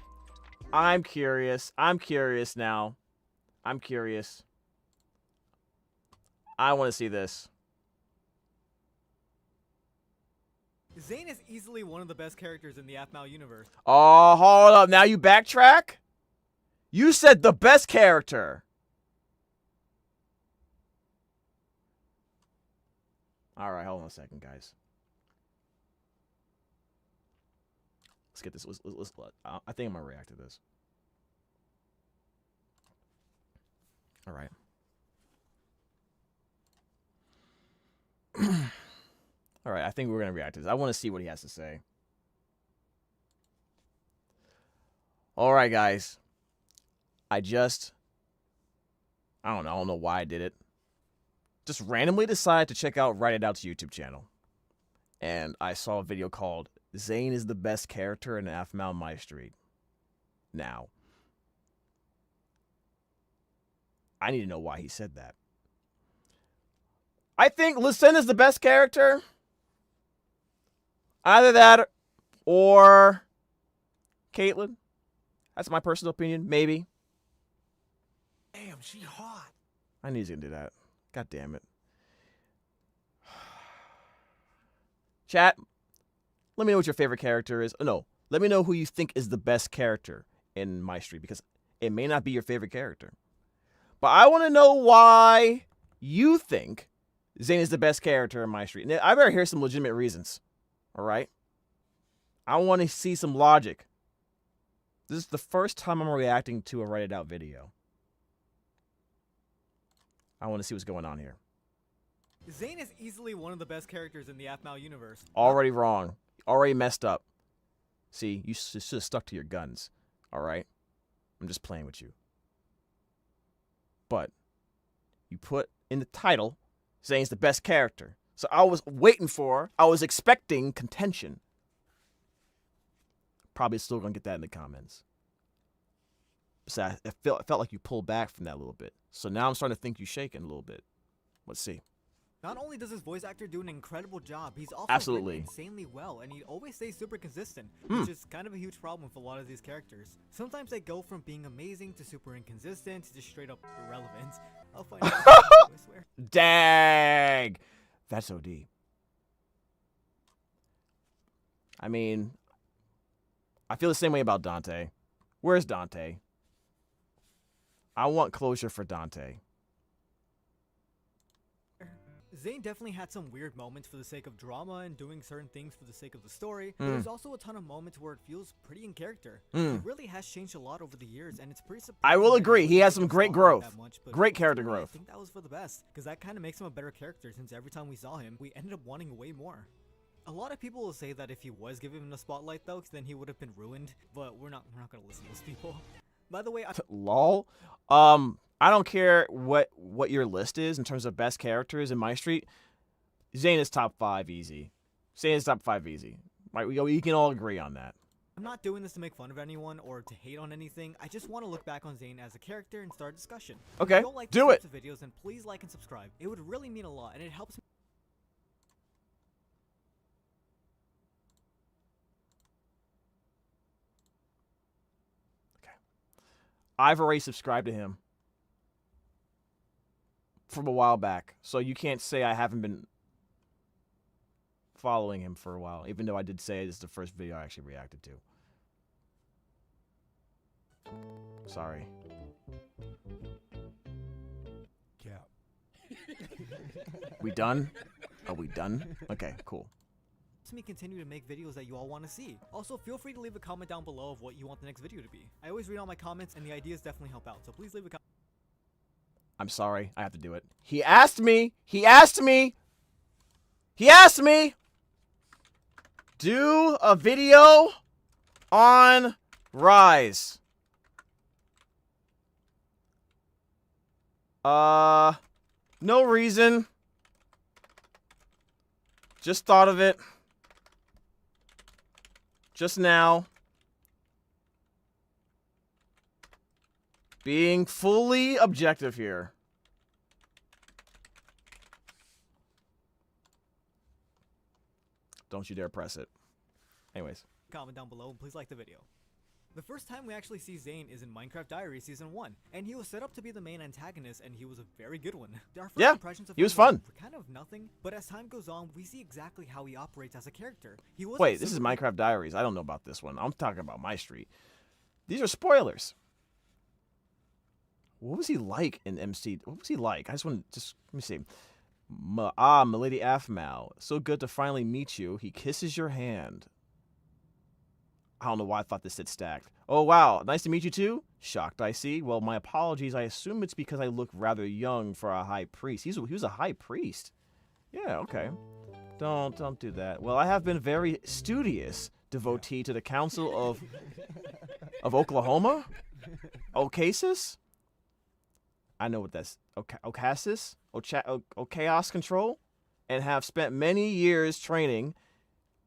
I'm curious. I'm curious now. I'm curious. I want to see this. Zane is easily one of the best characters in the Aphmau universe. Oh, hold up. Now you backtrack? You said the best character. All right, hold on a second, guys. Let's get this. I think I'm going to react to this. All right. All right, I think we're going to react to this. I want to see what he has to say. All right, guys. I don't know why I did it. Just randomly decided to check out Write It Out's YouTube channel. And I saw a video called Zane is the best character in Aphmau My Street. Now, I need to know why he said that. I think Lucen is the best character. Either that or Caitlyn. That's my personal opinion. Maybe. Damn, she hot. I knew he was going to do that. God damn it. Chat, let me know what your favorite character is. Oh, no, let me know who you think is the best character in My Street, because it may not be your favorite character. But I want to know why you think Zane is the best character in My Street. And I better hear some legitimate reasons. All right? I want to see some logic. This is the first time I'm reacting to a Write It Out video. I want to see what's going on here. Zane is easily one of the best characters in the Aphmau universe. Already wrong. Already messed up. See, you should have stuck to your guns. All right? I'm just playing with you. But you put in the title, Zane's the best character. So I was expecting contention. Probably still going to get that in the comments. So it felt like you pulled back from that a little bit. So now I'm starting to think you're shaking a little bit. Let's see. Not only does his voice actor do an incredible job, he's also Absolutely written insanely well, and he always stays super consistent, which is kind of a huge problem with a lot of these characters. Sometimes they go from being amazing to super inconsistent to just straight up irrelevant. I'll find out. I swear. Dang! That's OD. I mean, I feel the same way about Dante. Where's Dante? I want closure for Dante. Zane definitely had some weird moments for the sake of drama and doing certain things for the sake of the story, but there's also a ton of moments where it feels pretty in character. He really has changed a lot over the years, and it's pretty surprising. I will agree, he has some great growth. Great character growth. I think that was for the best, because that kind of makes him a better character, since every time we saw him, we ended up wanting way more. A lot of people will say that if he was given the spotlight though, then he would have been ruined, but we're not gonna listen to those people. By the way, lol. I don't care what your list is in terms of best characters in My Street. Zane is top 5 easy. Zane is top 5 easy. Right? We can all agree on that. I'm not doing this to make fun of anyone or to hate on anything. I just want to look back on Zane as a character and start a discussion. Okay, if you don't like do it. Types of videos, then please like and subscribe. It would really mean a lot, and it helps me. I've already subscribed to him from a while back, so you can't say I haven't been following him for a while, even though I did say this is the first video I actually reacted to. Sorry. Cap. We done? Are we done? Okay, cool. Helps me continue to make videos that you all want to see. Also, feel free to leave a comment down below of what you want the next video to be. I always read all my comments, and the ideas definitely help out, so please leave a comment. I'm sorry, I have to do it. He asked me! He asked me! He asked me! Do a video on Rhys. No reason. Just thought of it. Just now. Being fully objective here. Don't you dare press it. Anyways. Comment down below and please like the video. The first time we actually see Zane is in Minecraft Diaries Season 1, and he was set up to be the main antagonist, and he was a very good one. Our first Yeah, impressions of he was him fun. were kind of nothing, but as time goes on, we see exactly how he operates as a character. He wasn't Wait, this is super- Minecraft Diaries. I don't know about this one. I'm talking about my street. These are spoilers. What was he like in MC? What was he like? I just want to let me see. Milady Aphmau. So good to finally meet you. He kisses your hand. I don't know why I thought this said stacked. Oh, wow. Nice to meet you, too? Shocked, I see. Well, my apologies. I assume it's because I look rather young for a high priest. He was a high priest. Yeah, okay. Don't do that. Well, I have been very studious devotee to the Council of Oklahoma? Oasis? I know what that's. Oasis? Chaos Control? And have spent many years training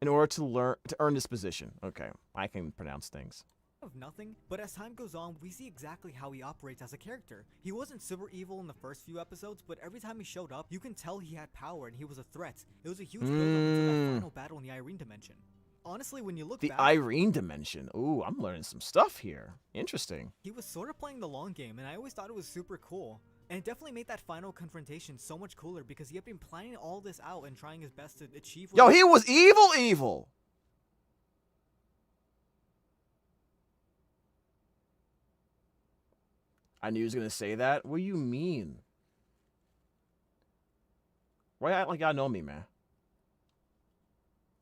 in order to earn this position. Okay, I can pronounce things. Of nothing, but as time goes on, we see exactly how he operates as a character. He wasn't super evil in the first few episodes, but every time he showed up, you can tell he had power and he was a threat. It was a huge build-up until that final battle in the Irene dimension. Honestly, when you look The back, Irene dimension. Ooh, I'm learning some stuff here. Interesting. he was sort of playing the long game, and I always thought it was super cool. And it definitely made that final confrontation so much cooler because he had been planning all this out and trying his best to achieve. Yo, he was evil. I knew he was gonna say that. What do you mean? Why you act like y'all know me, man?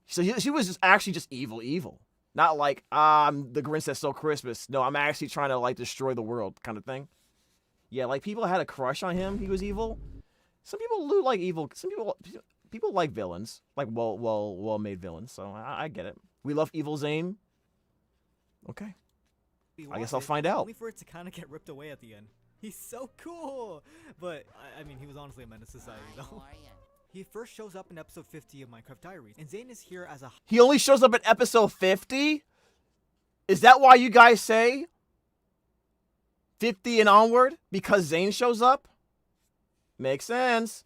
So she was just actually just evil. Not like, I'm the Grinch that stole Christmas. No, I'm actually trying to, like, destroy the world kind of thing. Yeah, like, people had a crush on him. He was evil. Some people do like evil. Some people like villains. Like, well-made villains. So, I get it. We love evil Zane. Okay. I guess I'll find out. Only for it to kind of get ripped away at the end. He's so cool! But, I mean, he was honestly a menace to society, though. He first shows up in episode 50 of Minecraft Diaries, and Zane is here as a... He only shows up in episode 50? Is that why you guys say 50 and onward? Because Zane shows up? Makes sense.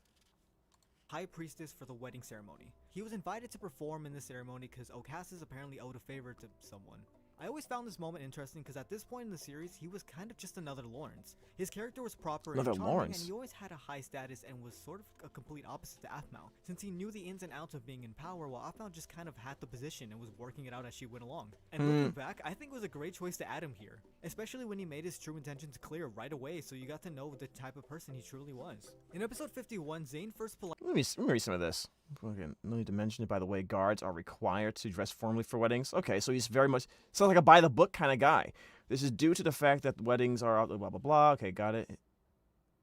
High priestess for the wedding ceremony. He was invited to perform in this ceremony because Oasis apparently owed a favor to someone. I always found this moment interesting because at this point in the series, he was kind of just another Lawrence. His character was proper and charming, and he always had a high status and was sort of a complete opposite to Aphmau, since he knew the ins and outs of being in power, while Aphmau just kind of had the position and was working it out as she went along. And looking back, I think it was a great choice to add him here, especially when he made his true intentions clear right away, so you got to know the type of person he truly was. In episode 51, Zane first Let me read some of this. Again, no need to mention it, by the way, guards are required to dress formally for weddings. Okay, so he's very much, sounds like a by-the-book kind of guy. This is due to the fact that weddings are blah, blah, blah. Okay, got it.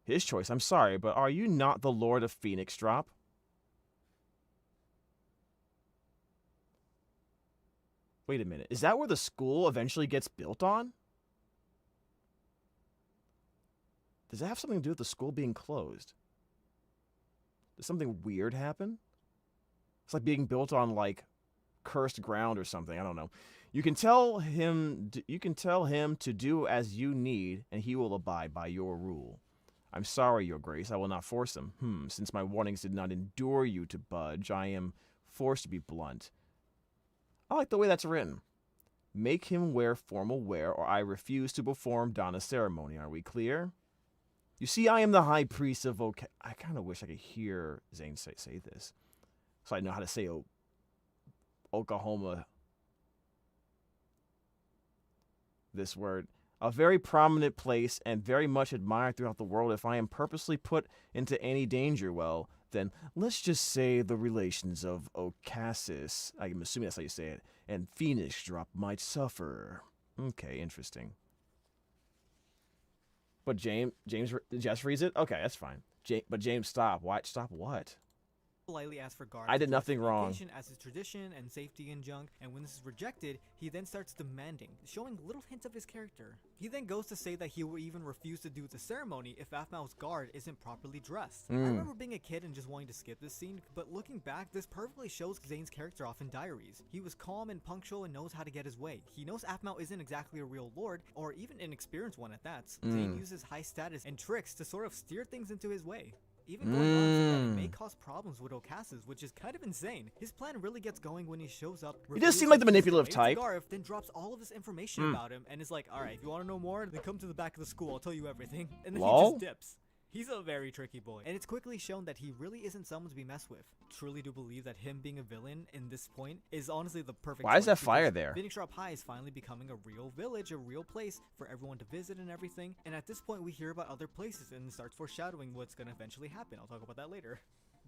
His choice. I'm sorry, but are you not the Lord of Phoenix Drop? Wait a minute. Is that where the school eventually gets built on? Does that have something to do with the school being closed? Does something weird happen? It's like being built on, like, cursed ground or something. I don't know. You can tell him to do as you need, and he will abide by your rule. I'm sorry, Your Grace. I will not force him. Since my warnings did not endure you to budge, I am forced to be blunt. I like the way that's written. Make him wear formal wear, or I refuse to perform Donna's ceremony. Are we clear? You see, I am the high priest of I kind of wish I could hear Zane say this, so I know how to say Oklahoma. This word. a very prominent place and very much admired throughout the world. If I am purposely put into any danger, well, then let's just say the relations of Ocassis, I'm assuming that's how you say it, and Phoenix Drop might suffer. Okay, interesting. But James just reads it? Okay, that's fine. But James, stop. Why? Stop what? Politely asks for Garth I did to nothing the wrong. occasion as his tradition and safety and junk, and when this is rejected, he then starts demanding, showing little hints of his character. He then goes to say that he will even refuse to do the ceremony if Aphmau's guard isn't properly dressed. I remember being a kid and just wanting to skip this scene, but looking back, this perfectly shows Zane's character off in Diaries. He was calm and punctual and knows how to get his way. He knows Aphmau isn't exactly a real lord, or even an experienced one at that. Zane uses high status and tricks to sort of steer things into his way. Even going on to that it may cause problems with Ocassis, which is kind of insane. His plan really gets going when he shows up. He does seem like the manipulative type. Garth then drops all of this information about him and is like, alright, if you want to know more, then come to the back of the school, I'll tell you everything. And then he just dips. He's a very tricky boy, and it's quickly shown that he really isn't someone to be messed with. Truly do believe that him being a villain in this point is honestly the perfect Why is that choice, fire because there? Phoenix Drop High is finally becoming a real village, a real place for everyone to visit and everything, and at this point we hear about other places and it starts foreshadowing what's gonna eventually happen. I'll talk about that later.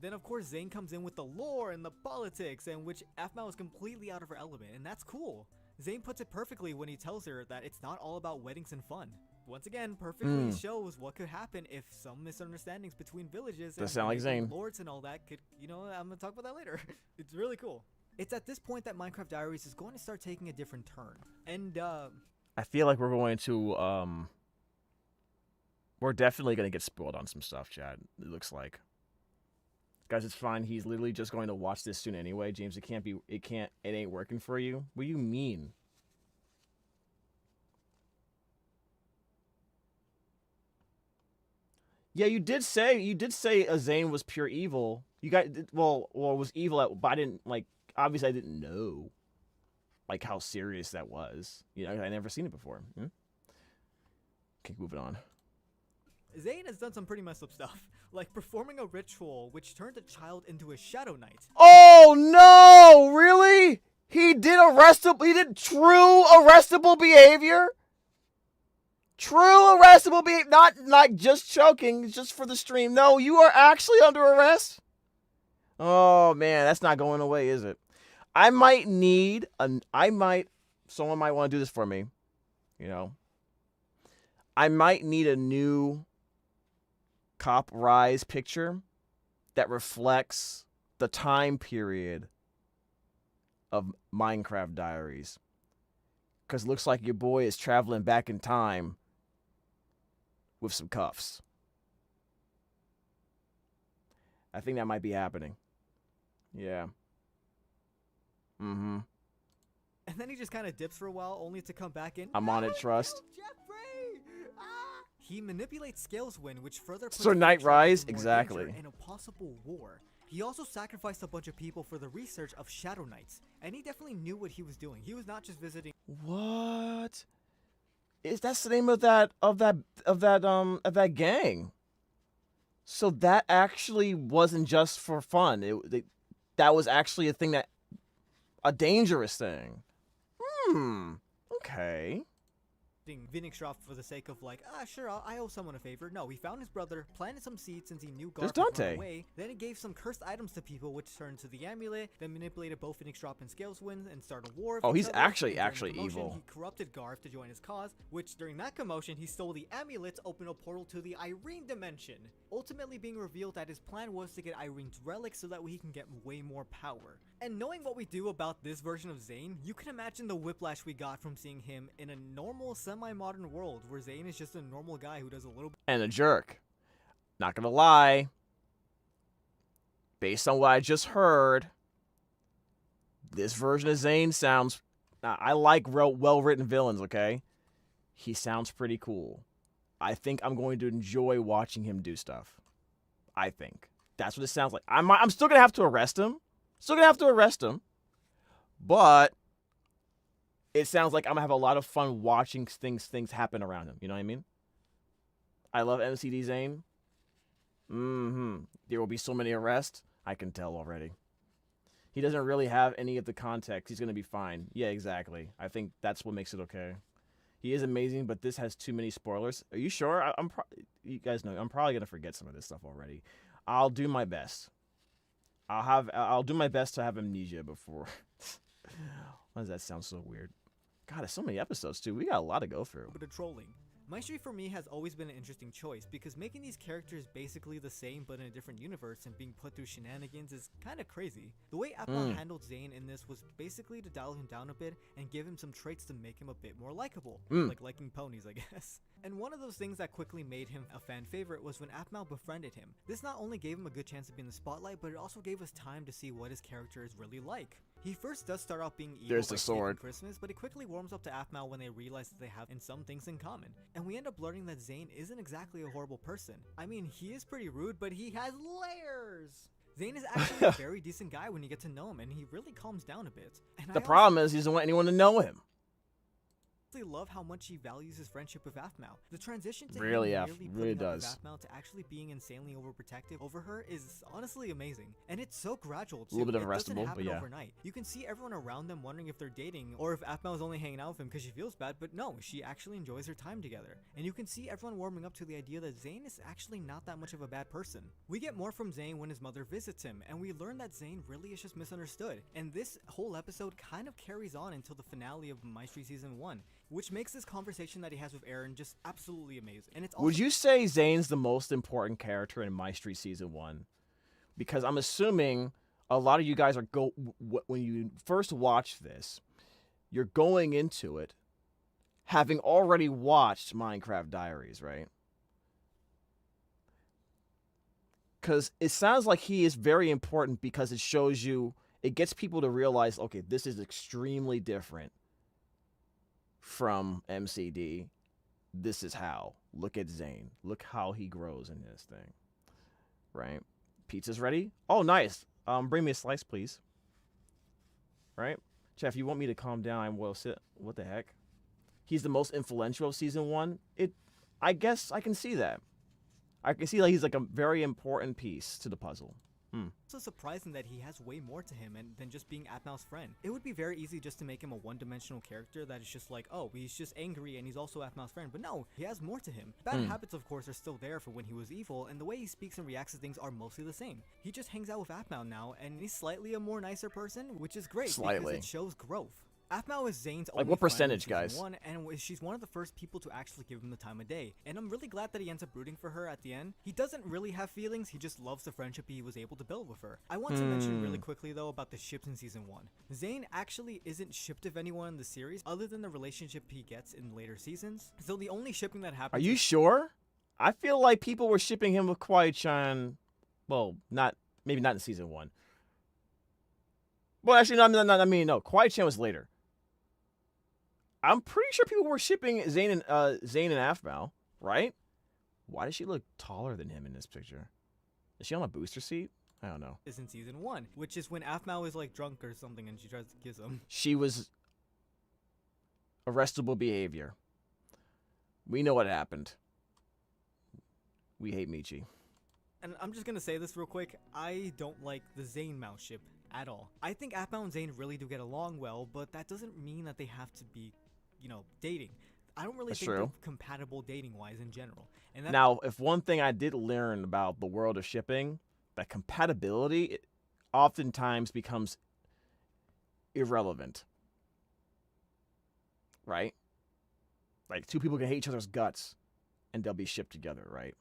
Then of course Zane comes in with the lore and the politics, in which Aphmau is completely out of her element, and that's cool. Zane puts it perfectly when he tells her that it's not all about weddings and fun. Once again, perfectly shows what could happen if some misunderstandings between villages and sound like Zane. lords and all that could, you know, I'm gonna talk about that later. It's really cool. It's at this point that Minecraft Diaries is going to start taking a different turn. And I feel like we're going to we're definitely gonna get spoiled on some stuff, Chad. It looks like. Guys, it's fine. He's literally just going to watch this soon anyway. James, it ain't working for you. What do you mean? Yeah, you did say Zane was pure evil. You guys, well, was evil, but I didn't, like, obviously I didn't know, like, how serious that was. You know, I never seen it before. Okay, moving on. Zane has done some pretty messed up stuff, like performing a ritual which turned a child into a Shadow Knight. Oh no! Really? He did true arrestable behavior? True arrestable behavior, not just choking, just for the stream. No, you are actually under arrest? Oh man, that's not going away, is it? Someone might want to do this for me, you know. I might need a new Cop Rise picture that reflects the time period of Minecraft Diaries. Because it looks like your boy is traveling back in time with some cuffs. I think that might be happening. Yeah. And then he just kind of dips for a while, only to come back in. I'm on it, trust. He manipulates Scaleswind, which further puts Sir Night Rise, in more exactly. danger in a possible war. He also sacrificed a bunch of people for the research of Shadow Knights, and he definitely knew what he was doing. He was not just visiting. What? That's the name of that gang? So that actually wasn't just for fun. That was actually a dangerous thing. Okay. Phoenix Drop for the sake of like, sure, I owe someone a favor. No, he found his brother, planted some seeds since he knew Garth would run away. Then he gave some cursed items to people, which turned to the amulet. Then manipulated both Phoenix Drop and Scaleswind and started a war. Oh, he's actually commotion, evil. He corrupted Garth to join his cause, which during that commotion, he stole the amulet to open a portal to the Irene dimension. Ultimately being revealed that his plan was to get Irene's relic so that he can get way more power. And knowing what we do about this version of Zane, you can imagine the whiplash we got from seeing him in a normal, semi-modern world where Zane is just a normal guy who does a little bit. And a jerk. Not gonna lie. Based on what I just heard, this version of Zane sounds... I like well-written villains, okay? He sounds pretty cool. I think I'm going to enjoy watching him do stuff. I think. That's what it sounds like. I'm still gonna have to arrest him. But it sounds like I'm gonna have a lot of fun watching things happen around him. You know what I mean? I love MCD Zane. There will be so many arrests. I can tell already. He doesn't really have any of the context. He's gonna be fine. Yeah, exactly. I think that's what makes it okay. He is amazing, but this has too many spoilers. Are you sure? You guys know I'm probably gonna forget some of this stuff already. I'll do my best. I'll do my best to have amnesia before. Why does that sound so weird? God, there's so many episodes too. We got a lot to go through. But the trolling. Maestri for me has always been an interesting choice because making these characters basically the same but in a different universe and being put through shenanigans is kind of crazy. The way Aphmau handled Zane in this was basically to dial him down a bit and give him some traits to make him a bit more likable, like liking ponies, I guess. And one of those things that quickly made him a fan favorite was when Aphmau befriended him. This not only gave him a good chance to be in the spotlight, but it also gave us time to see what his character is really like. He first does start out being evil There's by the sword. saving Christmas, but it quickly warms up to Aphmau when they realize that they have some things in common. And we end up learning that Zane isn't exactly a horrible person. I mean, he is pretty rude, but he has layers! Zane is actually a very decent guy when you get to know him, and he really calms down a bit. And The problem is he doesn't want anyone to know him. I love how much he values his friendship with Aphmau. The transition to Really, him really putting up does. with Aphmau to actually being insanely overprotective over her is honestly amazing. And it's so gradual too. A little bit It unrestable, doesn't happen but yeah. overnight. You can see everyone around them wondering if they're dating or if Aphmau is only hanging out with him because she feels bad, but no, she actually enjoys her time together. And you can see everyone warming up to the idea that Zane is actually not that much of a bad person. We get more from Zane when his mother visits him, and we learn that Zane really is just misunderstood. And this whole episode kind of carries on until the finale of Maestri Season 1, which makes this conversation that he has with Eren just absolutely amazing. And it's also Would you say Zane's the most important character in Maestri Season 1? Because I'm assuming a lot of you guys are when you first watch this, you're going into it having already watched Minecraft Diaries, right? Because it sounds like he is very important because it shows you, it gets people to realize, okay, this is extremely different from MCD. This is how. Look at Zane. Look how he grows in this thing. Right? Pizza's ready? Oh, nice. Bring me a slice, please. Right? Chef, you want me to calm down? I will sit. What the heck? He's the most influential of Season 1? I guess I can see that. I can see that he's like a very important piece to the puzzle. also surprising that he has way more to him than just being Aphmau's friend. It would be very easy just to make him a one-dimensional character that is just like, oh, he's just angry and he's also Aphmau's friend. But no, he has more to him. Bad habits, of course, are still there for when he was evil, and the way he speaks and reacts to things are mostly the same. He just hangs out with Aphmau now, and he's slightly a more nicer person, which is great because it shows growth. Aphmau is Zane's only what percentage, friend in guys? Season 1, and she's one of the first people to actually give him the time of day. And I'm really glad that he ends up rooting for her at the end. He doesn't really have feelings, he just loves the friendship he was able to build with her. I want to mention really quickly though about the ships in Season 1. Zane actually isn't shipped with anyone in the series other than the relationship he gets in later seasons. So the only shipping that happens— Are you sure? I feel like people were shipping him with Kwai-chan. Well, maybe not in Season 1. Well, actually, no. Kwai-chan was later. I'm pretty sure people were shipping Zane and Aphmau, right? Why does she look taller than him in this picture? Is she on a booster seat? I don't know. Is in Season 1, which is when Aphmau is like drunk or something and she tries to kiss him. She was arrestable behavior. We know what happened. We hate Michi. And I'm just gonna say this real quick, I don't like the Zane-Mao ship at all. I think Aphmau and Zane really do get along well, but that doesn't mean that they have to be, dating. I don't really think they're compatible dating-wise in general. And now, if one thing I did learn about the world of shipping, that compatibility oftentimes becomes irrelevant. Right? Like, two people can hate each other's guts, and they'll be shipped together, right?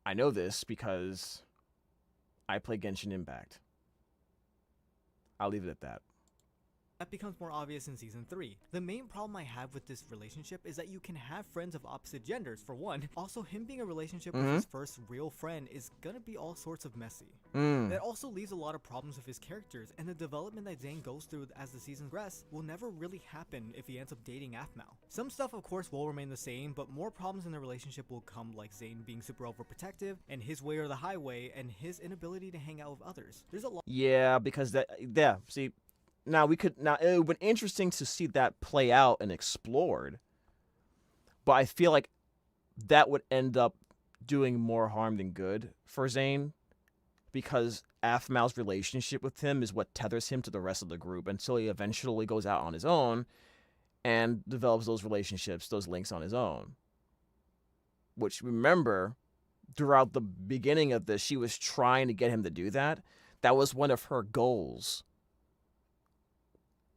I know this because I play Genshin Impact. I'll leave it at that. That becomes more obvious in Season 3. The main problem I have with this relationship is that you can have friends of opposite genders, for one. Also, him being a relationship with his first real friend is gonna be all sorts of messy. That also leaves a lot of problems with his characters, and the development that Zane goes through as the season progresses will never really happen if he ends up dating Aphmau. Some stuff, of course, will remain the same, but more problems in the relationship will come, like Zane being super overprotective, and his way or the highway, and his inability to hang out with others. There's a lot— Yeah, because see, now it would have been interesting to see that play out and explored, but I feel like that would end up doing more harm than good for Zane, because Aphmau's relationship with him is what tethers him to the rest of the group until he eventually goes out on his own and develops those relationships, those links on his own. Which, remember, throughout the beginning of this, she was trying to get him to do that. That was one of her goals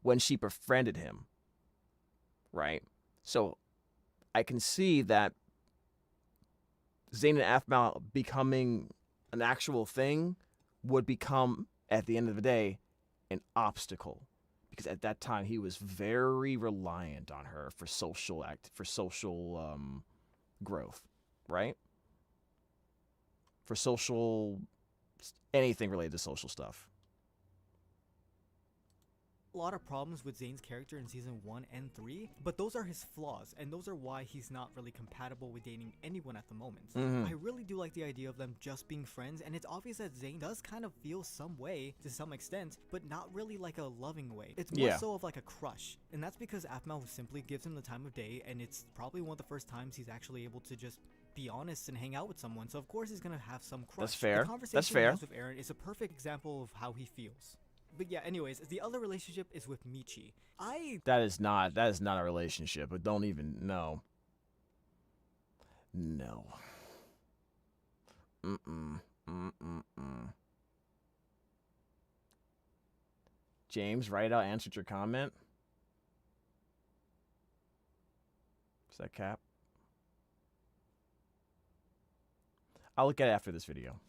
when she befriended him, right? So I can see that Zane and Aphmau becoming an actual thing would become, at the end of the day, an obstacle. Because at that time, he was very reliant on her for social growth, right? For anything related to social stuff. A lot of problems with Zane's character in season 1 and 3, but those are his flaws, and those are why he's not really compatible with dating anyone at the moment. I really do like the idea of them just being friends, and it's obvious that Zane does kind of feel some way to some extent, but not really like a loving way. It's more so of like a crush, and that's because Aphmau simply gives him the time of day, and it's probably one of the first times he's actually able to just be honest and hang out with someone, so of course he's gonna have some crush. That's fair. The conversation That's fair. he has with Eren is a perfect example of how he feels. But yeah, anyways, the other relationship is with Michi. That is not a relationship, but don't even know. No. James, right out answered your comment. Is that cap? I'll look at it after this video.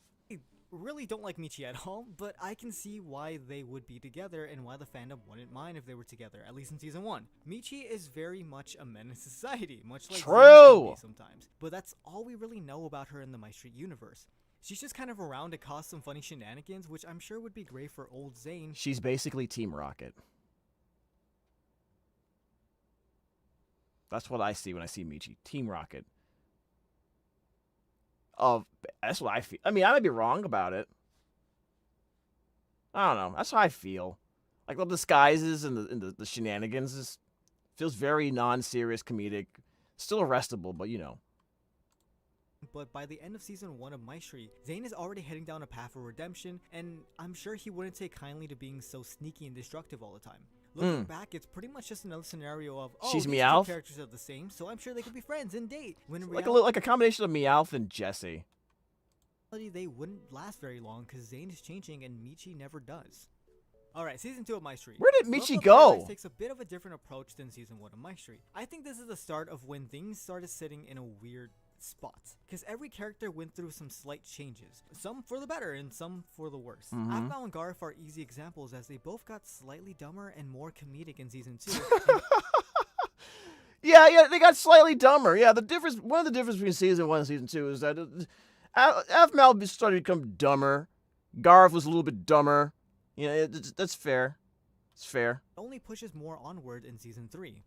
Really don't like Michi at all, but I can see why they would be together and why the fandom wouldn't mind if they were together, at least in season 1. Michi is very much a menace to society, much like Zane can be sometimes. But that's all we really know about her in the My Street universe. She's just kind of around to cause some funny shenanigans, which I'm sure would be great for old Zane. She's basically Team Rocket. That's what I see when I see Michi. Team Rocket. That's what I feel. I mean, I might be wrong about it. I don't know. That's how I feel. Like the disguises and the shenanigans feels very non-serious, comedic. Still arrestable, but you know. But by the end of season 1 of My Street, Zane is already heading down a path of redemption, and I'm sure he wouldn't take kindly to being so sneaky and destructive all the time. Looking back, it's pretty much just another scenario of, oh, she's these Meowth? two characters are the same, so I'm sure they could be friends and date. When in like a combination of Meowth and Jessie. They wouldn't last very long because Zane is changing and Michi never does. Alright, season 2 of My Street. Where did Michi Love go? Paradise takes a bit of a different approach than season 1 of My Street. I think this is the start of when things started sitting in a weird spot, because every character went through some slight changes, some for the better and some for the worse. Aphmau and Garth are easy examples as they both got slightly dumber and more comedic in season 2. Yeah, they got slightly dumber. Yeah, one of the differences between season 1 and season 2 is that Aphmau started to become dumber. Garth was a little bit dumber. You know, that's fair. It's fair. Only pushes more onward in season 3.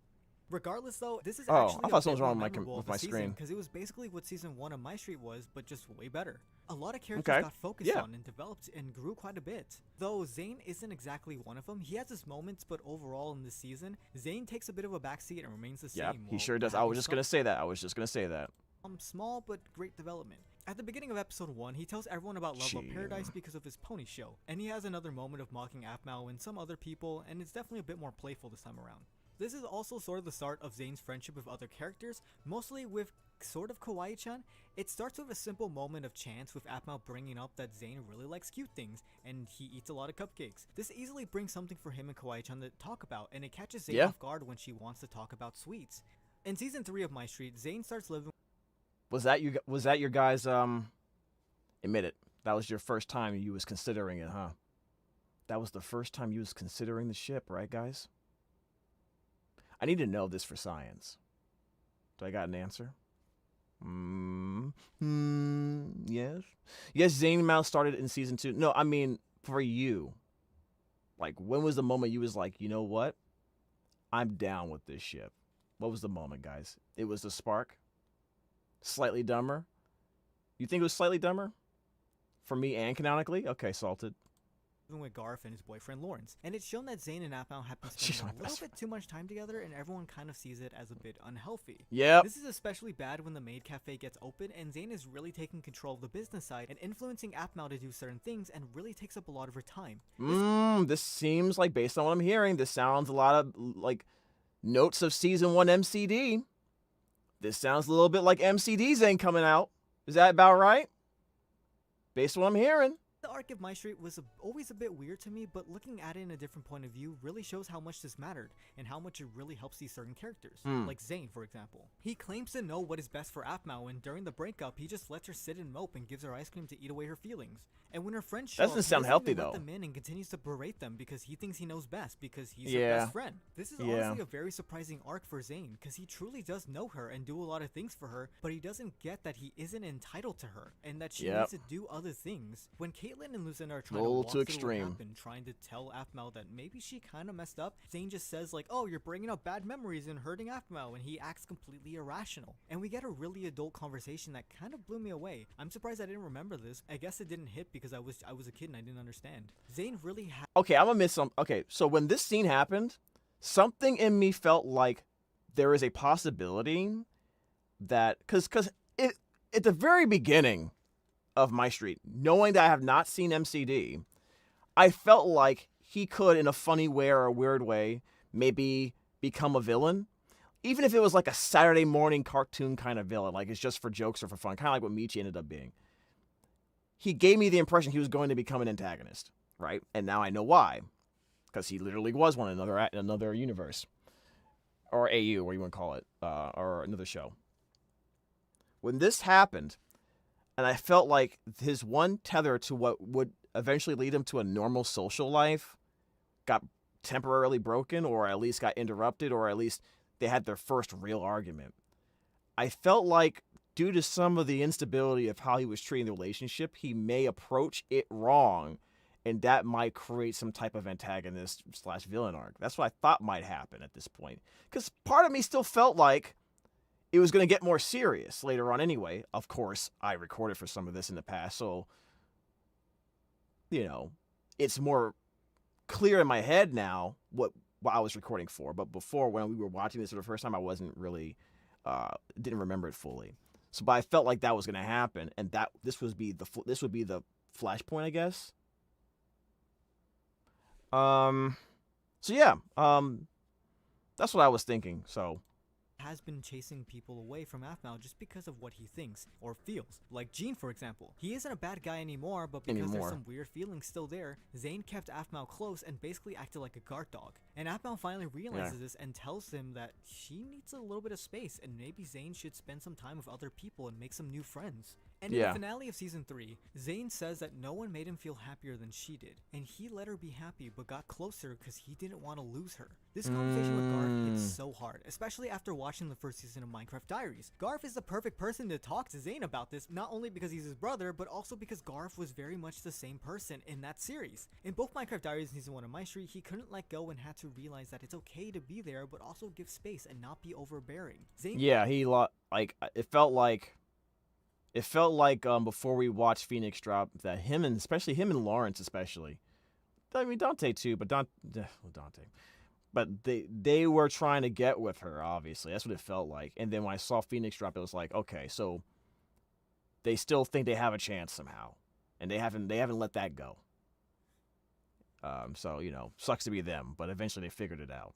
Regardless, though, this is I actually thought something was wrong with my screen. Because it was basically what season 1 of My Street was, but just way better. A lot of characters got focused on and developed and grew quite a bit. Though Zane isn't exactly one of them, he has his moments, but overall in this season, Zane takes a bit of a backseat and remains the same. Yeah, he sure does. I was just gonna say that. Small but great development. At the beginning of episode 1, he tells everyone about Love of Paradise because of his pony show, and he has another moment of mocking Aphmau and some other people, and it's definitely a bit more playful this time around. This is also sort of the start of Zane's friendship with other characters, mostly with sort of Kawaii-chan. It starts with a simple moment of chance with Aphmau bringing up that Zane really likes cute things, and he eats a lot of cupcakes. This easily brings something for him and Kawaii-chan to talk about, and it catches Zane off guard when she wants to talk about sweets. In season 3 of My Street, Zane starts living... Was that your guys, admit it, that was your first time you was considering it, huh? That was the first time you was considering the ship, right, guys? I need to know this for science. Do I got an answer? Yes. Yes, Zane and Mal started in season 2. No, I mean, for you. Like, when was the moment you was like, you know what? I'm down with this ship. What was the moment, guys? It was the spark? Slightly dumber? You think it was slightly dumber? For me and canonically? Okay, Salted. with Garf and his boyfriend Lawrence, and it's shown that Zane and Aphmau have been She's spending my a little best bit too much time together, and everyone kind of sees it as a bit unhealthy. Yep. This is especially bad when the maid cafe gets open, and Zane is really taking control of the business side and influencing Aphmau to do certain things, and really takes up a lot of her time. This seems like, based on what I'm hearing, this sounds a lot of like notes of season 1 MCD. This sounds a little bit like MCD Zane coming out. Is that about right? Based on what I'm hearing. The arc of My Street was always a bit weird to me, but looking at it in a different point of view really shows how much this mattered, and how much it really helps these certain characters. Like Zane, for example. He claims to know what is best for Aphmau, and during the breakup, he just lets her sit and mope and gives her ice cream to eat away her feelings. And when her friends show Doesn't up, sound he healthy, even let though. them in and continues to berate them because he thinks he knows best, because he's her Yeah. best friend. This is honestly a very surprising arc for Zane, because he truly does know her and do a lot of things for her, but he doesn't get that he isn't entitled to her, and that she needs to do other things. When Caitlyn and Lucinda are trying to walk through what happened, trying to tell Aphmau that maybe she kind of messed up, Zane just says like, oh, you're bringing up bad memories and hurting Aphmau, and he acts completely irrational. And we get a really adult conversation that kind of blew me away. I'm surprised I didn't remember this. I guess it didn't hit because I was a kid and I didn't understand. Zane really had... Okay, I'm gonna miss some. Okay, so when this scene happened, something in me felt like there is a possibility that, because at the very beginning of My Street, knowing that I have not seen MCD, I felt like he could, in a funny way or a weird way, maybe become a villain. Even if it was like a Saturday morning cartoon kind of villain, like it's just for jokes or for fun, kind of like what Michi ended up being. He gave me the impression he was going to become an antagonist, right? And now I know why. Because he literally was one in another universe. Or AU, or you want to call it. Or another show. When this happened, and I felt like his one tether to what would eventually lead him to a normal social life got temporarily broken, or at least got interrupted, or at least they had their first real argument. I felt like, due to some of the instability of how he was treating the relationship, he may approach it wrong, and that might create some type of antagonist/villain arc. That's what I thought might happen at this point. Because part of me still felt like it was going to get more serious later on anyway. Of course, I recorded for some of this in the past, so, you know, it's more clear in my head now what I was recording for. But before, when we were watching this for the first time, I wasn't really, didn't remember it fully. So, but I felt like that was going to happen, and that this would be the flashpoint, I guess. So yeah, that's what I was thinking. So. Has been chasing people away from Aphmau just because of what he thinks or feels. Like Jean, for example. He isn't a bad guy anymore, but because there's some weird feelings still there, Zane kept Aphmau close and basically acted like a guard dog. And Aphmau finally realizes this and tells him that she needs a little bit of space, and maybe Zane should spend some time with other people and make some new friends. And in the finale of Season 3, Zane says that no one made him feel happier than she did, and he let her be happy but got closer because he didn't want to lose her. This conversation with Garf hits so hard, especially after watching the first season of Minecraft Diaries. Garf is the perfect person to talk to Zane about this, not only because he's his brother, but also because Garf was very much the same person in that series. In both Minecraft Diaries and Season 1 of My Street, he couldn't let go and had to realize that it's okay to be there, but also give space and not be overbearing. Zane It felt like before we watched Phoenix drop that him and Lawrence especially, I mean Dante too, but they were trying to get with her. Obviously, that's what it felt like. And then when I saw Phoenix drop, it was like, okay, so they still think they have a chance somehow, and they haven't let that go. So you know, sucks to be them, but eventually they figured it out.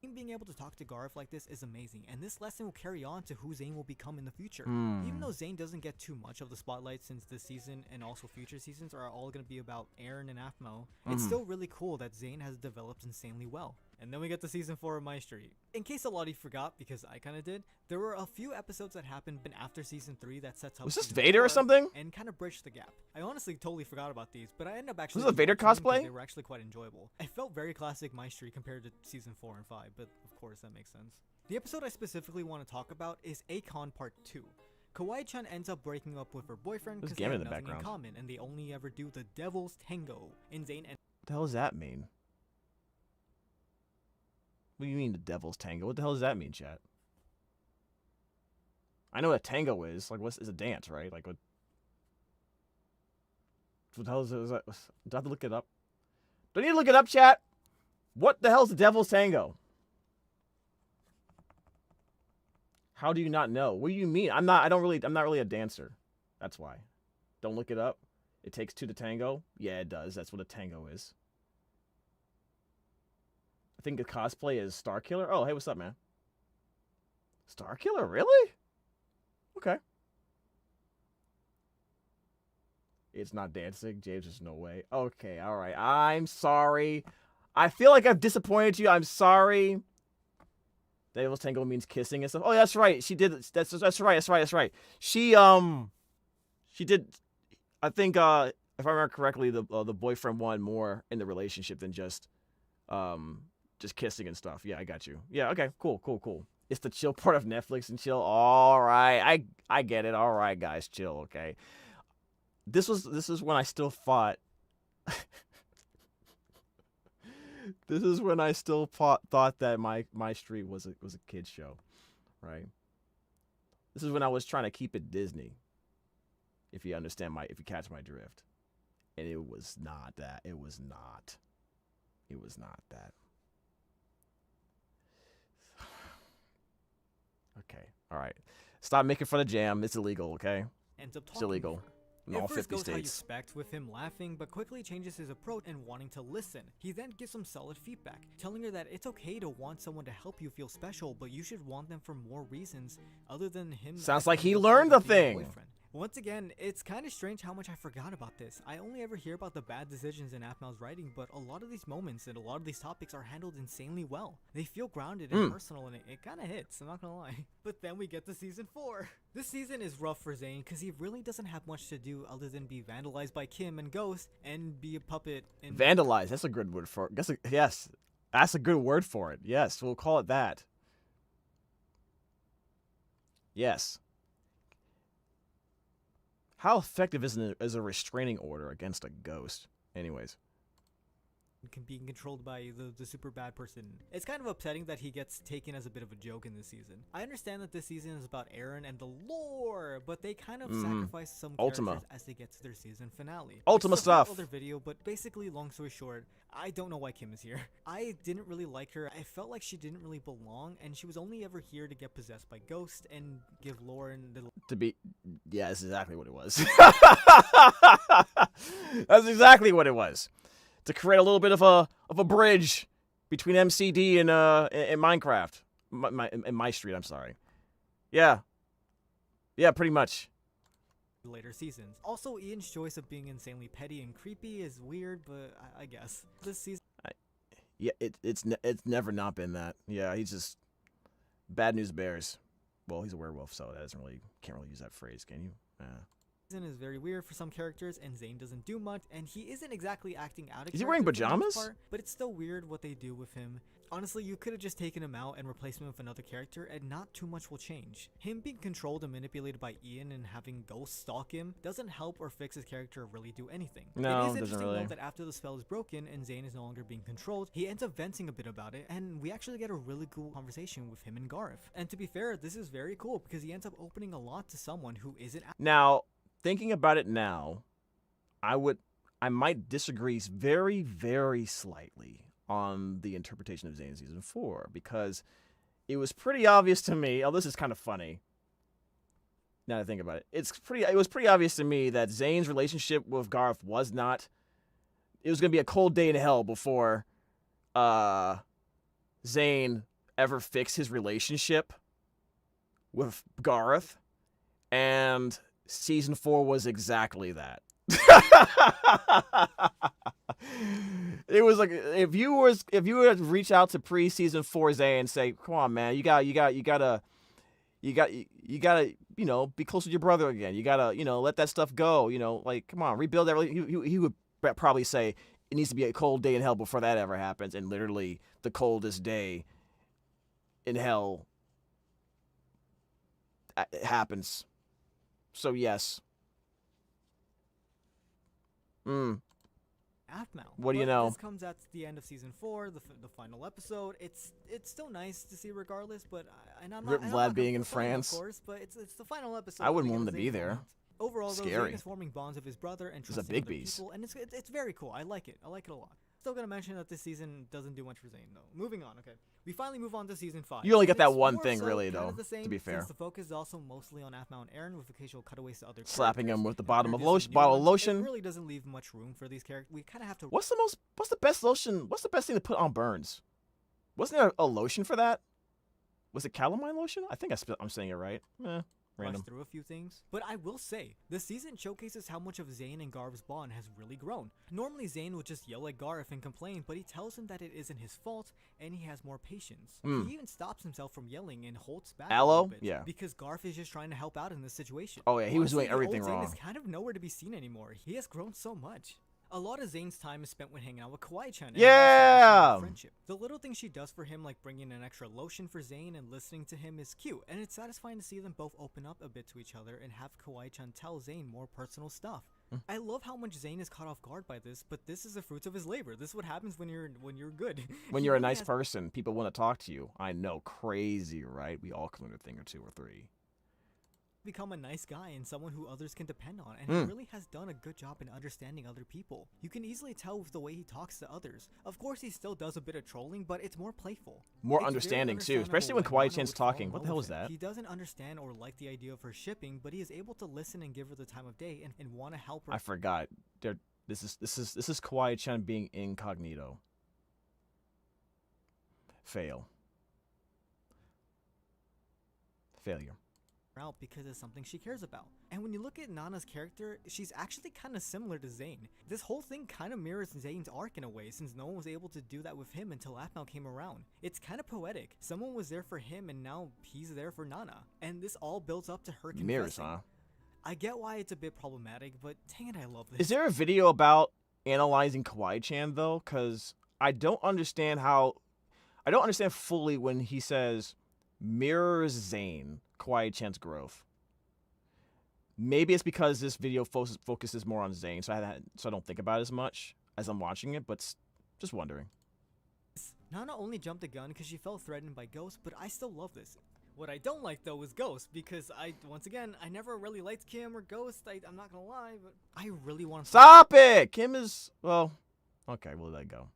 Being able to talk to Garf like this is amazing, and this lesson will carry on to who Zane will become in the future. Even though Zane doesn't get too much of the spotlight, since this season and also future seasons are all going to be about Eren and Aphmau, it's still really cool that Zane has developed insanely well. And then we get to Season 4 of My Street. In case a lot of you forgot, because I kinda did, there were a few episodes that happened after Season 3 that sets up... Was this Vader or something? And kind of bridged the gap. I honestly totally forgot about these, but I ended up actually... Was this a Vader cosplay? They were actually quite enjoyable. I felt very classic My Street compared to Season 4 and 5, but of course that makes sense. The episode I specifically want to talk about is Akon Part 2. Kawaii-chan ends up breaking up with her boyfriend because they have nothing in common, and they only ever do the Devil's Tango. And Zane... What the hell does that mean? What do you mean the Devil's Tango? What the hell does that mean, chat? I know what a tango is. Like, is a dance, right? Like, what? What the hell is that? Do I have to look it up? Do I need to look it up, chat? What the hell is the Devil's Tango? How do you not know? What do you mean? I'm not really a dancer. That's why. Don't look it up. It takes two to tango. Yeah, it does. That's what a tango is. I think the cosplay is Star Killer. Oh, hey, what's up, man? Star Killer, really? Okay. It's not dancing. James, there's no way. Okay, all right. I'm sorry. I feel like I've disappointed you. I'm sorry. Devil's Tango means kissing and stuff. Oh, that's right. She did. That's right. She did. I think if I remember correctly, the boyfriend wanted more in the relationship than just kissing and stuff. Yeah, I got you. Yeah, okay, cool. It's the chill part of Netflix and chill. All right, I get it. All right, guys, chill. Okay. This is when I still thought. This is when I still thought that my street was a kid's show, right? This is when I was trying to keep it Disney. If you catch my drift, and it was not that. It was not that. Okay, all right. Stop making fun of Jam. It's illegal. Okay, it's illegal. In all 50 goes how you states. expect, with him laughing, but quickly changes his approach and wanting to listen. He then gives some solid feedback, telling her that it's okay to want someone to help you feel special, but you should want them for more reasons other than him. Sounds like he learned the thing. Once again, it's kind of strange how much I forgot about this. I only ever hear about the bad decisions in Aphmau's writing, but a lot of these moments and a lot of these topics are handled insanely well. They feel grounded and personal, and it kind of hits, I'm not gonna lie. But then we get to Season 4. This season is rough for Zane because he really doesn't have much to do other than be vandalized by Kim and Ghost and be a puppet. Vandalized, that's a good word for it. Yes, that's a good word for it. Yes, we'll call it that. Yes. How effective is a restraining order against a ghost? Anyways. Being controlled by the super bad person. It's kind of upsetting that he gets taken as a bit of a joke in this season. I understand that this season is about Eren and the lore, but they kind of sacrifice some characters as they get to their season finale. Ultima stuff. Other video, but basically, long story short, I don't know why Kim is here. I didn't really like her. I felt like she didn't really belong, and she was only ever here to get possessed by Ghost and give Lauren the... Yeah, that's exactly what it was. That's exactly what it was. To create a little bit of a bridge between MCD and Minecraft. In my street, I'm sorry. Yeah, pretty much. Later seasons. Also, Ian's choice of being insanely petty and creepy is weird, but I guess this season. It's never not been that. Yeah, he's just bad news bears. Well, he's a werewolf, so that can't really use that phrase, can you? Season is very weird for some characters, and Zane doesn't do much, and he isn't exactly acting out of Is he wearing pajamas? But it's still weird what they do with him. Honestly, you could have just taken him out and replaced him with another character, and not too much will change. Him being controlled and manipulated by Ian and having Ghost stalk him doesn't help or fix his character or really do anything. No, it is interesting really. though that after the spell is broken and Zane is no longer being controlled, he ends up venting a bit about it, and we actually get a really cool conversation with him and Garth. And to be fair, this is very cool because he ends up opening a lot to someone who isn't. Now, thinking about it now, I might disagree very, very slightly on the interpretation of Zane Season 4, because it was pretty obvious to me. Oh, this is kind of funny. Now that I think about it, it was pretty obvious to me that Zane's relationship with Garth was not. It was gonna be a cold day in hell before Zane ever fixed his relationship with Garth, and Season 4 was exactly that. It was like if you were to reach out to pre-Season 4 Zane and say, "Come on, man, you gotta, be close with your brother again. You gotta, let that stuff go. Like, come on, rebuild that." He would probably say it needs to be a cold day in hell before that ever happens, and literally the coldest day in hell happens. So yes. Aphmau. What do you know? This comes at the end of Season 4, the final episode. It's still nice to see regardless, but and I'm not Vlad being in France. of course, but it's the final episode. I wouldn't want him to be there. Overall, though, Scary. Zane is forming bonds with his brother and This is a trusting big other beast. people, and it's very cool. I like it. I like it a lot. Still gonna mention that this season doesn't do much for Zane, though. Moving on, okay. We finally move on to season 5. You only get and that it's one more thing, so really, kinda though, the same, to be fair. Since the focus is also mostly on Aphmau and Eren, with occasional cutaways to other Slapping characters him with the and bottom of introducing new bottle of ones. lotion. It really doesn't leave much room for these characters. We kind of have to. What's the best lotion? What's the best thing to put on burns? Wasn't there a lotion for that? Was it calamine lotion? I think I'm saying it right. Random. Rush through a few things, but I will say this season showcases how much of Zane and Garf's bond has really grown. Normally Zane would just yell at Garf and complain, but he tells him that it isn't his fault and he has more patience. He even stops himself from yelling and holds back a little bit, Yeah. because Garf is just trying to help out in this situation. Oh, yeah, he was doing Honestly, everything old Zane wrong. is kind of nowhere to be seen anymore. He has grown so much. A lot of Zane's time is spent when hanging out with Kawaii-chan. Yeah! Friendship. The little things she does for him, like bringing an extra lotion for Zane and listening to him, is cute, and it's satisfying to see them both open up a bit to each other and have Kawaii-chan tell Zane more personal stuff. I love how much Zane is caught off guard by this, but this is the fruits of his labor. This is what happens when you're good. When He you're a really nice has- person, people want to talk to you. I know, crazy, right? We all can learn a thing or two or three. become a nice guy and someone who others can depend on, and he really has done a good job in understanding other people. You can easily tell with the way he talks to others. Of course, he still does a bit of trolling, but it's more playful. More It's very understanding too, especially when understandable Kawaii-chan's Nana would fall talking. in What love the hell with is him. that? He doesn't understand or like the idea of her shipping, but he is able to listen and give her the time of day and want to help her. I forgot. This is Kawaii-chan being incognito. Failure. Out because it's something she cares about. And when you look at Nana's character, she's actually kind of similar to Zane. This whole thing kind of mirrors Zane's arc in a way, since no one was able to do that with him until Aphmau came around. It's kind of poetic. Someone was there for him and now he's there for Nana. And this all builds up to her confessing. Mirrors, huh? I get why it's a bit problematic, but dang it, I love this. Is there a video about analyzing Kawaii-chan though? Because I don't understand fully when he says mirrors Zane, Kawaii-chan's growth. Maybe it's because this video focuses more on Zane, so I don't think about it as much as I'm watching it, but just wondering. Nana only jumped the gun because she felt threatened by Ghost, but I still love this. What I don't like though is Ghost, because I never really liked Kim or Ghost. I'm not gonna lie, but I really want to Stop it! Kim is, well, okay, we'll let it go.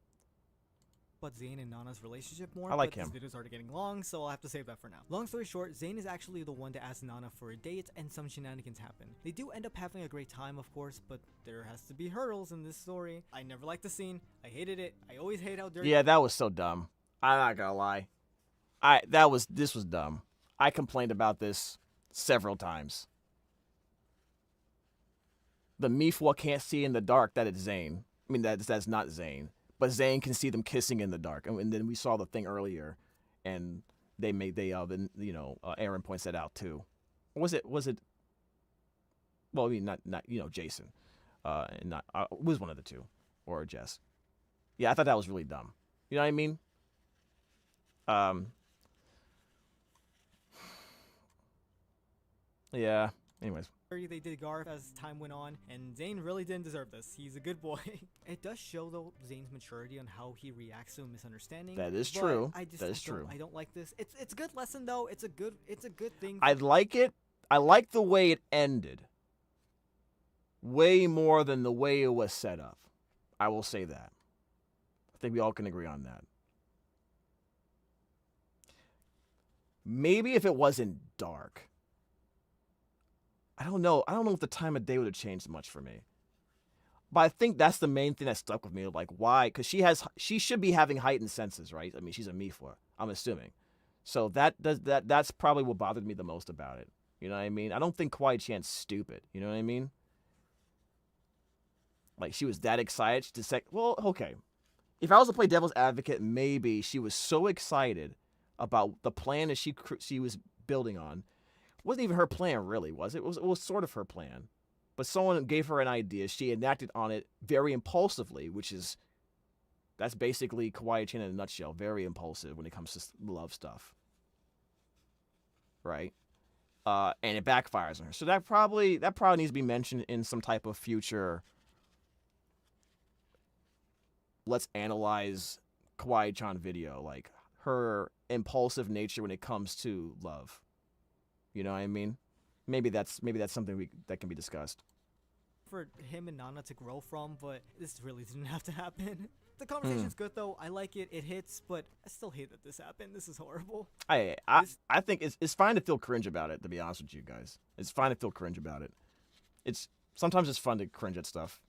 But Zane and Nana's relationship more. I like but him. This video's already getting long, so I'll have to save that for now. Long story short, Zane is actually the one to ask Nana for a date, and some shenanigans happen. They do end up having a great time, of course, but there has to be hurdles in this story. I never liked the scene. I hated it. I always hate how dirty. Yeah, that was so dumb. I'm not gonna lie. This was dumb. I complained about this several times. The Mifwa can't see in the dark that it's Zane. I mean, that's not Zane. But Zane can see them kissing in the dark. And then we saw the thing earlier, and Eren points that out too. Or was it? Well, I mean, not Jason. It was one of the two, or Jess. Yeah, I thought that was really dumb. You know what I mean? Yeah. Anyways. They did Garf as time went on, and Zane really didn't deserve this. He's a good boy. It does show though Zane's maturity on how he reacts to a misunderstanding. That is but true. That is true. I don't like this. It's a good lesson though. It's a good thing. I like it. I like the way it ended. Way more than the way it was set up. I will say that. I think we all can agree on that. Maybe if it wasn't dark. I don't know. I don't know if the time of day would have changed much for me. But I think that's the main thing that stuck with me. Like, why? Because she should be having heightened senses, right? I mean, she's a Mifwa, I'm assuming. So that's probably what bothered me the most about it. You know what I mean? I don't think Kawaii-chan's stupid. You know what I mean? Like, she was that excited to say, well, okay. If I was to play devil's advocate, maybe she was so excited about the plan that she was building on. It wasn't even her plan, really, was it? It was sort of her plan. But someone gave her an idea. She enacted on it very impulsively, that's basically Kawaii-chan in a nutshell. Very impulsive when it comes to love stuff. Right? And it backfires on her. So that probably needs to be mentioned in some type of future. Let's analyze Kawaii-chan video. Like, her impulsive nature when it comes to love. You know what I mean? maybe that's something that can be discussed. For him and Nana to grow from, but this really didn't have to happen. The conversation's good though. I like it. It hits, but I still hate that this happened. This is horrible. I think it's fine to feel cringe about it. To be honest with you guys, it's fine to feel cringe about it. Sometimes it's fun to cringe at stuff.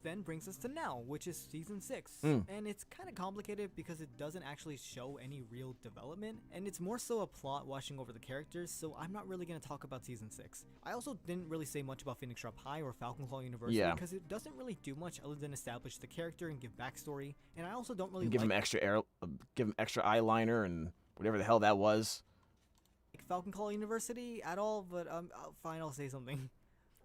Then brings us to now, which is season 6. And it's kind of complicated because it doesn't actually show any real development, and it's more so a plot washing over the characters, so I'm not really going to talk about season 6. I also didn't really say much about Phoenix Drop High or Falcon Claw University because it doesn't really do much other than establish the character and give backstory, and I also don't really give him extra eyeliner and whatever the hell that was. Like Falcon Claw University at all, but fine, I'll say something.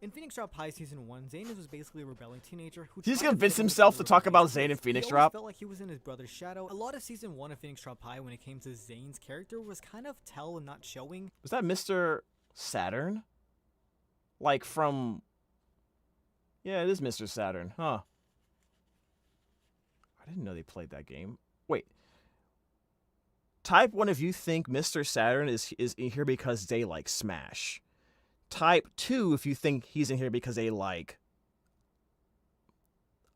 In Phoenix Drop High Season 1, Zane was basically a rebelling teenager who He's convinced himself to talk about Zane in Phoenix Drop. He felt like he was in his brother's shadow. A lot of Season 1 of Phoenix Drop High, when it came to Zane's character, was kind of tell and not showing. Was that Mr. Saturn? Like from... Yeah, it is Mr. Saturn, huh? I didn't know they played that game. Wait. Type 1 if you think Mr. Saturn is in here because they like Smash. Type 2 if you think he's in here because they like...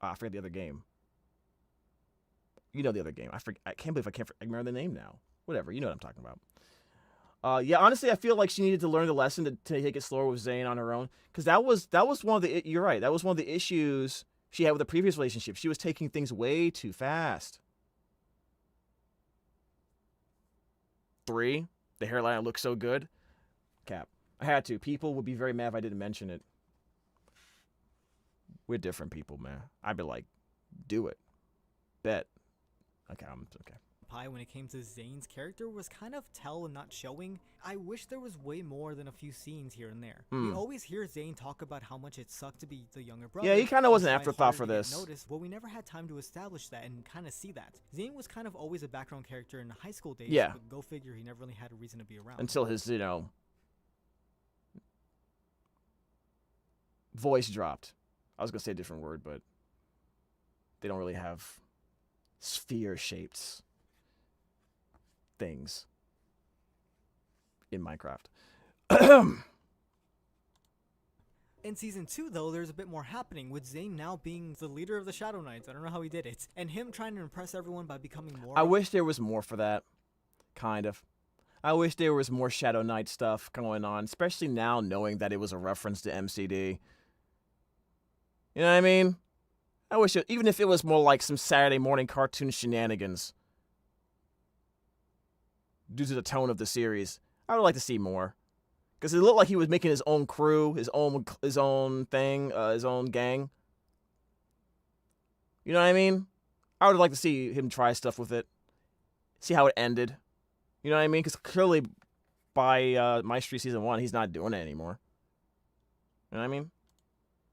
I forget the other game. You know the other game. I can't believe I can't remember the name now. Whatever, you know what I'm talking about. Yeah, honestly, I feel like she needed to learn the lesson to take it slower with Zane on her own. Because that was one of the... You're right. That was one of the issues she had with the previous relationship. She was taking things way too fast. 3, the hairline looks so good. Cap. I had to. People would be very mad if I didn't mention it. We're different people, man. I'd be like, do it. Bet. Okay, okay. Pie, when it came to Zane's character, was kind of tell and not showing. I wish there was way more than a few scenes here and there. We always hear Zane talk about how much it sucked to be the younger brother. Yeah, he kind of was an afterthought for this. But we never had time to establish that and kind of see that. Zane was kind of always a background character in the high school days. Yeah. But go figure, he never really had a reason to be around. Until his, voice dropped. I was going to say a different word, but they don't really have sphere-shaped things in Minecraft. In Season 2, though, there's a bit more happening, with Zane now being the leader of the Shadow Knights. I don't know how he did it. And him trying to impress everyone by becoming more... I wish there was more for that. Kind of. I wish there was more Shadow Knight stuff going on, especially now knowing that it was a reference to MCD. You know what I mean? I wish even if it was more like some Saturday morning cartoon shenanigans. Due to the tone of the series, I would like to see more. Because it looked like he was making his own crew, his own thing, his own gang. You know what I mean? I would like to see him try stuff with it. See how it ended. You know what I mean? Because clearly by Maestri Season 1, he's not doing it anymore. You know what I mean?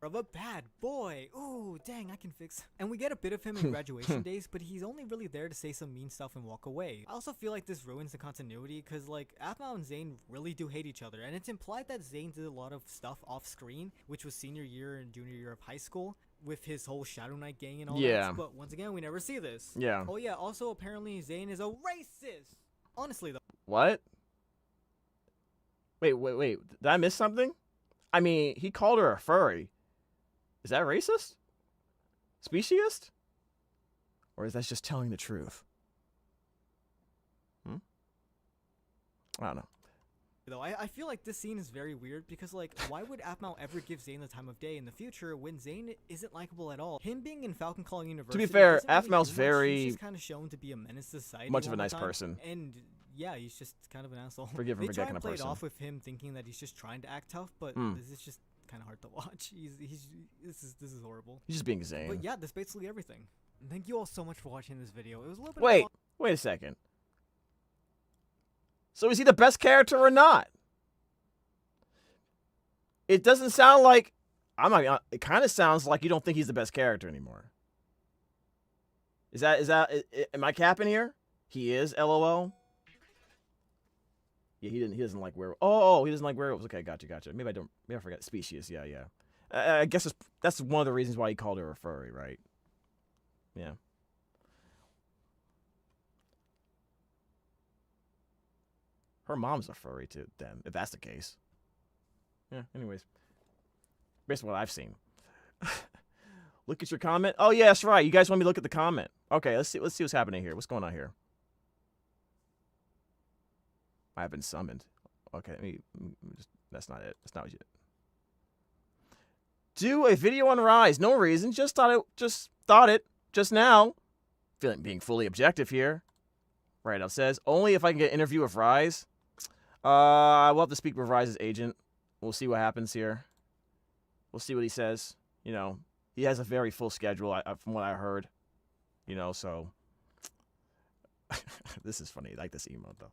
Of a bad boy. Ooh, dang, I can fix. And we get a bit of him in Graduation Days, but he's only really there to say some mean stuff and walk away. I also feel like this ruins the continuity, because like Aphmau and Zane really do hate each other, and it's implied that Zane did a lot of stuff off screen, which was senior year and junior year of high school, with his whole Shadow Knight gang and all that. But once again, we never see this. Yeah. Oh yeah, also apparently Zane is a racist. Honestly though. What? Wait. Did I miss something? I mean, he called her a furry. Is that racist? Speciesist? Or is that just telling the truth? I don't know. Though I feel like this scene is very weird because like why would Aphmau ever give Zane the time of day in the future when Zane isn't likable at all? Him being in Falcon Claw University. To be fair, really Aphmau's very he's kind of shown to be a menace to society. Much of a nice person. And yeah, he's just kind of an asshole. Forgive him for getting a person. They try and play it off with him thinking that he's just trying to act tough, but this is just kind of hard to watch. This is horrible. He's just being Zane. But yeah, that's basically everything. Thank you all so much for watching this video. It was a little bit. Wait a second. So is he the best character or not? It doesn't sound like it kind of sounds like you don't think he's the best character anymore. Is that am I capping here? He is, LOL. Yeah, he doesn't like werewolves. Oh, he doesn't like werewolves. Okay, gotcha. Maybe I forgot. Species, yeah. I guess that's one of the reasons why he called her a furry, right? Yeah. Her mom's a furry too, then, if that's the case. Yeah. Anyways, based on what I've seen. Look at your comment. Oh yeah, that's right. You guys want me to look at the comment? Okay, let's see. Let's see what's happening here. What's going on here? I have been summoned. Okay, that's not it. That's not what you did. Do a video on Rhys. No reason. Just thought it. Just now. Being fully objective here. Right now it says only if I can get an interview with Rhys. I will have to speak with Rhys' agent. We'll see what happens here. We'll see what he says. You know, he has a very full schedule from what I heard. You know, so this is funny. I like this emote though.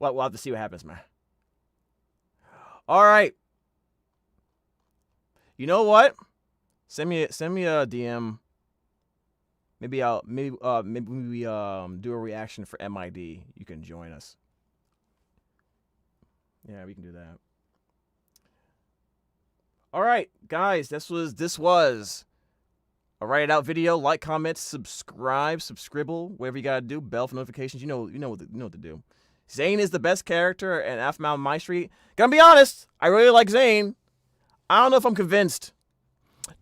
Well, we'll have to see what happens, man. All right. You know what? Send me a DM. Maybe we do a reaction for MID. You can join us. Yeah, we can do that. All right, guys. This was a Write It Out video. Like, comment, subscribe, subscribble, whatever you gotta do. Bell for notifications. You know what to do. Zane is the best character, and Aphmau on my street. Gonna be honest, I really like Zane. I don't know if I'm convinced.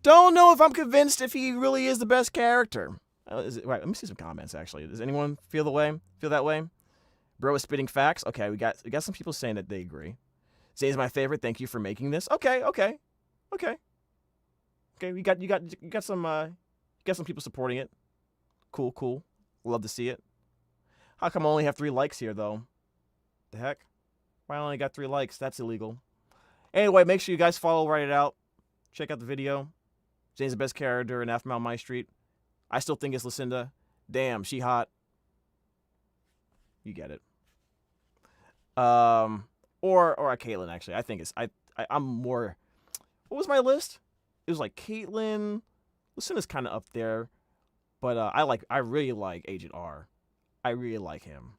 Don't know if I'm convinced if he really is the best character. Right, let me see some comments, actually. Does anyone feel that way? Bro is spitting facts. Okay, we got some people saying that they agree. Zane's my favorite. Thank you for making this. Okay. You got some people supporting it. Cool. Love to see it. How come I only have 3 likes here, though? The heck? Why I only got 3 likes? That's illegal. Anyway, make sure you guys follow Write It Out. Check out the video. Zane's the best character in Aphmau on my street. I still think it's Lucinda. Damn, she hot. You get it. Or a Caitlyn, actually. I think I'm more... What was my list? It was like Caitlyn. Lucinda's kind of up there. But I really like Agent R. I really like him.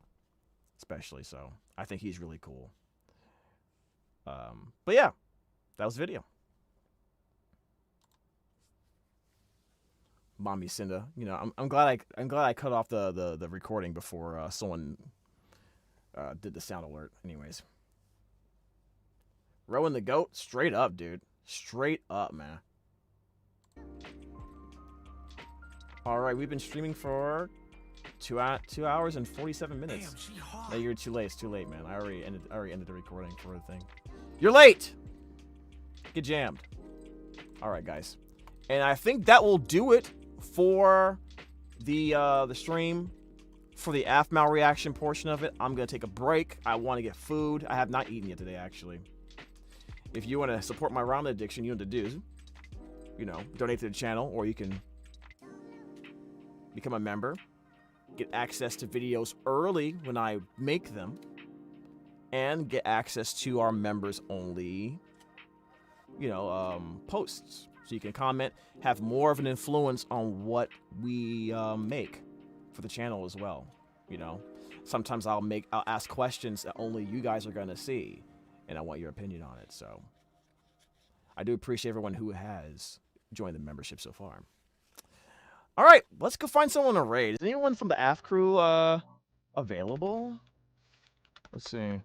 Especially, so I think he's really cool. But yeah, that was the video. Mommy Cinda, you know, I'm glad I cut off the recording before someone did the sound alert. Anyways, Rowan the goat, straight up, dude, straight up, man. All right, we've been streaming for 2 hours and 47 minutes. Damn, she hot. No, you're too late. It's too late, man. I already ended the recording for the thing. You're late. Get jammed. All right, guys, and I think that will do it for the stream, for the Aphmau reaction portion of it. I'm gonna take a break. I want to get food. I have not eaten yet today, actually. If you want to support my ramen addiction, you know what to do. You know, donate to the channel, or you can become a member, get access to videos early when I make them, and get access to our members only, you know, posts. So you can comment, have more of an influence on what we make for the channel as well. You know, sometimes I'll ask questions that only you guys are gonna see, and I want your opinion on it. So I do appreciate everyone who has joined the membership so far. All right, let's go find someone to raid. Is anyone from the AF crew available? Let's see.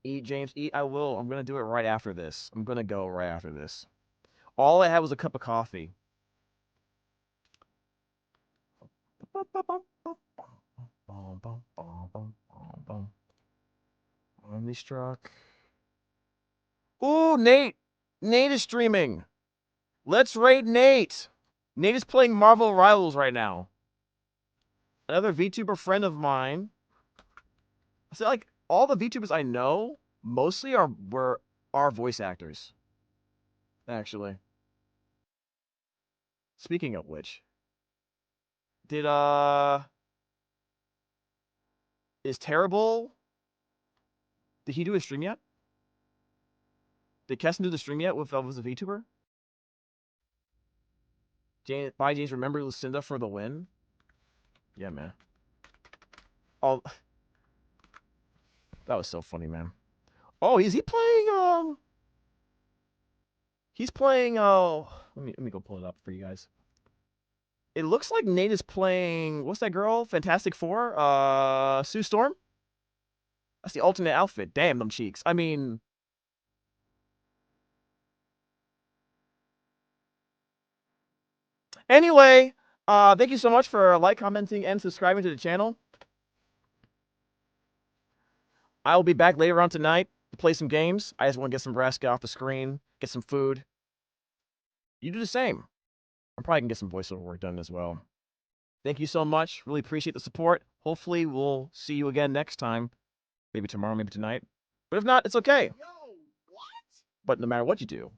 Eat, James, eat. I will. I'm going to do it right after this. I'm going to go right after this. All I had was a cup of coffee. Only struck. Ooh, Nate. Nate is streaming. Let's raid Nate. Nate is playing Marvel Rivals right now. Another VTuber friend of mine. I feel like all the VTubers I know mostly are voice actors. Actually. Speaking of which, is Terrible? Did he do a stream yet? Did Keston do the stream yet with a VTuber? Bye, James. Remember Lucinda for the win? Yeah, man. Oh, that was so funny, man. Oh, is he playing? He's playing. Oh, let me go pull it up for you guys. It looks like Nate is playing. What's that girl? Fantastic Four. Sue Storm. That's the alternate outfit. Damn them cheeks. I mean... Anyway, thank you so much for commenting, and subscribing to the channel. I will be back later on tonight to play some games. I just want to get some Vraska off the screen, get some food. You do the same. I'm probably going to get some voiceover work done as well. Thank you so much. Really appreciate the support. Hopefully, we'll see you again next time. Maybe tomorrow, maybe tonight. But if not, it's okay. But no matter what you do,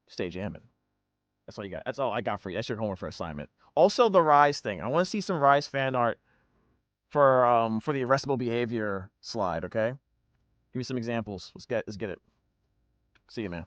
stay jamming. That's all you got. That's all I got for you. That's your homework for assignment. Also, the Rhys thing. I want to see some Rhys fan art for the arrestable behavior slide. Okay, give me some examples. Let's get it. See you, man.